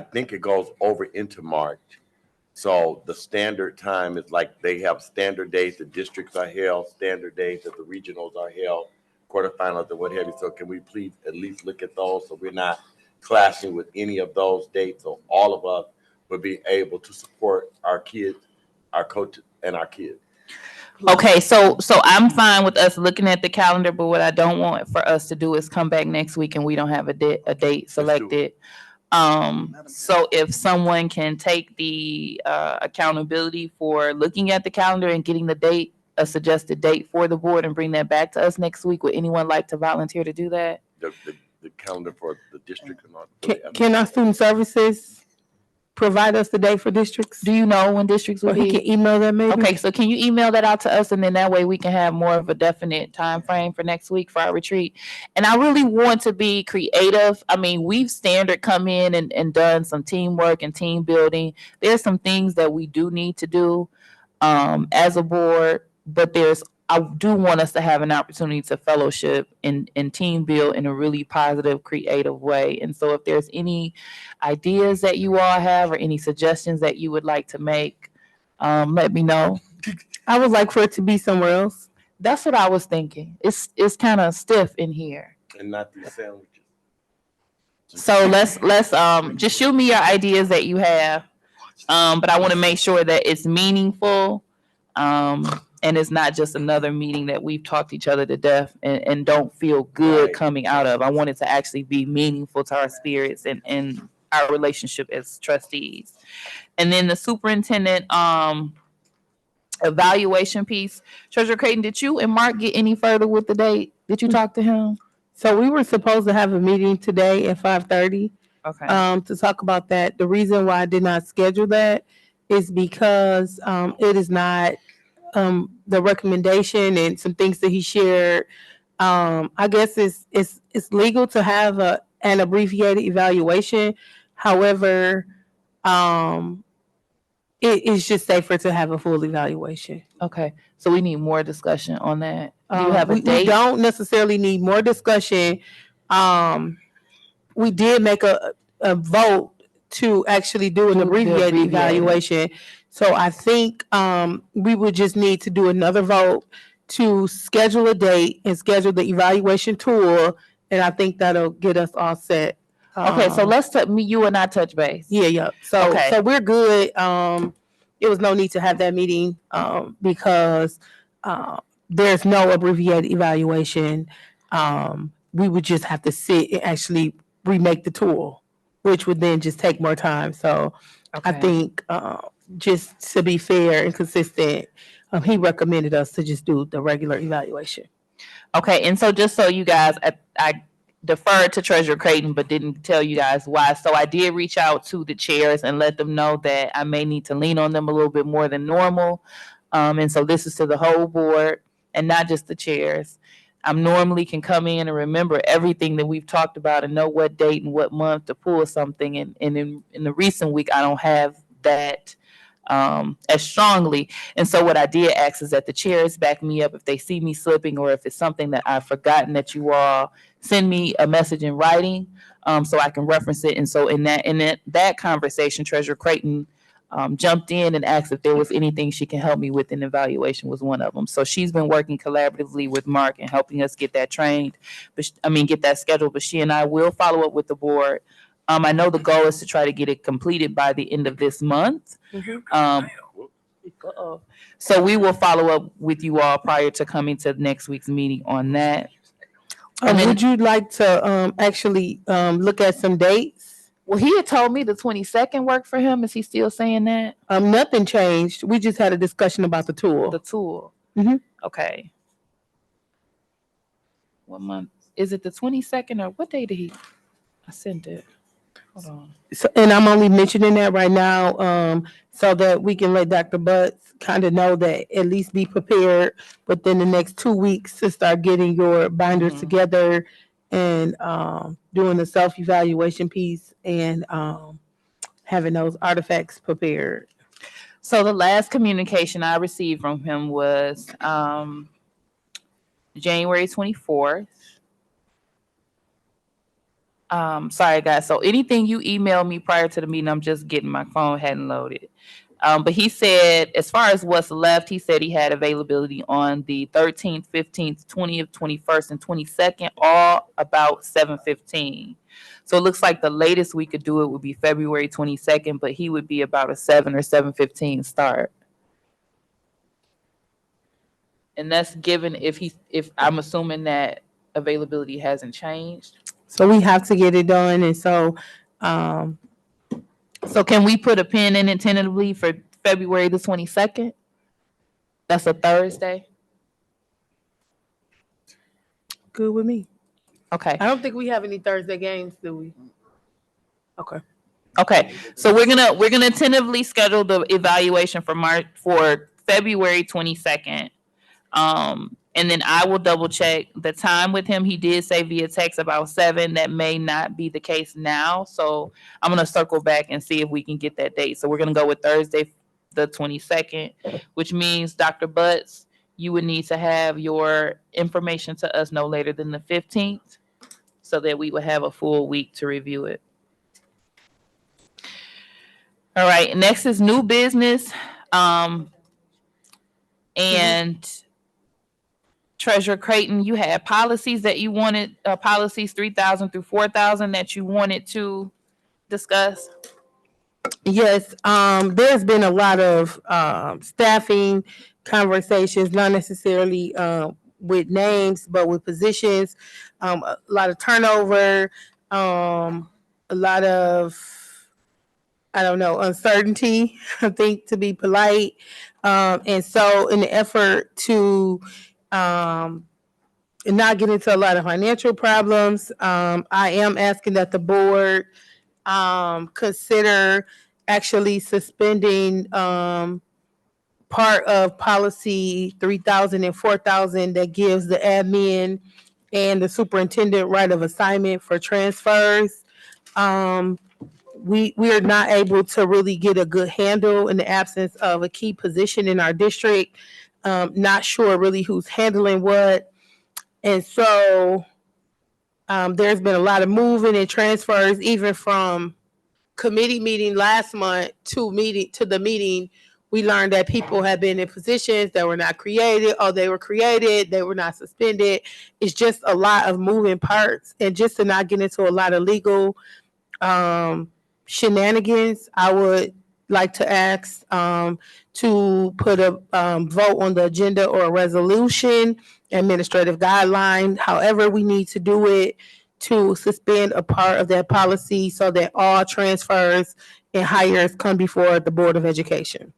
think it goes over into March. So the standard time is like they have standard days, the districts are held, standard days that the regionals are held, quarterfinals and what have you. So can we please at least look at those so we're not clashing with any of those dates? So all of us will be able to support our kids, our coaches, and our kids. Okay, so I'm fine with us looking at the calendar, but what I don't want for us to do is come back next week and we don't have a date selected. So if someone can take the accountability for looking at the calendar and getting the date, a suggested date for the board, and bring that back to us next week, would anyone like to volunteer to do that? The calendar for the district and all. Can our student services provide us the date for districts? Do you know when districts will Or he be? can email that maybe? Okay, so can you email that out to us, and then that way we can have more of a definite time frame for next week for our retreat. And I really want to be creative. I mean, we've standard come in and done some teamwork and team building. There's some things that we do need to do as a board, but I do want us to have an opportunity to fellowship and team build in a really positive, creative way. And so if there's any ideas that you all have or any suggestions that you would like to make, let me know. I would like for it to be somewhere else. That's what I was thinking. It's kind of stiff in here. And not these sandwiches. So let's just shoot me your ideas that you have. But I want to make sure that it's meaningful. And it's not just another meeting that we've talked each other to death and don't feel good coming out of. I want it to actually be meaningful to our spirits and our relationship as trustees. And then the superintendent evaluation piece. Treasurer Creighton, did you and Mark get any further with the date? Did you talk to him? So we were supposed to have a meeting today at 5:30 Okay. to talk about that. The reason why I did not schedule that is because it is not the recommendation and some things that he shared. I guess it's legal to have an abbreviated evaluation. However, it is just safer to have a full evaluation. Okay. So we need more discussion on that. Do you have a We date? don't necessarily need more discussion. We did make a vote to actually do an Do the abbreviated abbreviated. evaluation. So I think we would just need to do another vote to schedule a date and schedule the evaluation tool. And I think that'll get us all set. Okay, so let's you and I touch base. Yeah. So Okay. so we're good. There was no need to have that meeting because there's no abbreviated evaluation. We would just have to sit and actually remake the tool. which would then just take more time. So I Okay. think, just to be fair and consistent, he recommended us to just do the regular evaluation. Okay, and so just so you guys, I deferred to Treasurer Creighton, but didn't tell you guys why. So I did reach out to the chairs and let them know that I may need to lean on them a little bit more than normal. And so this is to the whole board and not just the chairs. I normally can come in and remember everything that we've talked about and know what date and what month to pull something. And in the recent week, I don't have that as strongly. And so what I did ask is that the chairs back me up if they see me slipping or if it's something that I've forgotten, that you all send me a message in writing, so I can reference it. And so in that conversation, Treasurer Creighton jumped in and asked if there was anything she can help me with, and evaluation was one of them. So she's been working collaboratively with Mark and helping us get that trained, get that scheduled. But she and I will follow up with the board. I know the goal is to try to get it completed by the end of this month. So we will follow up with you all prior to coming to next week's meeting on that. And then- Would you like to actually look at some dates? Well, he had told me the 22nd worked for him. Is he still saying that? Nothing changed. We just had a discussion about the tool. The tool. Mhm. Okay. What month? Is it the 22nd or what day did I sent it? Hold on. So, and I'm only mentioning that right now, so that we can let Dr. Butts kind of know that at least be prepared within the next 2 weeks to start getting your binders Mhm. together and doing the self-evaluation piece and having those artifacts prepared. So the last communication I received from him was January 24th. Sorry guys. So anything you emailed me prior to the meeting, I'm just getting my phone hadn't loaded. But he said, as far as what's left, he said he had availability on the 13th, 15th, 20th, 21st, and 22nd, all about 7:15. So it looks like the latest we could do it would be February 22nd, but he would be about a 7 or 7:15 start. And that's given if I'm assuming that availability hasn't changed. So we have to get it done, and so So can we put a pin in it tentatively for February the 22nd? That's a Thursday. good with me. Okay. I don't think we have any Thursday games, do we? Okay. Okay. So we're gonna tentatively schedule the evaluation for February 22nd. And then I will double check the time with him. He did say via text about 7. That may not be the case now. So I'm gonna circle back and see if we can get that date. So we're gonna go with Thursday, the 22nd, which means Dr. Butts, you would need to have your information to us no later than the 15th, so that we would have a full week to review it. All right. Next is new business. And Treasurer Creighton, you had policies that you wanted, policies 3,000 through 4,000 that you wanted to discuss. Yes, there's been a lot of staffing conversations, not necessarily with names, but with positions. A lot of turnover, a lot of, I don't know, uncertainty, I think, to be polite. And so in the effort to not get into a lot of financial problems, I am asking that the board consider actually suspending part of policy 3,000 and 4,000 that gives the admin and the superintendent right of assignment for transfers. We are not able to really get a good handle in the absence of a key position in our district. Not sure really who's handling what. And so there's been a lot of moving and transfers, even from committee meeting last month to the meeting. We learned that people have been in positions that were not created, or they were created, they were not suspended. It's just a lot of moving parts, and just to not get into a lot of legal shenanigans, I would like to ask to put a vote on the agenda or a resolution, administrative guideline, however we need to do it, to suspend a part of that policy so that all transfers and hires come before the Board of Education.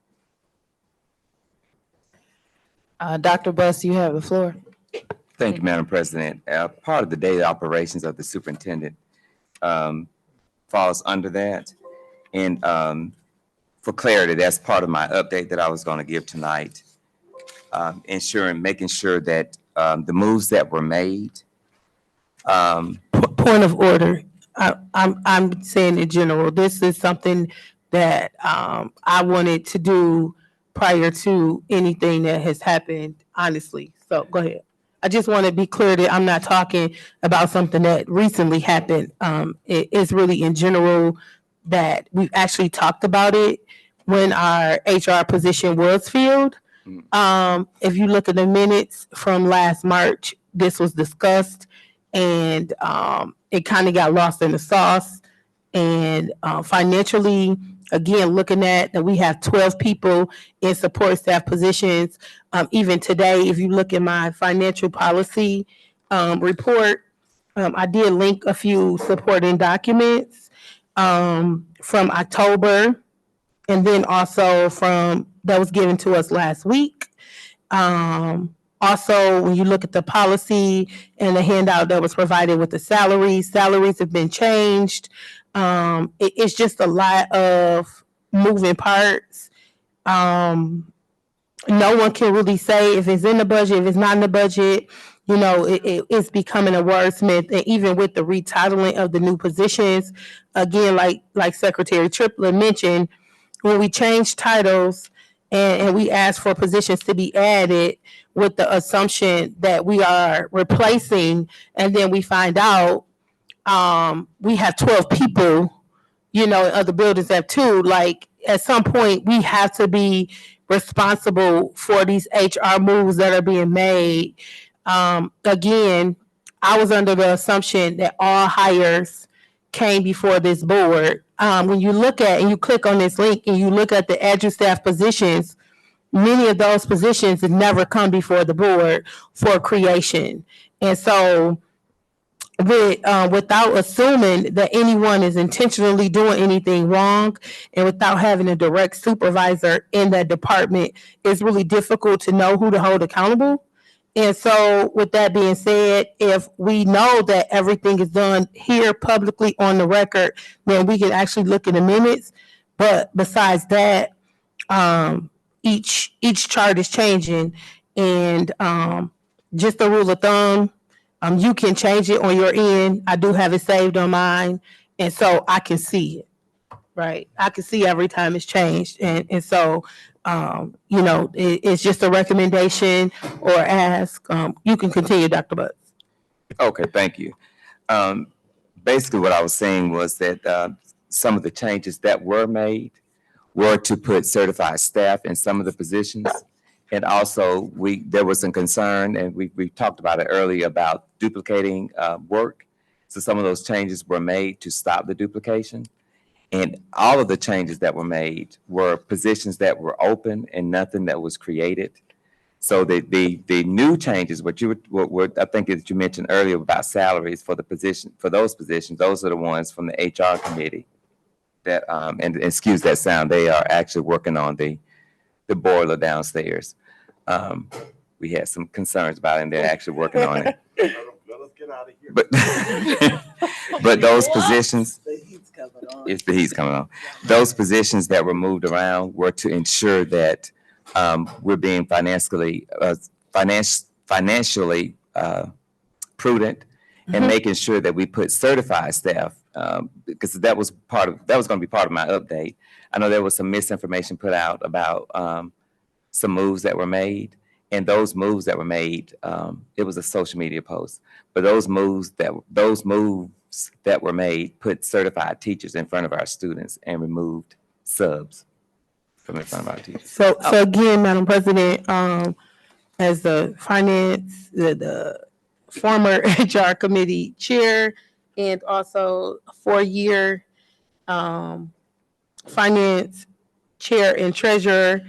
Dr. Buss, you have the floor. Thank you, Madam President. Part of the daily operations of the superintendent falls under that. And for clarity, that's part of my update that I was going to give tonight. Making sure that the moves that were made. Point of order. I'm saying in general, this is something that I wanted to do prior to anything that has happened, honestly. So go ahead. I just want to be clear that I'm not talking about something that recently happened. It's really in general that we've actually talked about it when our HR position was filled. If you look at the minutes from last March, this was discussed, and it kind of got lost in the sauce. And financially, again, looking at that, we have 12 people in support staff positions. Even today, if you look at my financial policy report, I did link a few supporting documents from October, and then also from that was given to us last week. Also, when you look at the policy and the handout that was provided with the salaries have been changed. It's just a lot of moving parts. No one can really say if it's in the budget, if it's not in the budget. You know, it's becoming a wordsmith, and even with the retitling of the new positions, again, like Secretary Triplett mentioned, when we change titles and we ask for positions to be added with the assumption that we are replacing, and then we find out we have 12 people, you know, other buildings have 2. Like, at some point, we have to be responsible for these HR moves that are being made. Again, I was under the assumption that all hires came before this board. When you look at and you click on this link and you look at the adjunct staff positions, many of those positions have never come before the board for creation. And so without assuming that anyone is intentionally doing anything wrong and without having a direct supervisor in that department, it's really difficult to know who to hold accountable. And so with that being said, if we know that everything is done here publicly on the record, then we can actually look in the minutes. But besides that, each chart is changing, and just a rule of thumb, you can change it on your end. I do have it saved on mine, and so I can see it. Right, I can see every time it's changed, and so you know, it's just a recommendation or ask. You can continue, Dr. Butts. Okay, thank you. Basically, what I was saying was that some of the changes that were made were to put certified staff in some of the positions. And also, there was some concern, and we talked about it earlier, about duplicating work. So some of those changes were made to stop the duplication. And all of the changes that were made were positions that were open and nothing that was created. So the new changes, what I think that you mentioned earlier about salaries for those positions, those are the ones from the HR committee that, and excuse that sound, they are actually working on the boiler downstairs. We had some concerns about it, and they're actually working on it. Let us get out of here. But those positions, The heat's coming on. it's the heat's coming on. Those positions that were moved around were to ensure that we're being financially prudent and making sure that we put certified staff, because that was going to be part of my update. I know there was some misinformation put out about some moves that were made, and those moves that were made, it was a social media post, but those moves that were made put certified teachers in front of our students and removed subs from in front of our teachers. So again, Madam President, as the the former HR committee chair, and also a 4-year finance chair and treasurer,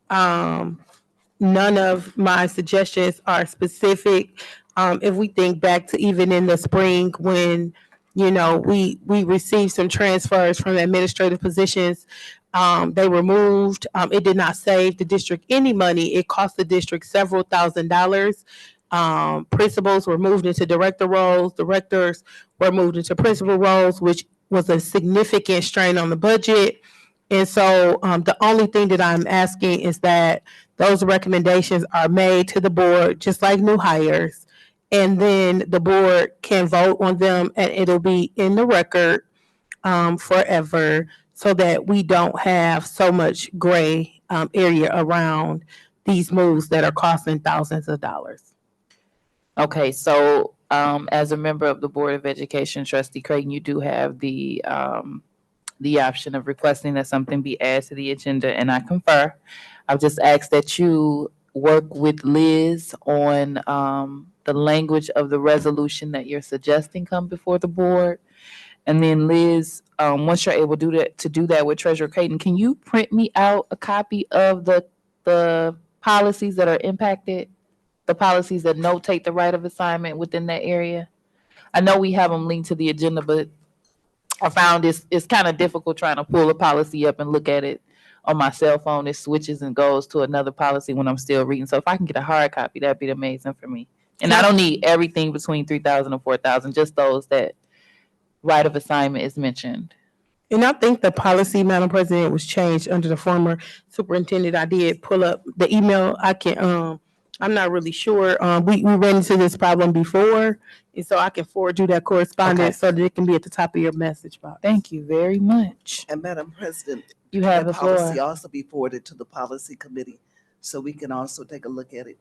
none of my suggestions are specific If we think back to even in the spring when, we received some transfers from administrative positions, they were moved. It did not save the district any money. It cost the district several $1,000s. Principals were moved into director roles. Directors were moved into principal roles, which was a significant strain on the budget. And so the only thing that I'm asking is that those recommendations are made to the board, just like new hires. And then the board can vote on them and it'll be in the record forever so that we don't have so much gray area around these moves that are costing thousands of dollars. Okay, so as a member of the Board of Education, Trustee Creighton, you do have the option of requesting that something be added to the agenda, and I confer. I'll just ask that you work with Liz on the language of the resolution that you're suggesting come before the board. And then Liz, once you're able to do that with Treasurer Creighton, can you print me out a copy of the policies that are impacted? The policies that notate the right of assignment within that area? I know we have them linked to the agenda, but I found it's kind of difficult trying to pull a policy up and look at it on my cell phone. It switches and goes to another policy when I'm still reading. So if I can get a hard copy, that'd be amazing for me. And I don't need everything between 3,000 and 4,000, just those that right of assignment is mentioned. And I think the policy, Madam President, was changed under the former superintendent. I did pull up the email. I'm not really sure. We ran into this problem before, and so I can forward you that correspondence so that it can be at the top of your message box. Thank you very much. And Madam President, You have that the floor. policy also be forwarded to the policy committee so we can also take a look at it.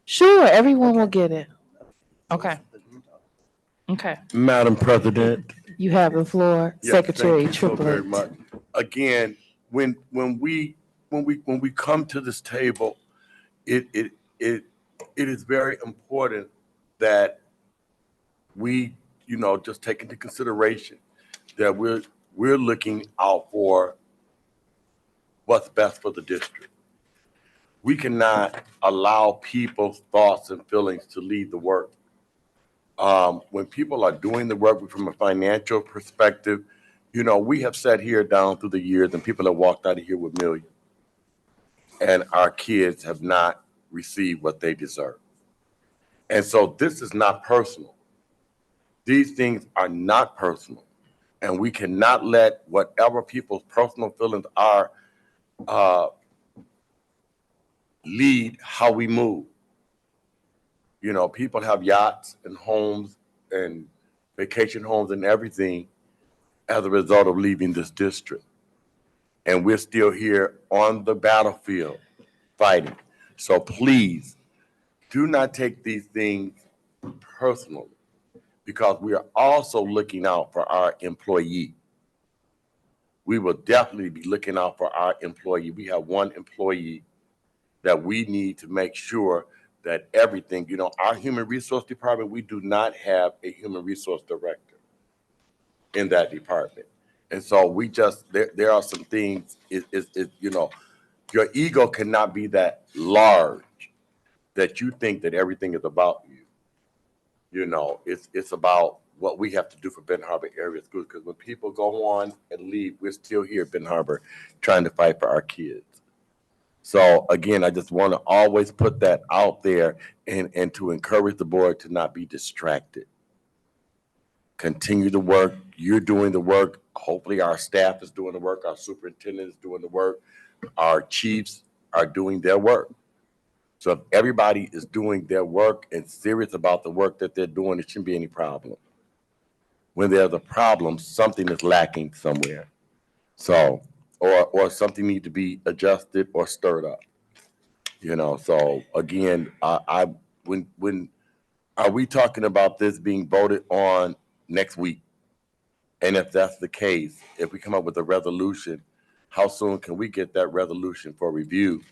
Sure, everyone will get it. Okay. Okay. Madam President. You have the floor, Yes, Secretary thank you so very Triplett. much. Again, when we come to this table, it is very important that we, just take into consideration that we're looking out for what's best for the district. We cannot allow people's thoughts and feelings to lead the work. When people are doing the work from a financial perspective, we have sat here down through the years and people have walked out of here with millions. And our kids have not received what they deserve. And so this is not personal. These things are not personal. And we cannot let whatever people's personal feelings are lead how we move. People have yachts and homes and vacation homes and everything as a result of leaving this district. And we're still here on the battlefield fighting. So please do not take these things personally, because we are also looking out for our employee. We will definitely be looking out for our employee. We have one employee that we need to make sure that everything, our human resource department, we do not have a human resource director in that department. And so we just, there are some things, your ego cannot be that large that you think that everything is about you. It's about what we have to do for Benton Harbor area schools, because when people go on and leave, we're still here at Benton Harbor trying to fight for our kids. So again, I just want to always put that out there and to encourage the board to not be distracted. Continue the work. You're doing the work. Hopefully our staff is doing the work. Our superintendent is doing the work. Our chiefs are doing their work. So if everybody is doing their work and serious about the work that they're doing, it shouldn't be any problem. When there's a problem, something is lacking somewhere. So, or something needs to be adjusted or stirred up. So again, when are we talking about this being voted on next week? And if that's the case, if we come up with a resolution, how soon can we get that resolution for review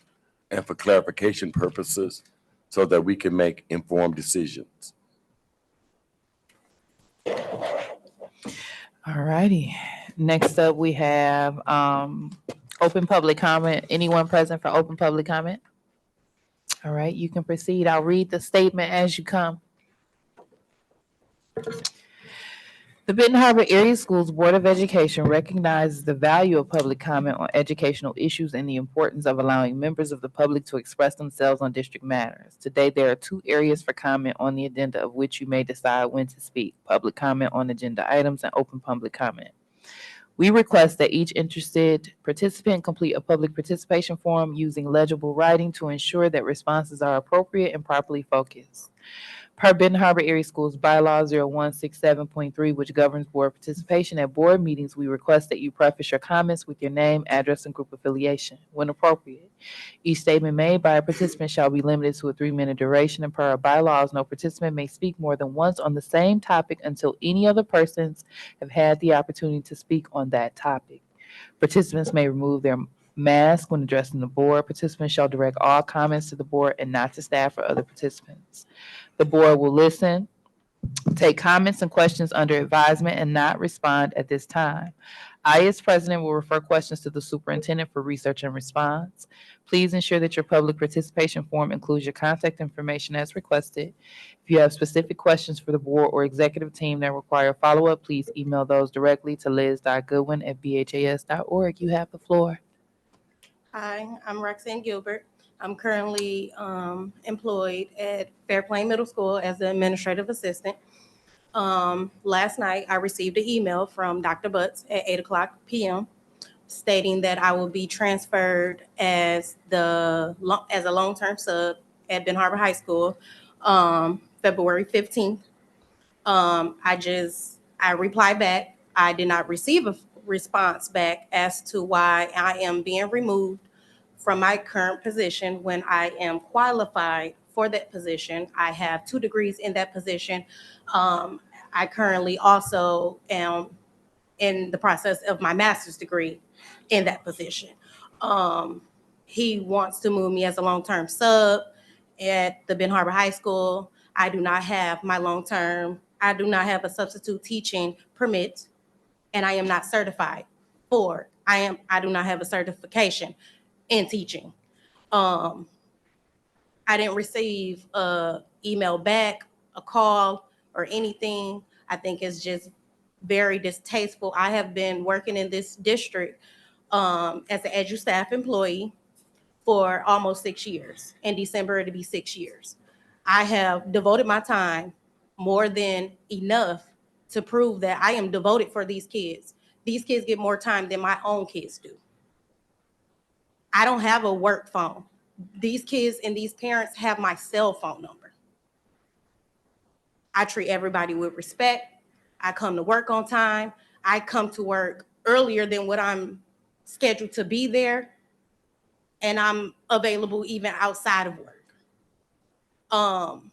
and for clarification purposes so that we can make informed decisions? All righty. Next up, we have open public comment. Anyone present for open public comment? All right, you can proceed. I'll read the statement as you come. The Benton Harbor Area Schools Board of Education recognizes the value of public comment on educational issues and the importance of allowing members of the public to express themselves on district matters. Today, there are 2 areas for comment on the agenda of which you may decide when to speak: public comment on agenda items and open public comment. We request that each interested participant complete a public participation form using legible writing to ensure that responses are appropriate and properly focused. Per Benton Harbor Area Schools Bylaw 0167.3, which governs board participation at board meetings, we request that you preface your comments with your name, address, and group affiliation when appropriate. Each statement made by a participant shall be limited to a 3-minute duration, and per our bylaws, no participant may speak more than once on the same topic until any other persons have had the opportunity to speak on that topic. Participants may remove their mask when addressing the board. Participants shall direct all comments to the board and not to staff or other participants. The board will listen, take comments and questions under advisement, and not respond at this time. I, as president, will refer questions to the superintendent for research and response. Please ensure that your public participation form includes your contact information as requested. If you have specific questions for the board or executive team that require follow-up, please email those directly to liz.goodwin@bhas.org. You have the floor. Hi, I'm Roxanne Gilbert. I'm currently employed at Fairplain Middle School as an administrative assistant. Last night, I received an email from Dr. Butts at 8:00 p.m. stating that I will be transferred as a long-term sub at Ben Harbor High School, February 15th. I replied back. I did not receive a response back as to why I am being removed from my current position when I am qualified for that position. I have 2 degrees in that position. I currently also am in the process of my master's degree in that position. He wants to move me as a long-term sub at the Ben Harbor High School. I do not have a substitute teaching permit, and I am not certified for. I do not have a certification in teaching. I didn't receive a email back, a call, or anything. I think it's just very distasteful. I have been working in this district as an edu staff employee for almost 6 years. In December, it'll be 6 years. I have devoted my time more than enough to prove that I am devoted for these kids. These kids get more time than my own kids do. I don't have a work phone. These kids and these parents have my cell phone number. I treat everybody with respect. I come to work on time. I come to work earlier than what I'm scheduled to be there. And I'm available even outside of work. I'm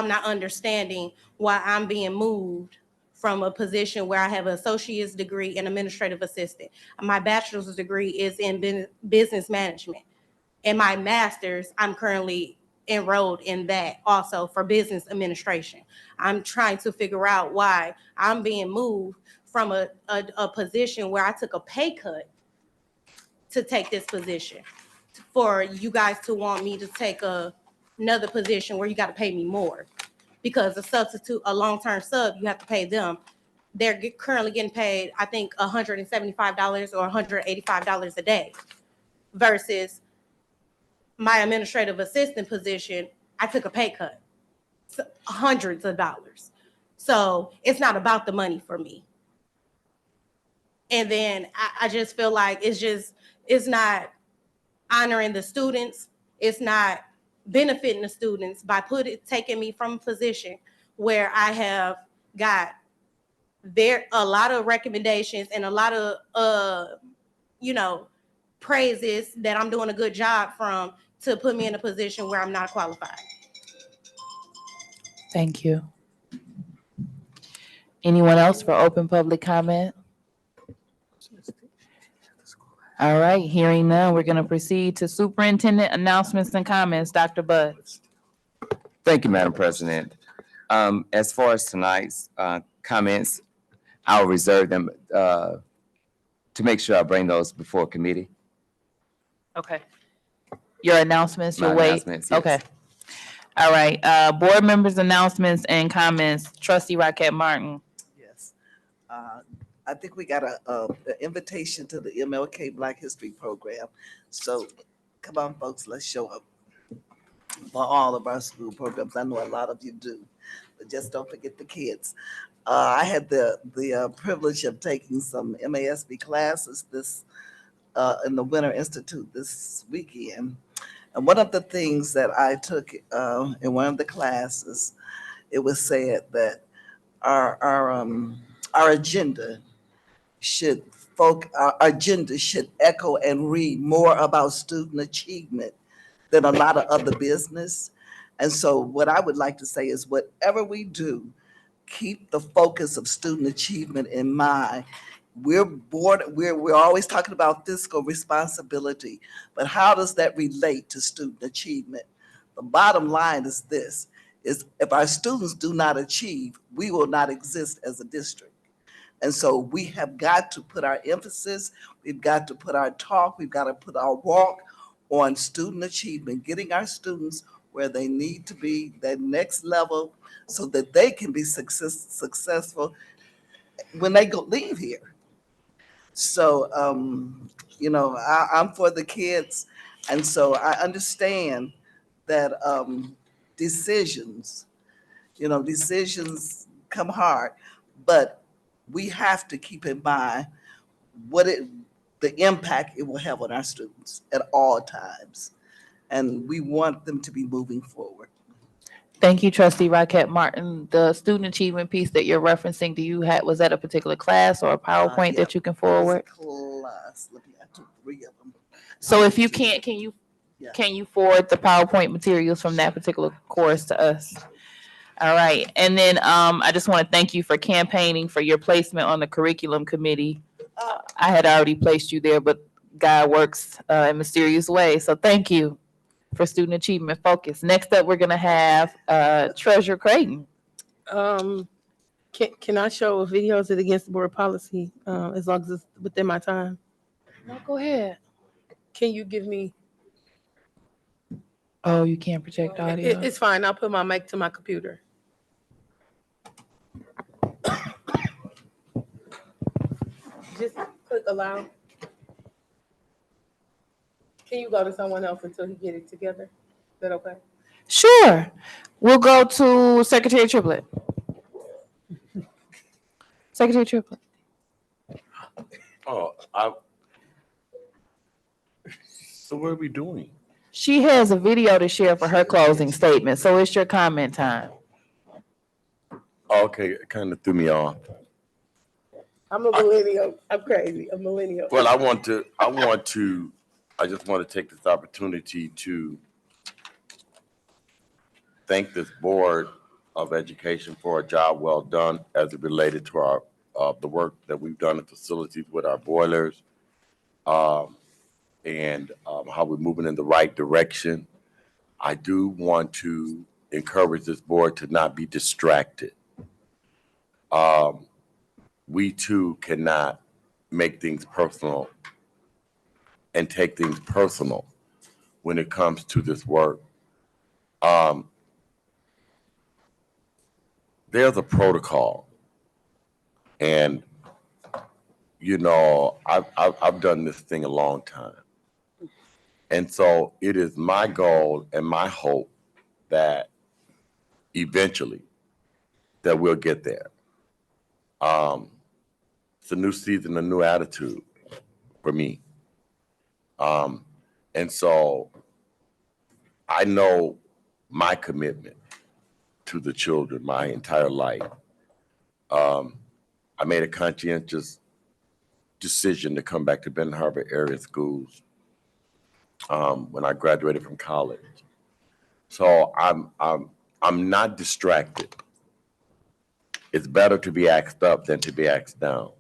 not understanding why I'm being moved from a position where I have an associate's degree in administrative assistant. My bachelor's degree is in business management. And my master's, I'm currently enrolled in that also for business administration. I'm trying to figure out why I'm being moved from a position where I took a pay cut to take this position, for you guys to want me to take another position where you got to pay me more. Because a long-term sub, you have to pay them. They're currently getting paid, I think, $175 or $185 a day, versus my administrative assistant position, I took a pay cut, hundreds of dollars. So it's not about the money for me. And then I just feel like it's not honoring the students. It's not benefiting the students by taking me from a position where I have got a lot of recommendations and a lot of praises that I'm doing a good job from, to put me in a position where I'm not qualified. Thank you. Anyone else for open public comment? All right, hearing none, we're going to proceed to superintendent announcements and comments. Dr. Butts. Thank you, Madam President. As far as tonight's comments, I'll reserve them to make sure I bring those before committee. Okay. Your announcements, My your wait? announcements, yes. Okay. All right, board members' announcements and comments. Trustee Rocket Martin. Yes. I think we got an invitation to the MLK Black History Program. So come on, folks, let's show up for all of our school programs. I know a lot of you do, but just don't forget the kids. I had the privilege of taking some MASB classes in the Winter Institute this weekend. And one of the things that I took in one of the classes, it was said that our agenda our agenda should echo and read more about student achievement than a lot of other business. And so what I would like to say is whatever we do, keep the focus of student achievement in mind. We're always talking about fiscal responsibility, but how does that relate to student achievement? The bottom line is this, is if our students do not achieve, we will not exist as a district. And so we have got to put our emphasis, we've got to put our talk, we've got to put our walk on student achievement, getting our students where they need to be, that next level, so that they can be successful when they leave here. So, I'm for the kids. And so I understand that decisions come hard, but we have to keep in mind the impact it will have on our students at all times. And we want them to be moving forward. Thank you, Trustee Rocket Martin. The student achievement piece that you're referencing, was that a particular class or a PowerPoint Yeah, that you can it was a forward? class. I took 3 of them. So if you can't, Yeah. can you forward the PowerPoint materials from that particular course to us? All right. And then I just want to thank you for campaigning for your placement on the curriculum committee. I had already placed you there, but God works in mysterious ways. So thank you for student achievement focus. Next up, we're going to have Treasurer Creighton. Can I show a video of it against the board policy, as long as it's within my time? No, go ahead. Can you give me? Oh, you can't project audio. It's fine. I'll put my mic to my computer. Just click allow. Can you go to someone else until he get it together? Is that okay? Sure. We'll go to Secretary Triplett. Secretary Triplett. So what are we doing? She has a video to share for her closing statement, so it's your comment time. Okay, it kind of threw me off. I'm a millennial. I'm crazy. A millennial. Well, I just want to take this opportunity to thank this Board of Education for a job well done as it related to our, the work that we've done in facilities with our boilers, and how we're moving in the right direction. I do want to encourage this board to not be distracted. We too cannot make things personal and take things personal when it comes to this work. There's a protocol, and I've done this thing a long time. And so it is my goal and my hope that eventually that we'll get there. It's a new season, a new attitude for me. And so I know my commitment to the children my entire life. I made a conscientious decision to come back to Benton Harbor area schools when I graduated from college. So I'm not distracted. It's better to be axed up than to be axed down.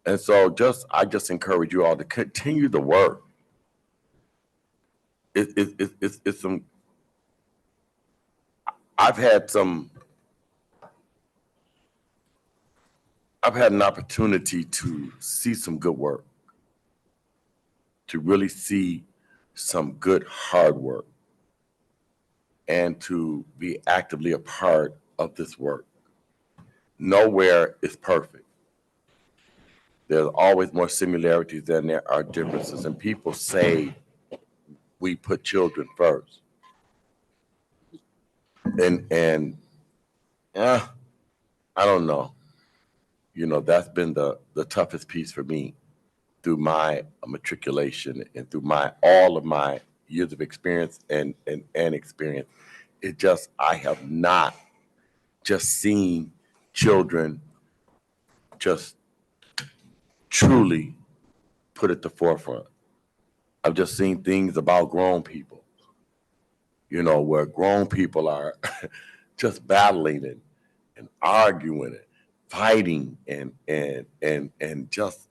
And so I just encourage you all to continue the work. It's some, I've had an opportunity to see some good work, to really see some good hard work and to be actively a part of this work. Nowhere is perfect. There's always more similarities than there are differences, and people say we put children first. And I don't know. That's been the toughest piece for me through my matriculation and through all of my years of experience and experience. I have not just seen children just truly put at the forefront. I've just seen things about grown people, where grown people are just battling and arguing and fighting and just,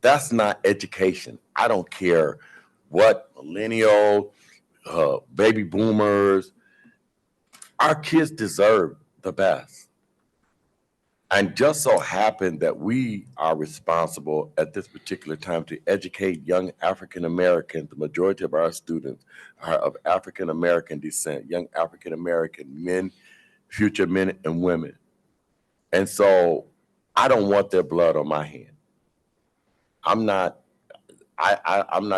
that's not education. I don't care what millennial, baby boomers, our kids deserve the best. And just so happened that we are responsible at this particular time to educate young African Americans. The majority of our students are of African American descent, young African American men, future men and women. And so I don't want their blood on my hand. I'm not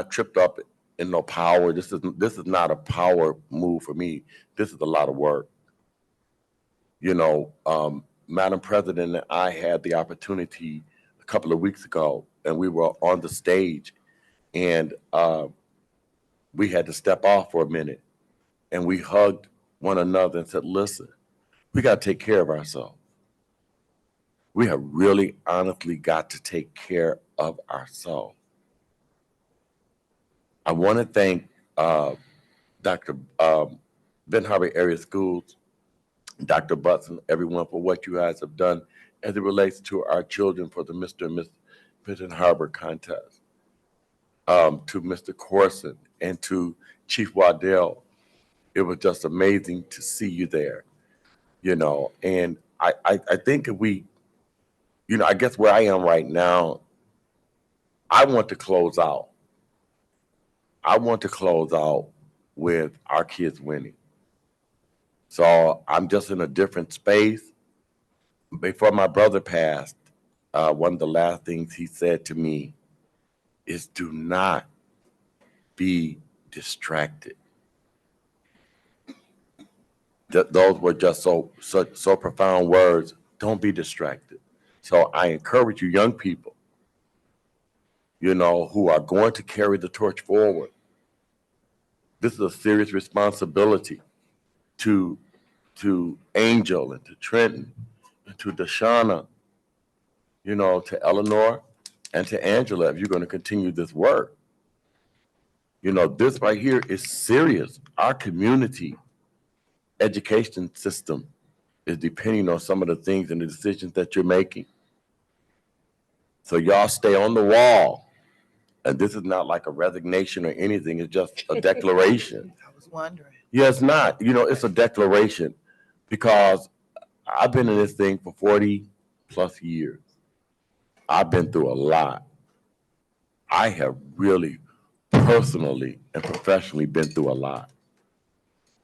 tripped up in no power. This is not a power move for me. This is a lot of work. Madam President and I had the opportunity a couple of weeks ago, and we were on the stage, and we had to step off for a minute, and we hugged one another and said, listen, we got to take care of ourselves. We have really honestly got to take care of ourselves. I want to thank Dr. Ben Harbor Area Schools, Dr. Butson, everyone for what you guys have done as it relates to our children for the Mr. and Miss Benton Harbor contest, to Mr. Corson and to Chief Waddell. It was just amazing to see you there, and I think if we, I guess where I am right now, I want to close out. I want to close out with our kids winning. So I'm just in a different space. Before my brother passed, one of the last things he said to me is, do not be distracted. Those were just so profound words. Don't be distracted. So I encourage you, young people, who are going to carry the torch forward. This is a serious responsibility to Angel and to Trenton and to Deshauna, to Eleanor and to Angela, if you're going to continue this work. This right here is serious. Our community education system is depending on some of the things and the decisions that you're making. So y'all stay on the wall. And this is not like a resignation or anything. It's just a declaration. I was wondering. Yeah, it's not. It's a declaration because I've been in this thing for 40 plus years. I've been through a lot. I have really personally and professionally been through a lot.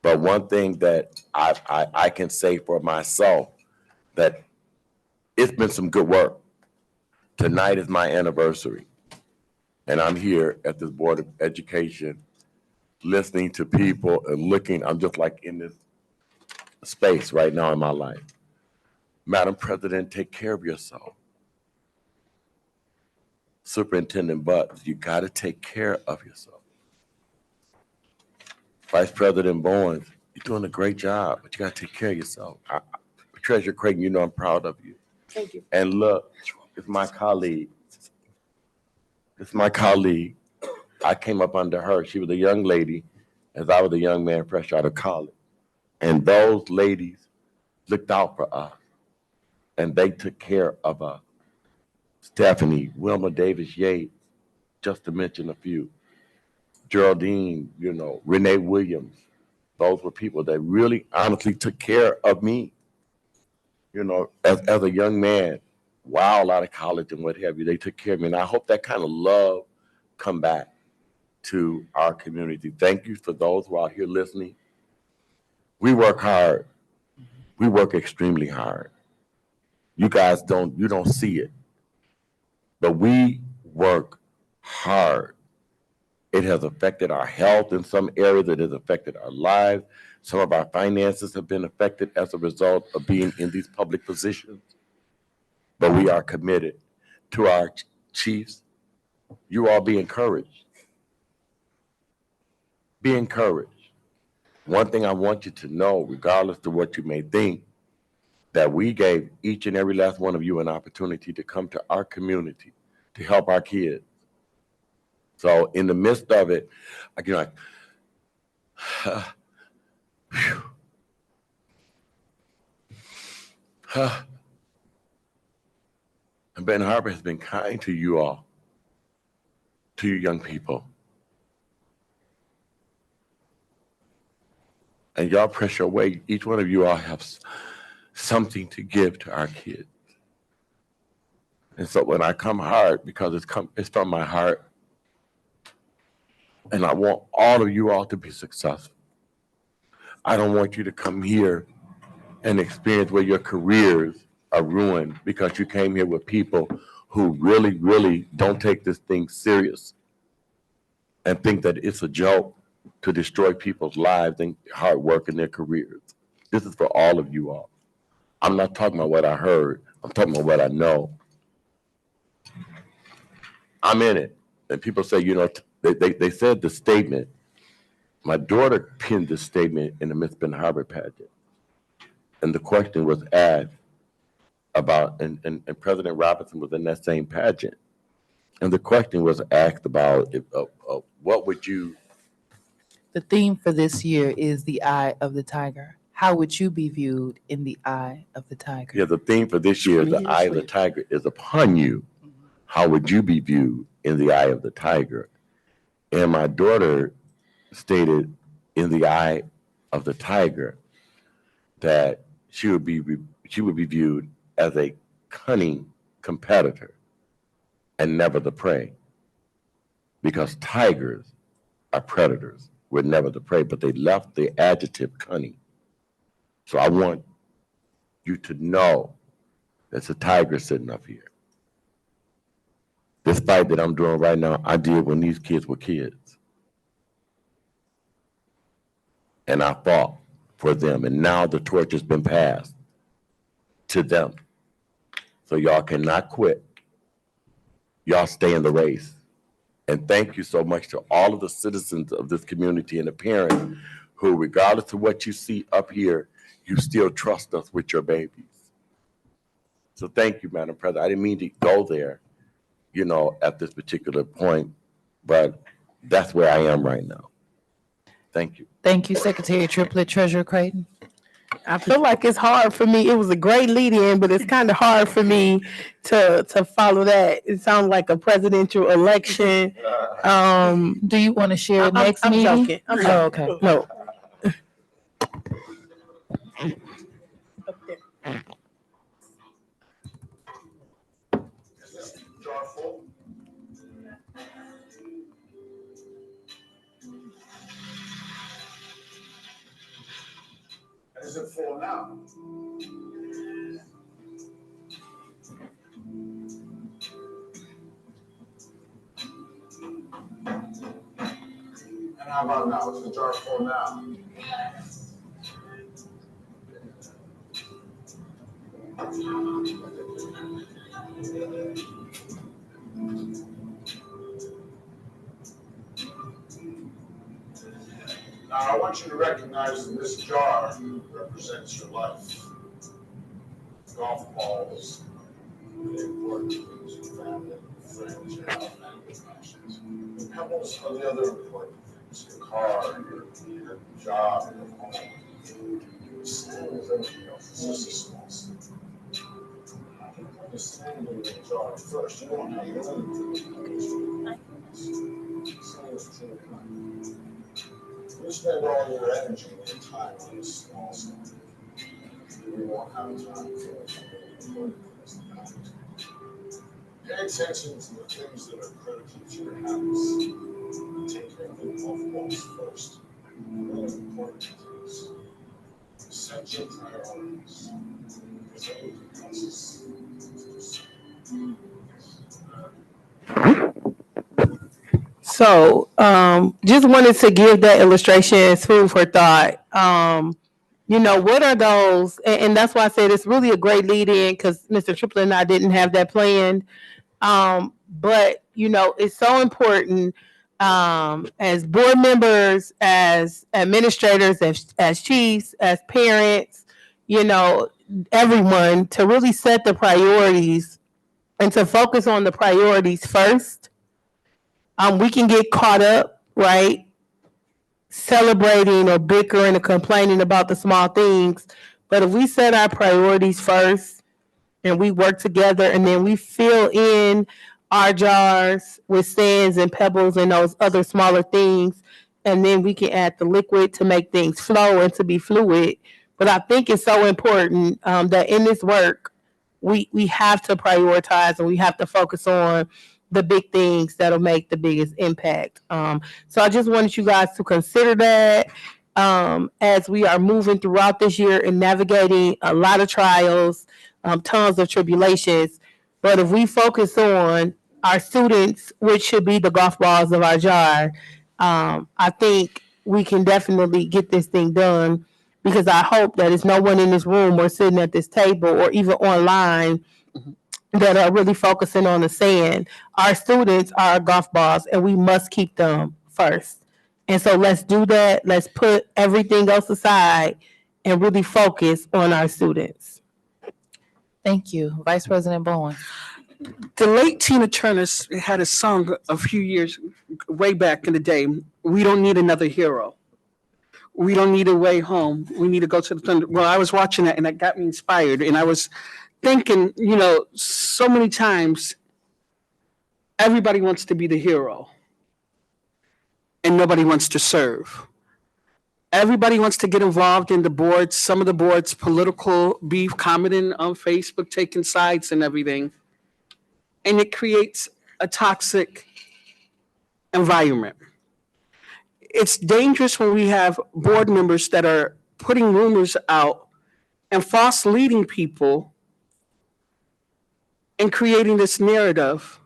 But one thing that I can say for myself, that it's been some good work. Tonight is my anniversary. And I'm here at this Board of Education listening to people and looking. I'm just like in this space right now in my life. Madam President, take care of yourself. Superintendent Butts, you got to take care of yourself. Vice President Bowens, you're doing a great job, but you got to take care of yourself. Treasurer Creighton, I'm proud of you. Thank you. And look, it's my colleague. It's my colleague. I came up under her. She was a young lady as I was a young man fresh out of college. And those ladies looked out for us and they took care of us. Stephanie, Wilma Davis Yates, just to mention a few. Geraldine, Renee Williams. Those were people that really honestly took care of me. As a young man, while out of college and what have you, they took care of me. And I hope that kind of love come back. to our community. Thank you for those who are here listening. We work hard. We work extremely hard. You guys you don't see it, but we work hard. It has affected our health in some areas. It has affected our lives. Some of our finances have been affected as a result of being in these public positions. But we are committed to our chiefs. You all be encouraged. Be encouraged. One thing I want you to know, regardless of what you may think, that we gave each and every last one of you an opportunity to come to our community to help our kids. So in the midst of it, I can like, and Ben Harbor has been kind to you all, to you young people. And y'all press your way. Each one of you all have something to give to our kids. And so when I come hard, because it's from my heart, and I want all of you all to be successful. I don't want you to come here and experience where your careers are ruined because you came here with people who really, really don't take this thing serious and think that it's a joke to destroy people's lives and hard work in their careers. This is for all of you all. I'm not talking about what I heard. I'm talking about what I know. I'm in it. And people say, they said the statement. My daughter pinned this statement in the Miss Ben Harbor pageant. And the question was asked about, and President Robinson was in that same pageant. And the question was asked about what would you. The theme for this year is the eye of the tiger. How would you be viewed in the eye of the tiger? Yeah, the theme for this year, the eye of the tiger, is upon you. How would you be viewed in the eye of the tiger? And my daughter stated in the eye of the tiger that she would be viewed as a cunning competitor and never the prey. Because tigers are predators. We're never the prey, but they left the adjective cunning. So I want you to know there's a tiger sitting up here. This fight that I'm doing right now, I did when these kids were kids. And I fought for them. And now the torch has been passed to them. So y'all cannot quit. Y'all stay in the race. And thank you so much to all of the citizens of this community and the parents who, regardless of what you see up here, you still trust us with your babies. So thank you, Madam President. I didn't mean to go there, at this particular point, but that's where I am right now. Thank you. Thank you, Secretary Triplett. Treasurer Creighton. I feel like it's hard for me. It was a great lead in, but it's kind of hard for me to follow that. It sounds like a presidential election. Do you want to share I'm next meeting? joking. I'm joking. Oh, okay. No. Is it full now? And how about now? Is the jar full now? Now, I want you to recognize that this jar represents your life. Golf balls, the important things, your family, friends, your health, and your passions. The pebbles are the other important things, your car, your job, your home. The sand is everything else, it's just a small step. The sand in the jar first, you don't have room to sand is truly kind. You spend all your energy and your time on this small stuff. You won't have time for important things to happen. Pay attention to the things that are critical to your happiness. take care of the mothballs first. More important is set your priorities. It's all So, just wanted to give that illustration as food for thought. What are those? And that's why I said it's really a great lead in because Mr. Triplett and I didn't have that planned. But it's so important as board members, as administrators, as chiefs, as parents, everyone to really set the priorities and to focus on the priorities first. We can get caught up, right? Celebrating or bickering or complaining about the small things. But if we set our priorities first and we work together and then we fill in our jars with sands and pebbles and those other smaller things, and then we can add the liquid to make things flow and to be fluid. But I think it's so important that in this work, we have to prioritize and we have to focus on the big things that'll make the biggest impact. So I just wanted you guys to consider that as we are moving throughout this year and navigating a lot of trials, tons of tribulations. But if we focus on our students, which should be the golf balls of our jar, I think we can definitely get this thing done because I hope that it's no one in this room or sitting at this table or even online that are really focusing on the sand. Our students are our golf balls and we must keep them first. And so let's do that. Let's put everything else aside and really focus on our students. Thank you. Vice President Bowen. The late Tina Turner had a song a few years way back in the day. We don't need another hero. We don't need a way home. We need to go to the thunder. Well, I was watching that and that got me inspired. And I was thinking, so many times everybody wants to be the hero and nobody wants to serve. Everybody wants to get involved in the boards, some of the boards, political beef, commenting on Facebook, taking sides and everything. And it creates a toxic environment. It's dangerous when we have board members that are putting rumors out and false leading people and creating this narrative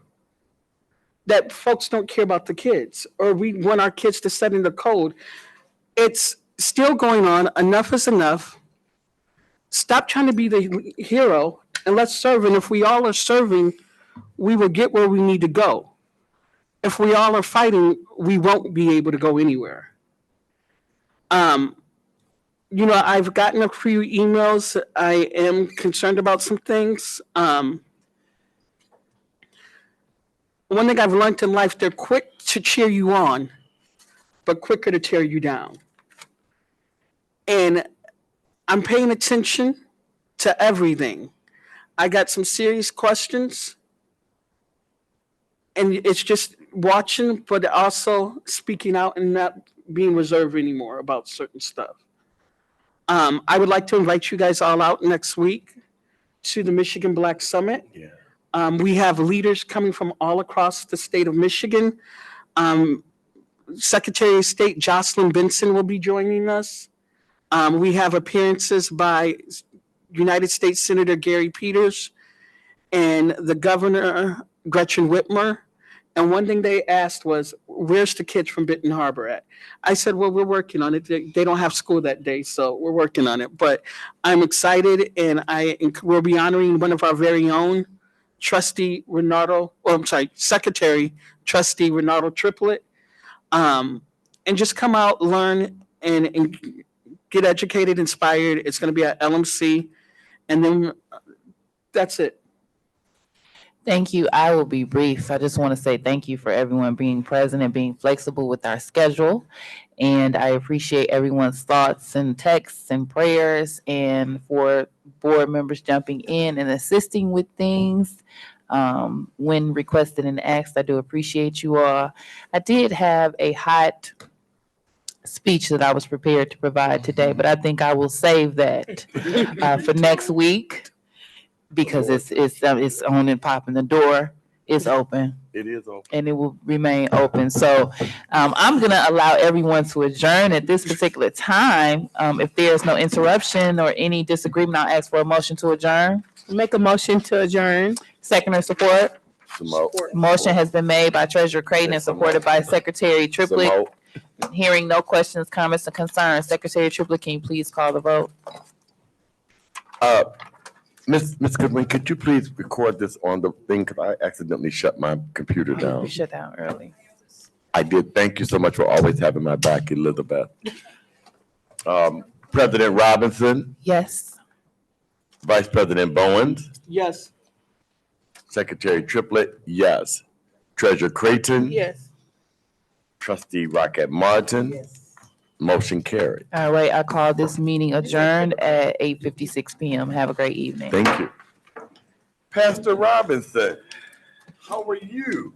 that folks don't care about the kids or we want our kids to set in the code. It's still going on. Enough is enough. Stop trying to be the hero and let's serve. And if we all are serving, we will get where we need to go. If we all are fighting, we won't be able to go anywhere. I've gotten a few emails. I am concerned about some things. One thing I've learned in life, they're quick to cheer you on, but quicker to tear you down. And I'm paying attention to everything. I got some serious questions. And it's just watching, but also speaking out and not being reserved anymore about certain stuff. I would like to invite you guys all out next week to the Michigan Black Summit. Yeah. We have leaders coming from all across the state of Michigan. Secretary of State Jocelyn Benson will be joining us. We have appearances by United States Senator Gary Peters and the Governor Gretchen Whitmer. And one thing they asked was, where's the kids from Benton Harbor at? I said, well, we're working on it. They don't have school that day, so we're working on it. But I'm excited, and we'll be honoring one of our very own, Secretary Trustee Renardo Triplett. And just come out, learn, and get educated, inspired. It's going to be at LMC. And then that's it. Thank you. I will be brief. I just want to say thank you for everyone being present and being flexible with our schedule. And I appreciate everyone's thoughts and texts and prayers and for board members jumping in and assisting with things when requested and asked. I do appreciate you all. I did have a hot speech that I was prepared to provide today, but I think I will save that for next week. Because it's on and popping the door. is open. It is open. And it will remain open. So I'm gonna allow everyone to adjourn at this particular time. If there's no interruption or any disagreement, I'll ask for a motion to adjourn. Make a motion to adjourn. Second or support? Support. Motion has been made by Treasurer Creighton and supported by Secretary Triplett. Support. Hearing no questions, comments, or concerns, Secretary Triplett, can you please call the vote? Ms. Goodwin, could you please record this on the thing? Because I accidentally shut my computer We down. shut down early. I did. Thank you so much for always having my back, Elizabeth. President Robinson, Yes. Vice President Bowens, Yes. Secretary Triplett, yes. Treasurer Creighton. Yes. Trustee Rocket Martin. Motion carried. All right, I call this meeting adjourned at 8:56 PM. Have a great evening. Thank you. Pastor Robinson, how are you?